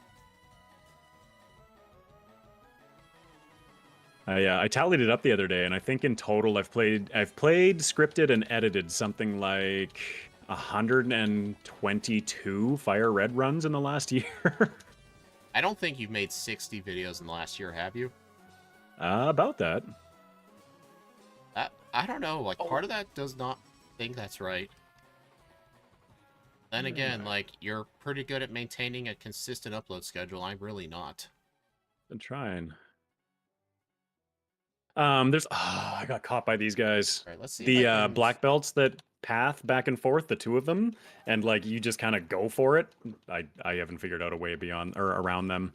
I tallied it up the other day, and I think in total I've played, scripted, and edited something like 122 Firered runs in the last year. I don't think you've made 60 videos in the last year, have you? About that. I don't know. Like, part of that does not think that's right. Then again, like, you're pretty good at maintaining a consistent upload schedule. I'm really not. I'm trying. I got caught by these guys. All right, let's see the black belts that path back and forth, the two of them, and like you just kind of go for it. I haven't figured out a way beyond or around them.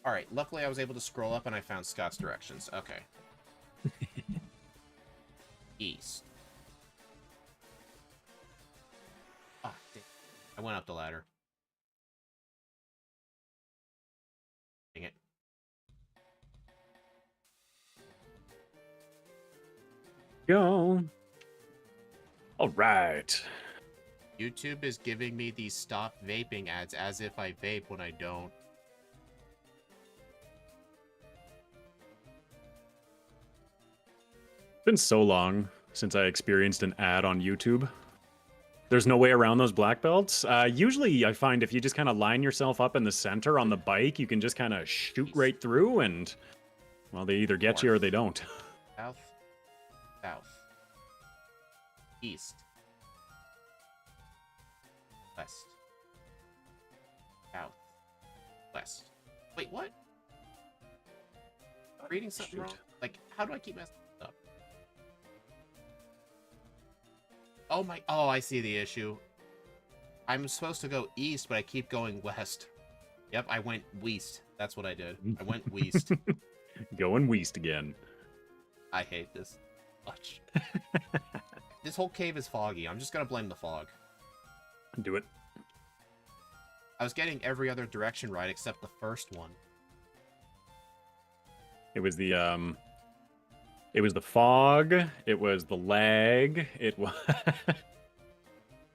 All right, luckily I was able to scroll up and I found Scott's directions. Okay. East. Oh, dang. I went up the ladder. Dang it. Go. All right. YouTube is giving me these stop vaping ads as if I vape when I don't. It's been so long since I experienced an ad on YouTube. There's no way around those black belts. Usually I find if you just kind of line yourself up in the center on the bike, you can just kind of shoot right through and, well, they either get you or they don't. South. South. East. West. South. West. Wait, what? Am I reading something wrong? Like, how do I keep messing up? Oh, I see the issue. I'm supposed to go east, but I keep going west. Yep, I went west. That's what I did. I went west. Going west again. I hate this much. This whole cave is foggy. I'm just gonna blame the fog. Do it. I was getting every other direction right except the first one. It was the fog, it was the lag, it was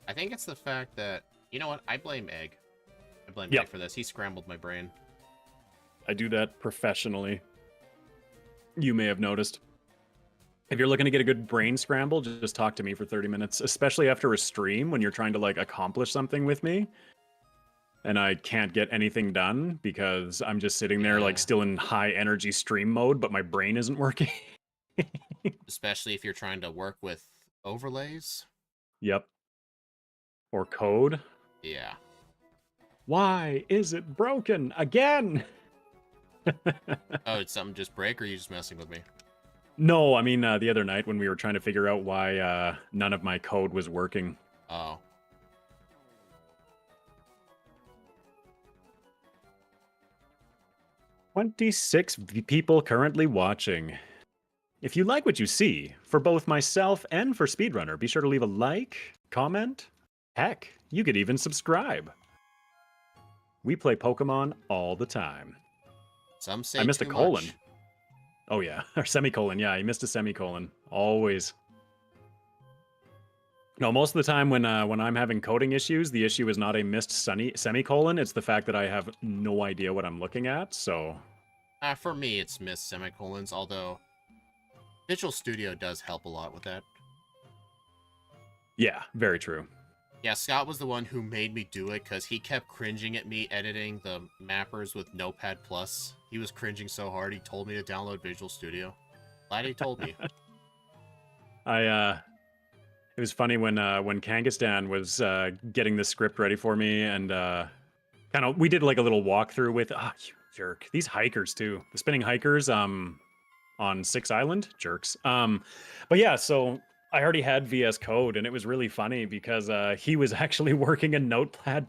I think it's the fact that, you know what? I blame Egg. I blame Yep. Egg for this. He scrambled my brain. I do that professionally. You may have noticed. If you're looking to get a good brain scramble, just talk to me for 30 minutes, especially after a stream when you're trying to like accomplish something with me. And I can't get anything done because I'm just sitting there like Yeah. still in high energy stream mode, but my brain isn't working. Especially if you're trying to work with overlays. Yep. Or code. Yeah. Why is it broken again? Oh, did something just break, or are you just messing with me? No, I mean the other night when we were trying to figure out why none of my code was working. Oh. 26 people currently watching. If you like what you see, for both myself and for Speedrunner, be sure to leave a like, comment. Heck, you could even subscribe. We play Pokemon all the time. Some say I missed a too colon. much. Oh yeah, or semicolon. Yeah, you missed a semicolon. Always. No, most of the time when I'm having coding issues, the issue is not a missed semicolon. It's the fact that I have no idea what I'm looking at. So For me, it's missed semicolons, although Visual Studio does help a lot with that. yeah, very true. Yeah, Scott was the one who made me do it because he kept cringing at me editing the mappers with Notepad+. He was cringing so hard, he told me to download Visual Studio. Glad he told me. It was funny when Kangastan was getting the script ready for me, and we did like a little walkthrough with you jerk. These hikers too, the spinning hikers on Six Island, jerks. But yeah, so I already had VS Code, and it was really funny because he was actually working in Notepad+.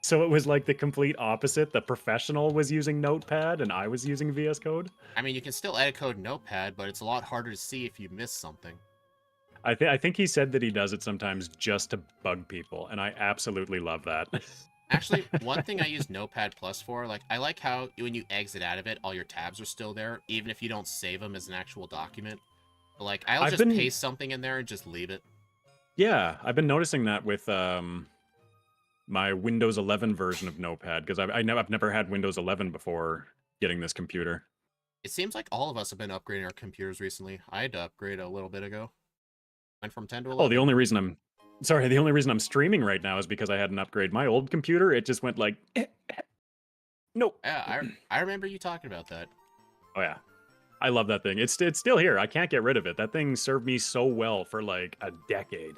So it was like the complete opposite. The professional was using Notepad, and I was using VS Code. I mean, you can still edit code in Notepad, but it's a lot harder to see if you miss something. I think he said that he does it sometimes just to bug people, and I absolutely love that. Actually, one thing I use Notepad Plus for, like, I like how when you exit out of it, all your tabs are still there, even if you don't save them as an actual document. But, like, I'll just paste something in there and just leave it. Yeah, I've been noticing that with my Windows 11 version of Notepad, because I've never had Windows 11 before getting this computer. It seems like all of us have been upgrading our computers recently. I had to upgrade a little bit ago. Went from 10 to 11. Oh, the only reason I'm streaming right now is because I had an upgrade. My old computer, it just went like, nope. Yeah, I remember you talking about that. Oh yeah, I love that thing. It's still here. I can't get rid of it. That thing served me so well for like a decade.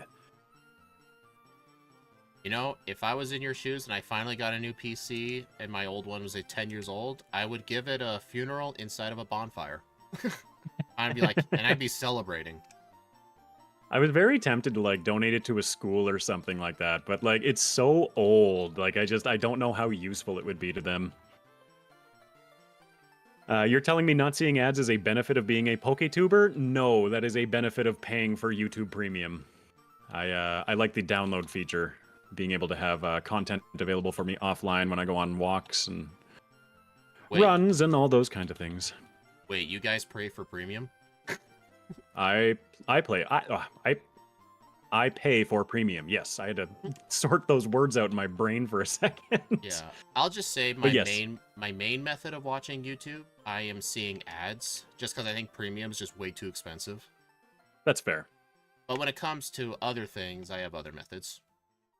You know, if I was in your shoes and I finally got a new PC and my old one was 10 years old, I would give it a funeral inside of a bonfire. I'd be celebrating. I was very tempted to like donate it to a school or something like that, but like it's so old. Like I don't know how useful it would be to them. You're telling me not seeing ads is a benefit of being a PokeTuber? No, that is a benefit of paying for YouTube Premium. I like the download feature, being able to have content available for me offline when I go on walks and runs and all those kinds of things. Wait, you guys pay for premium? I pay for premium. Yes, I had to sort those words out in my brain for a second. Yeah, I'll just say my main method of watching YouTube, I am seeing ads, just because I think premium is just way too expensive. That's fair. But when it comes to other things, I have other methods.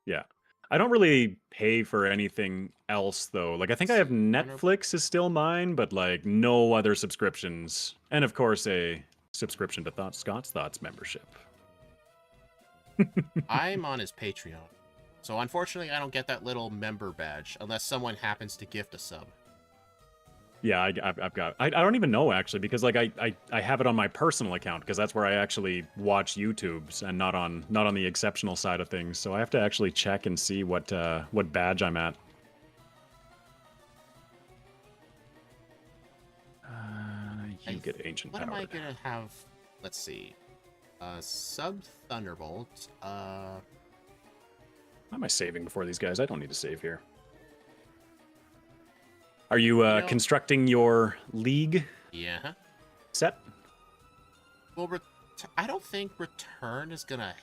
Yeah. I don't really pay for anything else, though. Like, I think I have Netflix is still mine, but, like, no other subscriptions. And, of course, a subscription to Scott's Thoughts membership. I'm on his Patreon. So, unfortunately, I don't get that little member badge, unless someone happens to gift a sub. Yeah, I've got... I don't even know, actually, because, like, I have it on my personal account, because that's where I actually watch YouTubes, and not on the exceptional side of things. So I have to actually check and see what badge I'm at. You get Ancient Power. What am I gonna have? Let's see. Sub Thunderbolt. How am I saving before these guys? I don't need to save here. Are you constructing your league? Yeah. Set? Well, I don't think Return is gonna...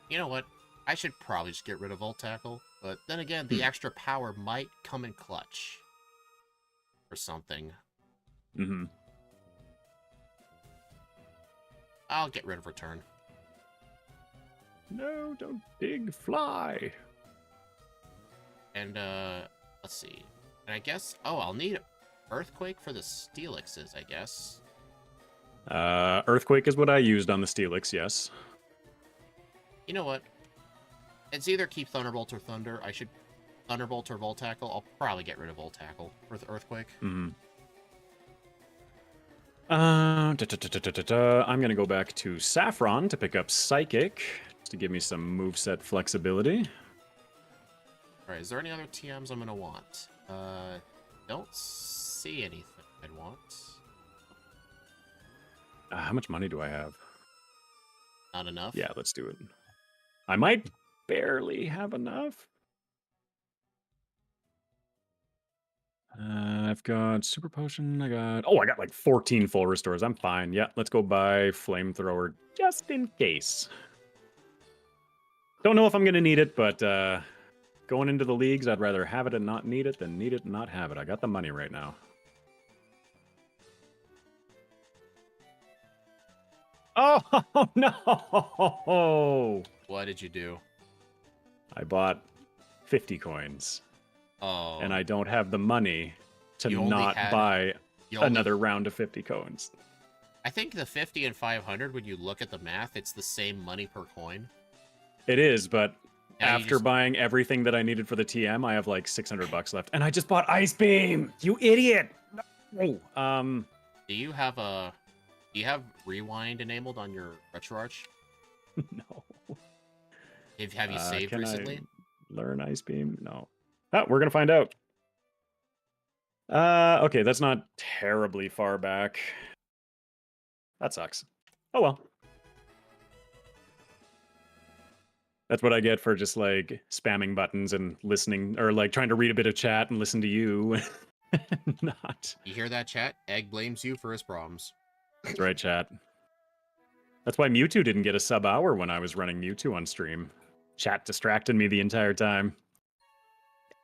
You know what? I should probably just get rid of Volt Tackle, but then again, the extra power might come in clutch. Or something. Mm-hmm. I'll get rid of Return. No, don't dig fly. And, let's see. And I guess, I'll need Earthquake for the Steelixes, I guess. Earthquake is what I used on the Steelix, yes. You know what? It's either keep Thunderbolt or Thunder. I should Thunderbolt or Volt Tackle. I'll probably get rid of Volt Tackle for the Earthquake. Mm-hmm. I'm gonna go back to Saffron to pick up Psychic to give me some moveset flexibility. Alright, is there any other TMs I'm gonna want? Don't see anything I'd want. How much money do I have? Not enough? Yeah, let's do it. I might barely have enough. I've got Super Potion. I got like 14 full restores. I'm fine. Yeah, let's go buy Flamethrower just in case. Don't know if I'm going to need it, but going into the leagues, I'd rather have it and not need it than need it and not have it. I got the money right now. Oh, no! What did you do? I bought 50 coins. Oh. And I don't have the money to not buy another round of 50 coins. I think the 50 and 500, when you look at the math, it's the same money per coin. It is, but now after buying everything that I needed for the TM, I have like 600 bucks left. And I just bought Ice Beam! You idiot! No. Do you have Rewind enabled on your RetroArch? No. Have you saved recently? Learn Ice Beam? No. Oh, we're gonna find out. Okay, that's not terribly far back. That sucks. Oh well. That's what I get for just like spamming buttons and listening, or like trying to read a bit of chat and listen to you. Not. You hear that, chat? Egg blames you for his problems. That's right, chat. That's why Mewtwo didn't get a sub hour when I was running Mewtwo on stream. Chat distracted me the entire time.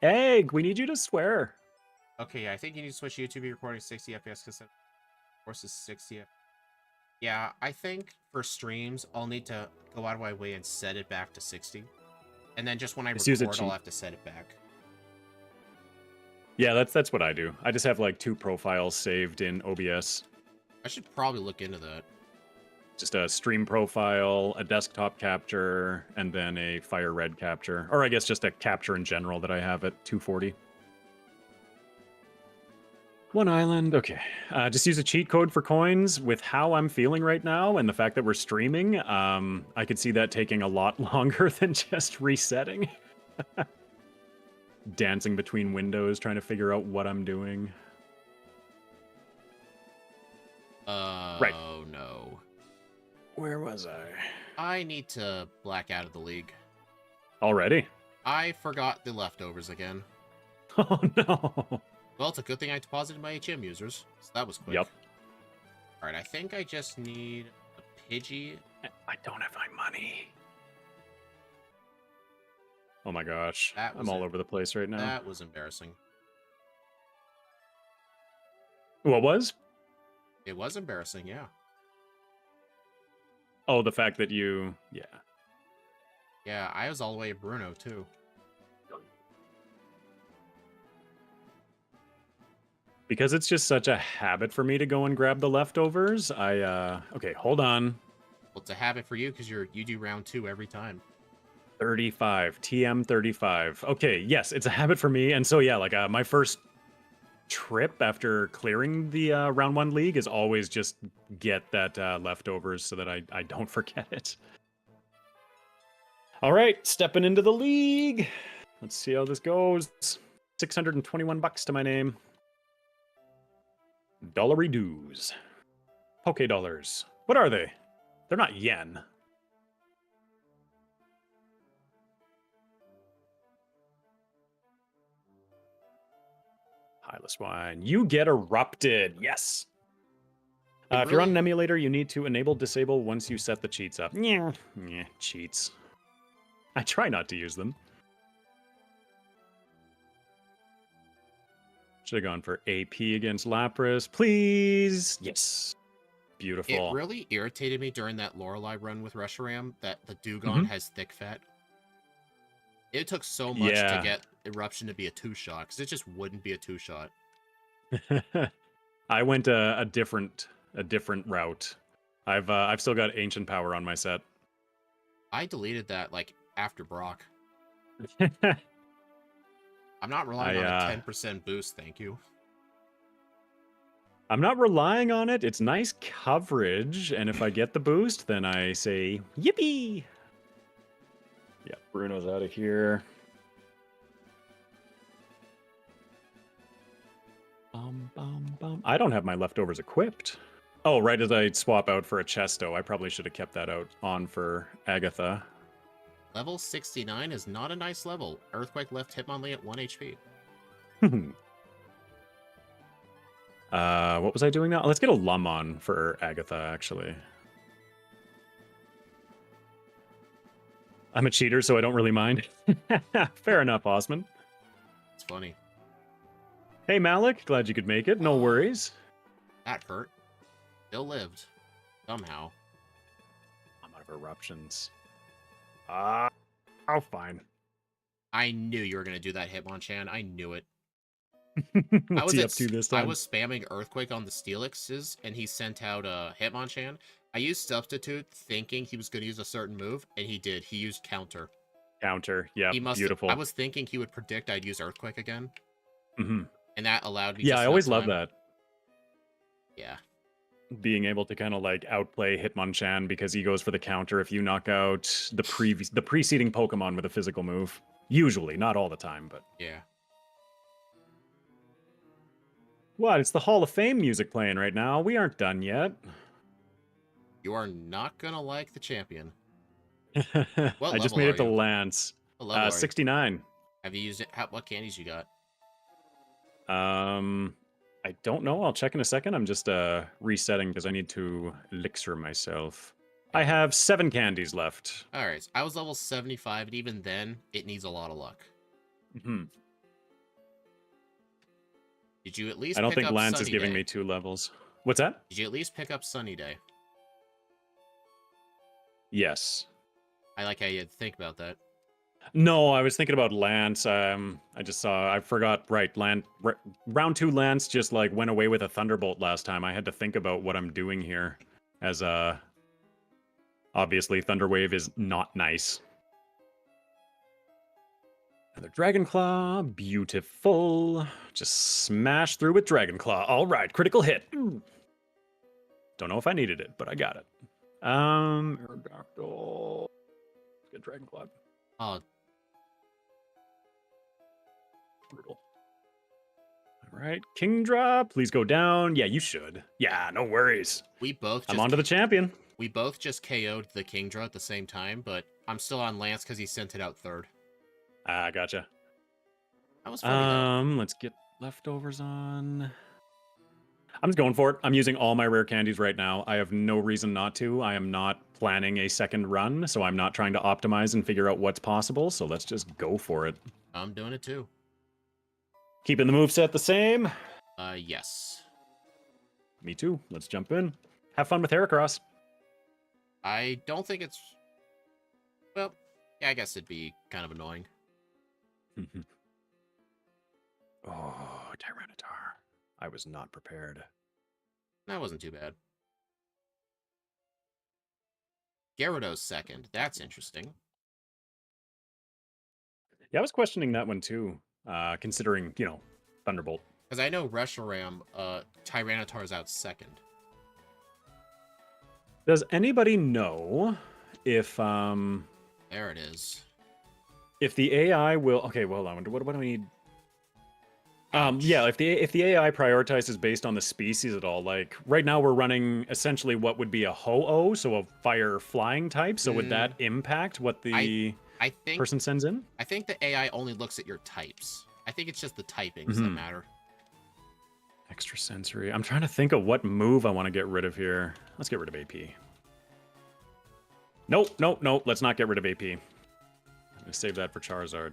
Egg, we need you to swear. Okay, I think you need to switch YouTube recording 60 FPS because versus 60 FPS. Yeah, I think for streams, I'll need to go out of my way and set it back to 60. And then just when I record, I'll have to set it back. Yeah, that's what I do. I just have like 2 profiles saved in OBS. I should probably look into that. Just a stream profile, a desktop capture, and then a Firered capture. Or I guess just a capture in general that I have at 240. One island, okay. Just use a cheat code for coins. With how I'm feeling right now and the fact that we're streaming, I could see that taking a lot longer than just resetting. Dancing between windows, trying to figure out what I'm doing. Right. Oh no. Where was I? I need to black out of the league. Already? I forgot the leftovers again. Oh no. Well, it's a good thing I deposited my HM users, so that was quick. Yep. Alright, I think I just need a Pidgey. I don't have my money. Oh my gosh. I'm all over the place right now. That was embarrassing. What was? It was embarrassing, yeah. Oh, the fact that you... Yeah. Yeah, I was all the way at Bruno, too. Because it's just such a habit for me to go and grab the leftovers, okay, hold on. Well, it's a habit for you because you do round 2 every time. 35. TM 35. Okay, yes, it's a habit for me. And so, yeah, like my first trip after clearing the round 1 league is always just get that leftovers so that I don't forget it. All right, stepping into the league. Let's see how this goes. 621 bucks to my name. Dollary dues. Poke dollars. What are they? They're not yen. Hilus wine. You get erupted. Yes. If you're on an emulator, you need to enable disable once you set the cheats up. Yeah, cheats. I try not to use them. Should have gone for AP against Lapras. Please. Yes. Beautiful. It really irritated me during that Lorelei run with Reshiram that the Dugong Mhm. has thick fat. It took so much to get Eruption to be a 2-shot, because it just wouldn't be a 2-shot. I went a different route. I've still got Ancient Power on my set. I deleted that, like, after Brock. I'm not relying on a 10% boost, thank you. I'm not relying on it. It's nice coverage, and if I get the boost, then I say, yippee! Yeah, Bruno's out of here. I don't have my leftovers equipped. Oh, right as I swap out for a Chesto, I probably should have kept that out on for Agatha. Level 69 is not a nice level. Earthquake left Hitmonlee at 1 HP. What was I doing now? Let's get a Lum on for Agatha, actually. I'm a cheater, so I don't really mind. Fair enough, Osman. It's funny. Hey, Malik. Glad you could make it. No worries. That hurt. Still lived. Somehow. I'm out of eruptions. Oh, fine. I knew you were going to do that, Hitmonchan. I knew it. What's he up to this time? I was spamming Earthquake on the Steelixes, and he sent out a Hitmonchan. I used Substitute thinking he was going to use a certain move, and he did. He used Counter. Counter, yeah, beautiful. I was thinking he would predict I'd use Earthquake again. Mm-hmm. And that allowed me Yeah, I always love time. that. Yeah. Being able to kind of like outplay Hitmonchan because he goes for the counter if you knock out the preceding Pokemon with a physical move. Usually, not all the time, but... Yeah. What? It's the Hall of Fame music playing right now. We aren't done yet. You are not gonna like the champion. I just made it to Lance. 69. Have you used it? What candies you got? I don't know. I'll check in a second. I'm just resetting because I need to elixir myself. I have 7 candies left. All right. I was level 75, and even then, it needs a lot of luck. Mm-hmm. Did you at least I don't pick think up Lance Sunny is giving Day? me 2 levels. What's that? Did you at least pick up Sunny Day? Yes. I like how you had to think about that. No, I was thinking about Lance. I just saw, I forgot, right, round 2 Lance just like went away with a Thunderbolt last time. I had to think about what I'm doing here as obviously Thunderwave is not nice. Another Dragon Claw, beautiful. Just smash through with Dragon Claw. All right, critical hit. Don't know if I needed it, but I got it. Aerodactyl. Good Dragon Claw. Oh. Brutal. All right, Kingdra, please go down. Yeah, you should. Yeah, no worries. We both. I'm on to the champion. We both just KO'd the Kingdra at the same time, but I'm still on Lance because he sent it out third. Ah, gotcha. That was funny, let's get leftovers on. I'm just going for it. I'm using all my rare candies right now. I have no reason not to. I am not planning a second run, so I'm not trying to optimize and figure out what's possible, so let's just go for it. I'm doing it too. Keeping the moveset the same? Yes. Me too. Let's jump in. Have fun with Heracross. I don't think it's... Well, yeah, I guess it'd be kind of annoying. Oh, Tyranitar. I was not prepared. That wasn't too bad. Gyarados second. That's interesting. Yeah, I was questioning that one too, considering, you know, Thunderbolt. Because I know Reshiram, Tyranitar's out second. Does anybody know if There it is. If the AI will... Okay, well, hold on. What do I need? Yeah, if the AI prioritizes based on the species at all, like right now we're running essentially what would be a Ho-Oh, so a fire flying type. So would that impact what the person sends in? I think the AI only looks at your types. I think it's just the typings that matter. Extrasensory. I'm trying to think of what move I want to get rid of here. Let's get rid of AP. Nope. Let's not get rid of AP. I saved that for Charizard.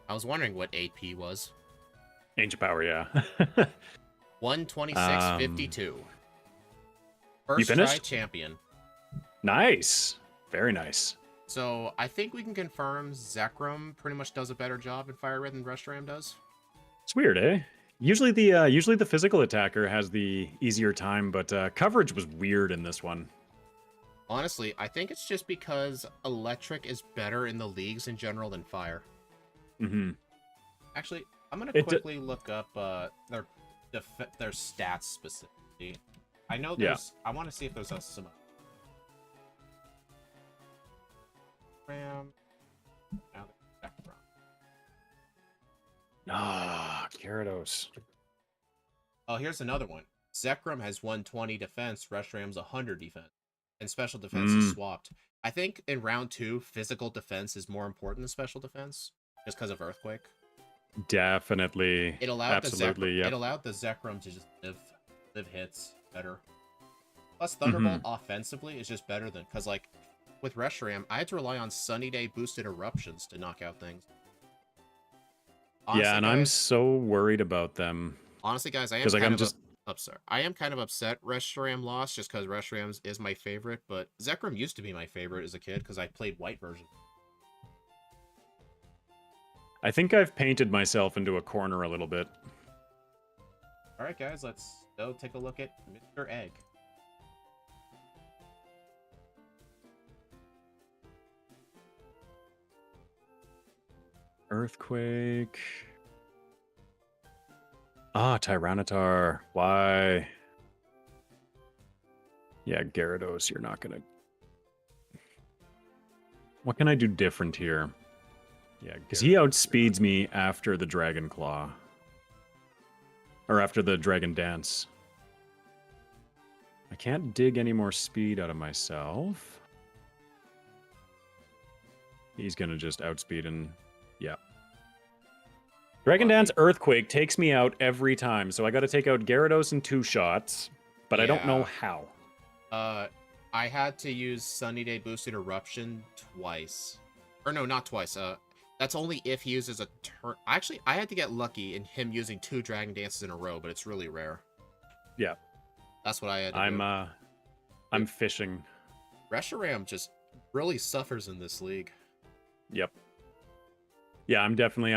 I was wondering what AP was. Ancient Power, yeah. 126.52. First You try finished? champion. Nice. Very nice. So I think we can confirm Zekrom pretty much does a better job in Firered than Reshiram does. It's weird, eh? Usually the physical attacker has the easier time, but coverage was weird in this one. Honestly, I think it's just because Electric is better in the leagues in general than Fire. Mm-hmm. Actually, I'm gonna quickly look up their stats specifically. I know there's. I want to see if there's some. Ram. Now the Zekrom. Ah, Gyarados. Oh, here's another one. Zekrom has 120 defense. Reshiram's 100 defense, and special defense is swapped. I think in round 2, physical defense is more important than special defense, just because of Earthquake. Definitely. It allowed absolutely. It allowed the Zekrom to just live hits better. Plus, Thunderbolt offensively is just better than because like with Reshiram, I had to rely on Sunny Day boosted eruptions to knock out things. Honestly, yeah, and guys, I'm so worried about them. Honestly, guys, I am kind of upset. I am kind of upset Reshiram lost just because Reshiram is my favorite, but Zekrom used to be my favorite as a kid because I played white version. I think I've painted myself into a corner a little bit. All right, guys, let's go take a look at Mr. Egg. Earthquake. Ah, Tyranitar. Why? Yeah, Gyarados, you're not gonna... What can I do different here? Yeah, because he outspeeds me after the Dragon Claw. Or after the Dragon Dance. I can't dig any more speed out of myself. He's gonna just outspeed and... Yeah. Dragon Dance Earthquake takes me out every time, so I gotta take out Gyarados in 2 shots, but I don't know how. I had to use Sunny Day Boosted Eruption twice. Or no, not twice. That's only if he uses a turn. Actually, I had to get lucky in him using 2 Dragon Dances in a row, but it's really rare. Yeah. That's what I had to do. I'm fishing. Reshiram just really suffers in this league. Yep. Yeah, I'm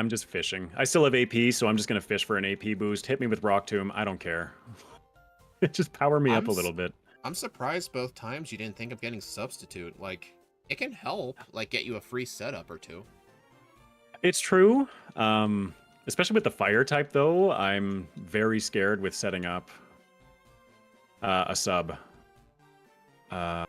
just fishing. I still have AP, so I'm just going to fish for an AP boost. Hit me with Rock Tomb. I don't care. Just power me up a little bit. I'm surprised both times you didn't think of getting Substitute. Like, it can help, like, get you a free setup or 2. It's true. Especially with the fire type, though, I'm very scared with setting up a sub. Zekrom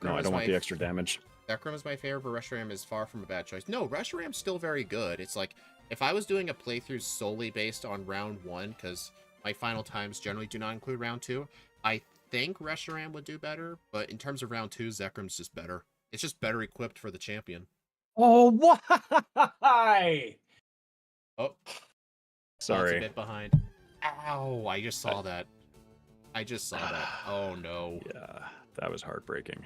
no, I don't want the extra damage. Zekrom is my favorite, but Reshiram is far from a bad choice. No, Reshiram's still very good. It's like, if I was doing a playthrough solely based on round 1, because my final times generally do not include round 2, I think Reshiram would do better, but in terms of round 2, Zekrom's just better. It's just better equipped for the champion. Oh, why? Oh. Sorry. Oh, a bit behind. Ow, I just saw that. Oh, no. Yeah, that was heartbreaking.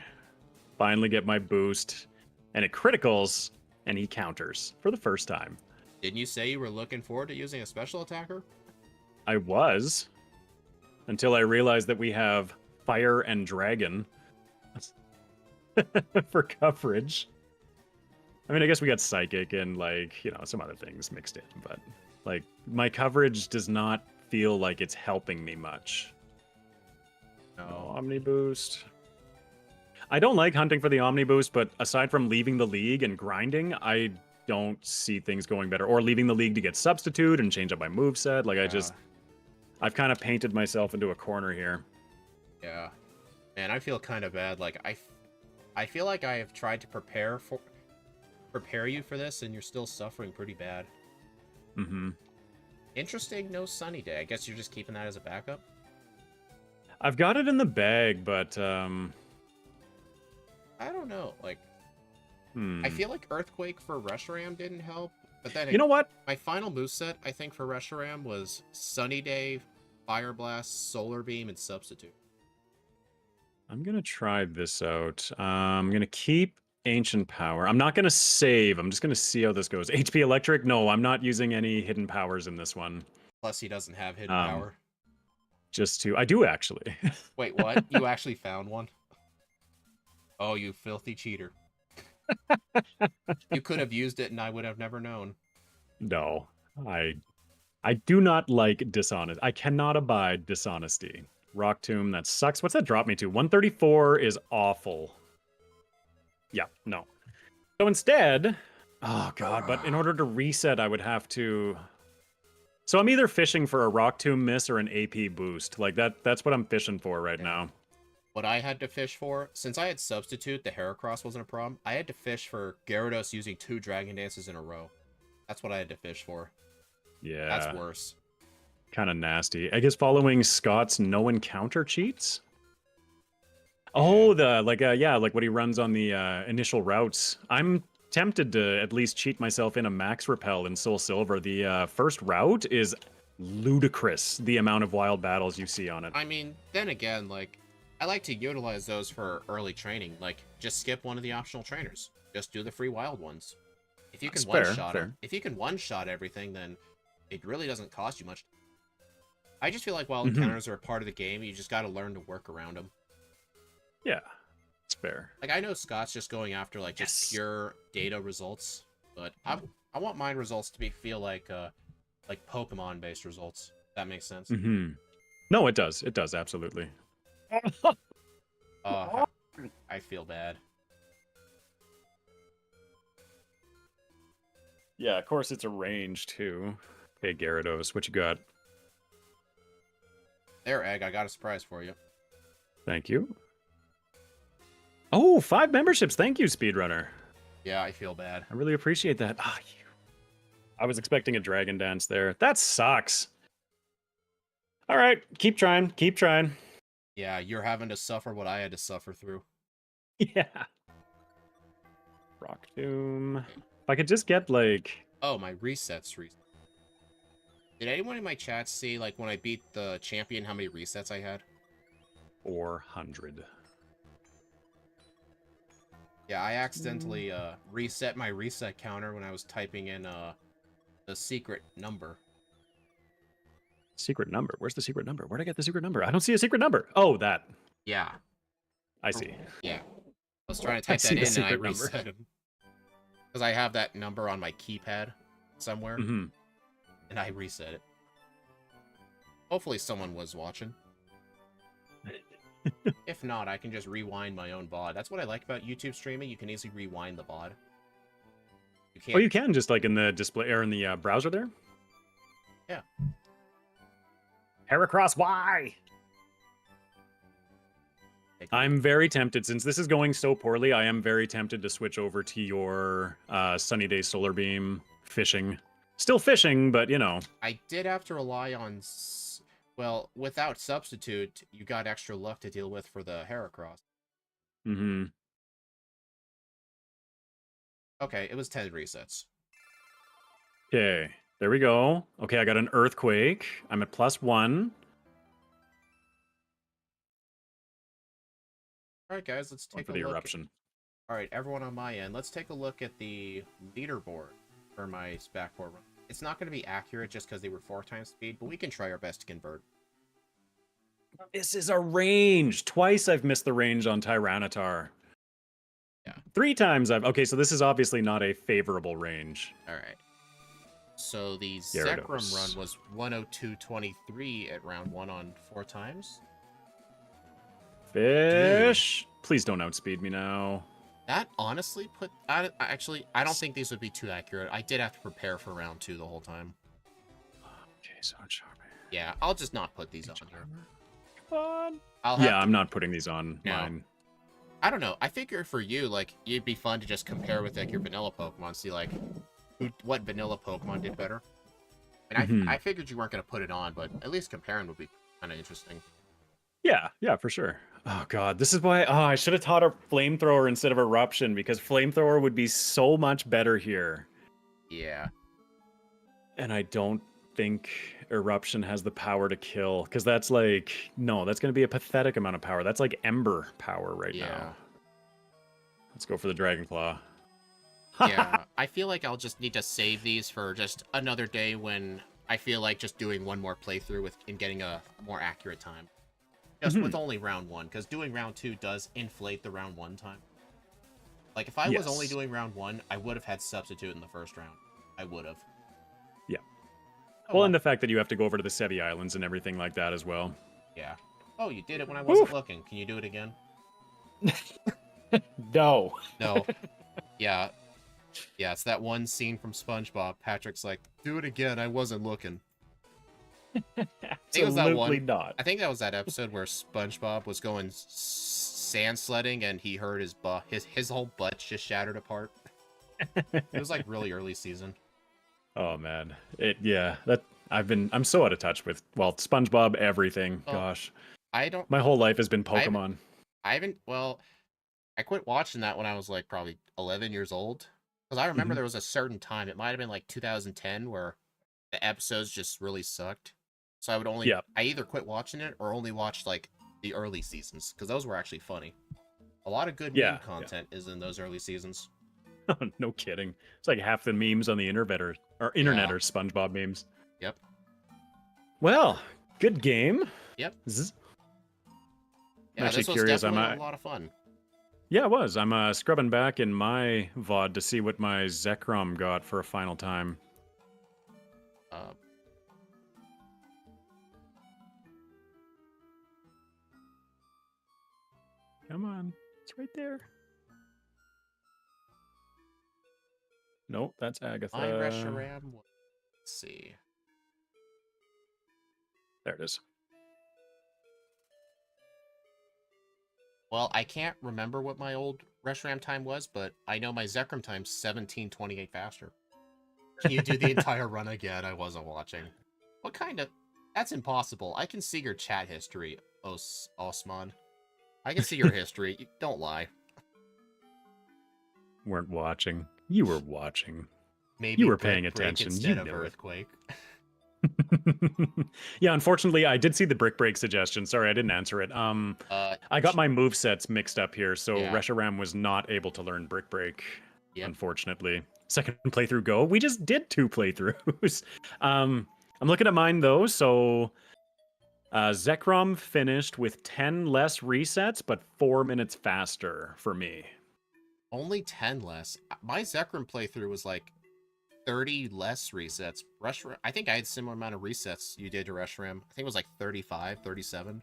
Finally get my boost, and it criticals, and he counters for the first time. Didn't you say you were looking forward to using a special attacker? I was, until I realized that we have Fire and Dragon for coverage. I mean, I guess we got Psychic and, like, you know, some other things mixed in, but, like, my coverage does not feel like it's helping me much. No Omni Boost. I don't like hunting for the Omni Boost, but aside from leaving the league and grinding, I don't see things going better. Or leaving the league to get Substitute and change up my moveset. Like, I've kind of painted myself into a corner here. Yeah. Man, I feel kind of bad. Like, I feel like I have tried to prepare you for this, and you're still suffering pretty bad. Mm-hmm. Interesting, no Sunny Day. I guess you're just keeping that as a backup? I've got it in the bag, but, I don't know, like... I feel like Earthquake for Reshiram didn't help, but then... You know what? My final moveset, I think, for Reshiram was Sunny Day, Fire Blast, Solar Beam, and Substitute. I'm gonna try this out. I'm gonna keep ancient power. I'm not gonna save. I'm just gonna see how this goes. HP electric? No, I'm not using any hidden powers in this one. Plus, he doesn't have hidden Um, power. just to I do actually. Wait, what? You actually found one? Oh, you filthy cheater. You could have used it and I would have never known. No, I do not like dishonest. I cannot abide dishonesty. Rock Tomb, that sucks. What's that drop me to? 134 is awful. Yeah, no. So instead, oh god, but in order to reset, I would have to. So I'm either fishing for a Rock Tomb miss or an AP boost. Like that's what I'm fishing for right now. What I had to fish for, since I had Substitute, the Heracross wasn't a problem. I had to fish for Gyarados using 2 Dragon Dances in a row. That's what I had to fish for. Yeah. That's worse. Kind of nasty. I guess following Scott's no encounter cheats. Oh, the like what he runs on the initial routes. I'm tempted to at least cheat myself in a max repel in Soul Silver. The first route is ludicrous, the amount of wild battles you see on it. I mean, then again, like, I like to utilize those for early training. Like, just skip one of the optional trainers. Just do the free wild ones. If you can That's fair, one-shot fair. if you can one-shot everything, then it really doesn't cost you much. I just feel like while Mhm. encounters are a part of the game, you just got to learn to work around them. Yeah, it's fair. Like, I know Scott's just going after, like, just Yes. pure data results, but I want mine results to feel like Pokemon-based results. If that makes sense. Hmm. No, it does. It does, absolutely. I feel bad. Yeah, of course it's a range, too. Hey, Gyarados, what you got? There, Egg, I got a surprise for you. Thank you. Oh, 5 memberships. Thank you, Speedrunner. Yeah, I feel bad. I really appreciate that. Ah, I was expecting a Dragon Dance there. That sucks. All right, keep trying. Keep trying. Yeah, you're having to suffer what I had to suffer through. Yeah. Rock Tomb. If I could just get, like... Oh, my resets. Did anyone in my chat see, like, when I beat the champion, how many resets I had? 400. Yeah, I accidentally reset my reset counter when I was typing in the secret number. Secret number? Where's the secret number? Where'd I get the secret number? I don't see a secret number. Oh, that. Yeah. I see. Yeah. I was trying to type that in and I reset it. Because I have that number on my keypad somewhere. Mm-hmm. And I reset it. Hopefully someone was watching. If not, I can just rewind my own VOD. That's what I like about YouTube streaming. You can easily rewind the VOD. You can't... Oh, you can just like in the display or in the browser there? Yeah. Heracross Y! I'm very tempted, since this is going so poorly, I am very tempted to switch over to your Sunny Day Solar Beam fishing. Still fishing, but you know. I did have to rely on... Well, without Substitute, you got extra luck to deal with for the Heracross. Mm-hmm. Okay, it was 10 resets. Okay, there we go. Okay, I got an Earthquake. I'm at +1. Alright, guys, let's take a for the look. eruption. Alright, everyone on my end, let's take a look at the leaderboard for my backport run. It's not going to be accurate just because they were 4 times speed, but we can try our best to convert. This is a range. Twice I've missed the range on Tyranitar. Yeah. 3 times I've... Okay, so this is obviously not a favorable range. Alright. So the Gyarados. Zekrom run was 102.23 at round 1 on 4 times. Fish! Please don't outspeed me now. That honestly put... Actually, I don't think these would be too accurate. I did have to prepare for round 2 the whole time. Okay, so Charmander. Yeah, I'll just not put these on here. Come I'll on. have Yeah, I'm not putting these on No. mine. I don't know. I figure for you, like, it'd be fun to just compare with, like, your vanilla Pokemon. See, like, what vanilla Pokemon did better. And Mhm. I figured you weren't going to put it on, but at least comparing would be kind of interesting. Yeah, for sure. Oh god, this is why I should have taught a flamethrower instead of eruption, because flamethrower would be so much better here. Yeah. And I don't think Eruption has the power to kill, because that's like, no, that's going to be a pathetic amount of power. That's like Ember power right now. Let's go for the Dragon Claw. Yeah, I feel like I'll just need to save these for just another day when I feel like just doing one more playthrough and getting a more accurate time. Just with only round 1, because doing round 2 does inflate the round 1 time. Like, if I was only doing round 1, I would have had Substitute in the first round. I would have. Yeah. Oh, well, and the fact that you have to go over to the Sevi Islands and everything like that as well. Yeah. Oh, you did it when I wasn't looking. Can you do it again? No. No. Yeah. Yeah, it's that one scene from SpongeBob. Patrick's like, do it again, I wasn't looking. Absolutely not. I think that was that episode where SpongeBob was going sand sledding and he heard his whole butt just shattered apart. It was like really early season. Oh man. I'm so out of touch with, well, SpongeBob, everything. Gosh. My whole life has been Pokemon. I quit watching that when I was like probably 11 years old. Because I remember there was a certain time, it might have been like 2010, where the episodes just really sucked. So I would I either quit watching it or only watch like the early seasons, because those were actually funny. A lot of good meme content is in those early seasons. No kidding. It's like half the memes on the internet are SpongeBob memes. Yep. Well, good game. Yep. I'm actually curious. Was definitely a lot of fun. Yeah, it was. I'm scrubbing back in my VOD to see what my Zekrom got for a final time. Come on. It's right there. Nope, that's Agatha. My Reshiram. Let's see. There it is. Well, I can't remember what my old Reshiram time was, but I know my Zekrom time's 17:28 faster. Can you do the entire run again? I wasn't watching. What kind of... That's impossible. I can see your chat history, Osman. I can see your history. Don't lie. Weren't watching. You were watching. Maybe you were paying attention. Instead of Earthquake. Yeah, unfortunately, I did see the Brick Break suggestion. Sorry, I didn't answer it. I got my movesets mixed up here, so Reshiram was not able to learn Brick Break, unfortunately. Second playthrough go. We just did 2 playthroughs. I'm looking at mine, though, so Zekrom finished with 10 less resets, but 4 minutes faster for me. Only 10 less? My Zekrom playthrough was like 30 less resets. Reshiram, I think I had similar amount of resets you did to Reshiram. I think it was like 35, 37.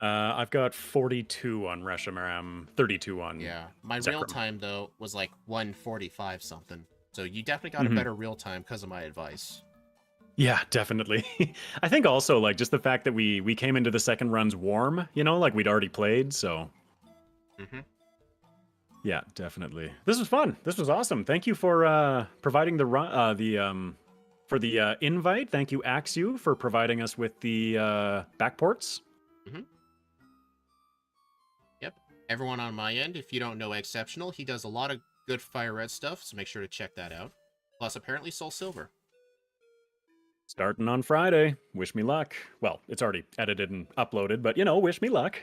I've got 42 on Reshiram, 32 on my Zekrom. real time, though, was like 145 something. So you definitely got a better real time because of my advice. Yeah, definitely. I think also, like, just the fact that we came into the second runs warm, you know, like we'd already played, so... Yeah, definitely. This was fun. This was awesome. Thank you for providing the invite. Thank you, Axu, for providing us with the backports. Yep. Everyone on my end, if you don't know Exceptional, he does a lot of good Firered stuff, so make sure to check that out. Plus, apparently, Soul Silver. Starting on Friday. Wish me luck. Well, it's already edited and uploaded, but, you know, wish me luck.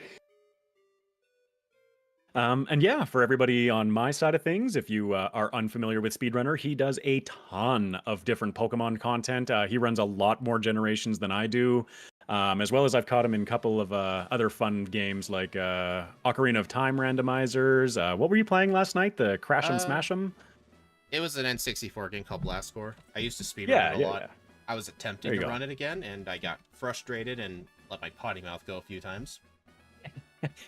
And yeah, for everybody on my side of things, if you are unfamiliar with Speedrunner, he does a ton of different Pokemon content. He runs a lot more generations than I do, as well as I've caught him in a couple of other fun games like Ocarina of Time randomizers. What were you playing last night? The Crash 'em Smash 'em? It was an N64 game called Blast Score. I used to speedrun it a lot. Yeah. I was attempting to run it again, and I got frustrated and let my potty mouth go a few times.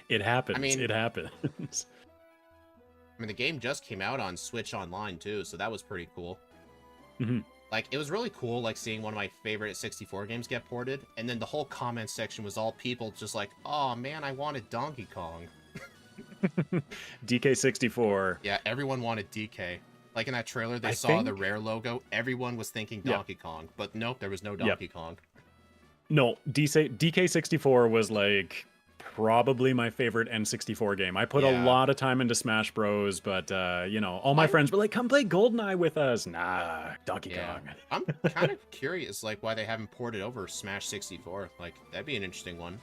It happens. It happens. I mean, the game just came out on Switch Online, too, so that was pretty cool. Mm-hmm. Like, it was really cool, like, seeing one of my favorite 64 games get ported, and then the whole comment section was all people just like, oh, man, I wanted Donkey Kong. DK64. Yeah, everyone wanted DK. Like, in that trailer, they saw the Rare logo, everyone was thinking Donkey Kong, but nope, there was no Donkey Kong. No, DK64 was, like... probably my favorite N64 game. I put a Yeah. lot of time into Smash Bros, but you know, all my friends were like, "Come play GoldenEye with us." Nah, Donkey Kong. I'm kind of curious, like, why they haven't ported over Smash 64. Like, that'd be an interesting one.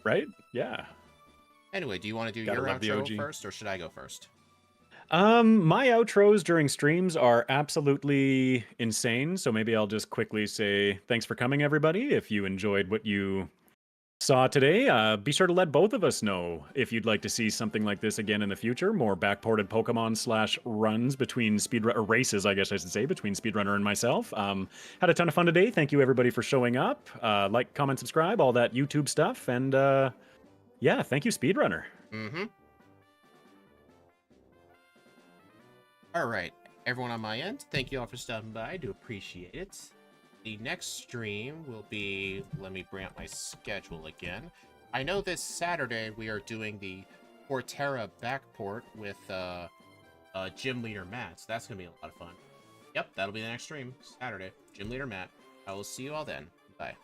Right? Yeah. Anyway, do you want to do Gotta your love the outro OG. first, or should I go first? My outros during streams are absolutely insane, so maybe I'll just quickly say thanks for coming, everybody. If you enjoyed what you saw today, be sure to let both of us know if you'd like to see something like this again in the future. More backported Pokemon slash runs between speedrunner, or races, I guess I should say, between Speedrunner and myself. Had a ton of fun today. Thank you everybody for showing up. Like, comment, subscribe, all that YouTube stuff, and yeah, thank you, Speedrunner. Mm-hmm. All right, everyone on my end, thank you all for stopping by. I do appreciate it. The next stream will be, let me bring up my schedule again. I know this Saturday we are doing the Portera backport with Gym Leader Matt, so that's going to be a lot of fun. Yep, that'll be the next stream, Saturday. Gym Leader Matt. I will see you all then. Bye.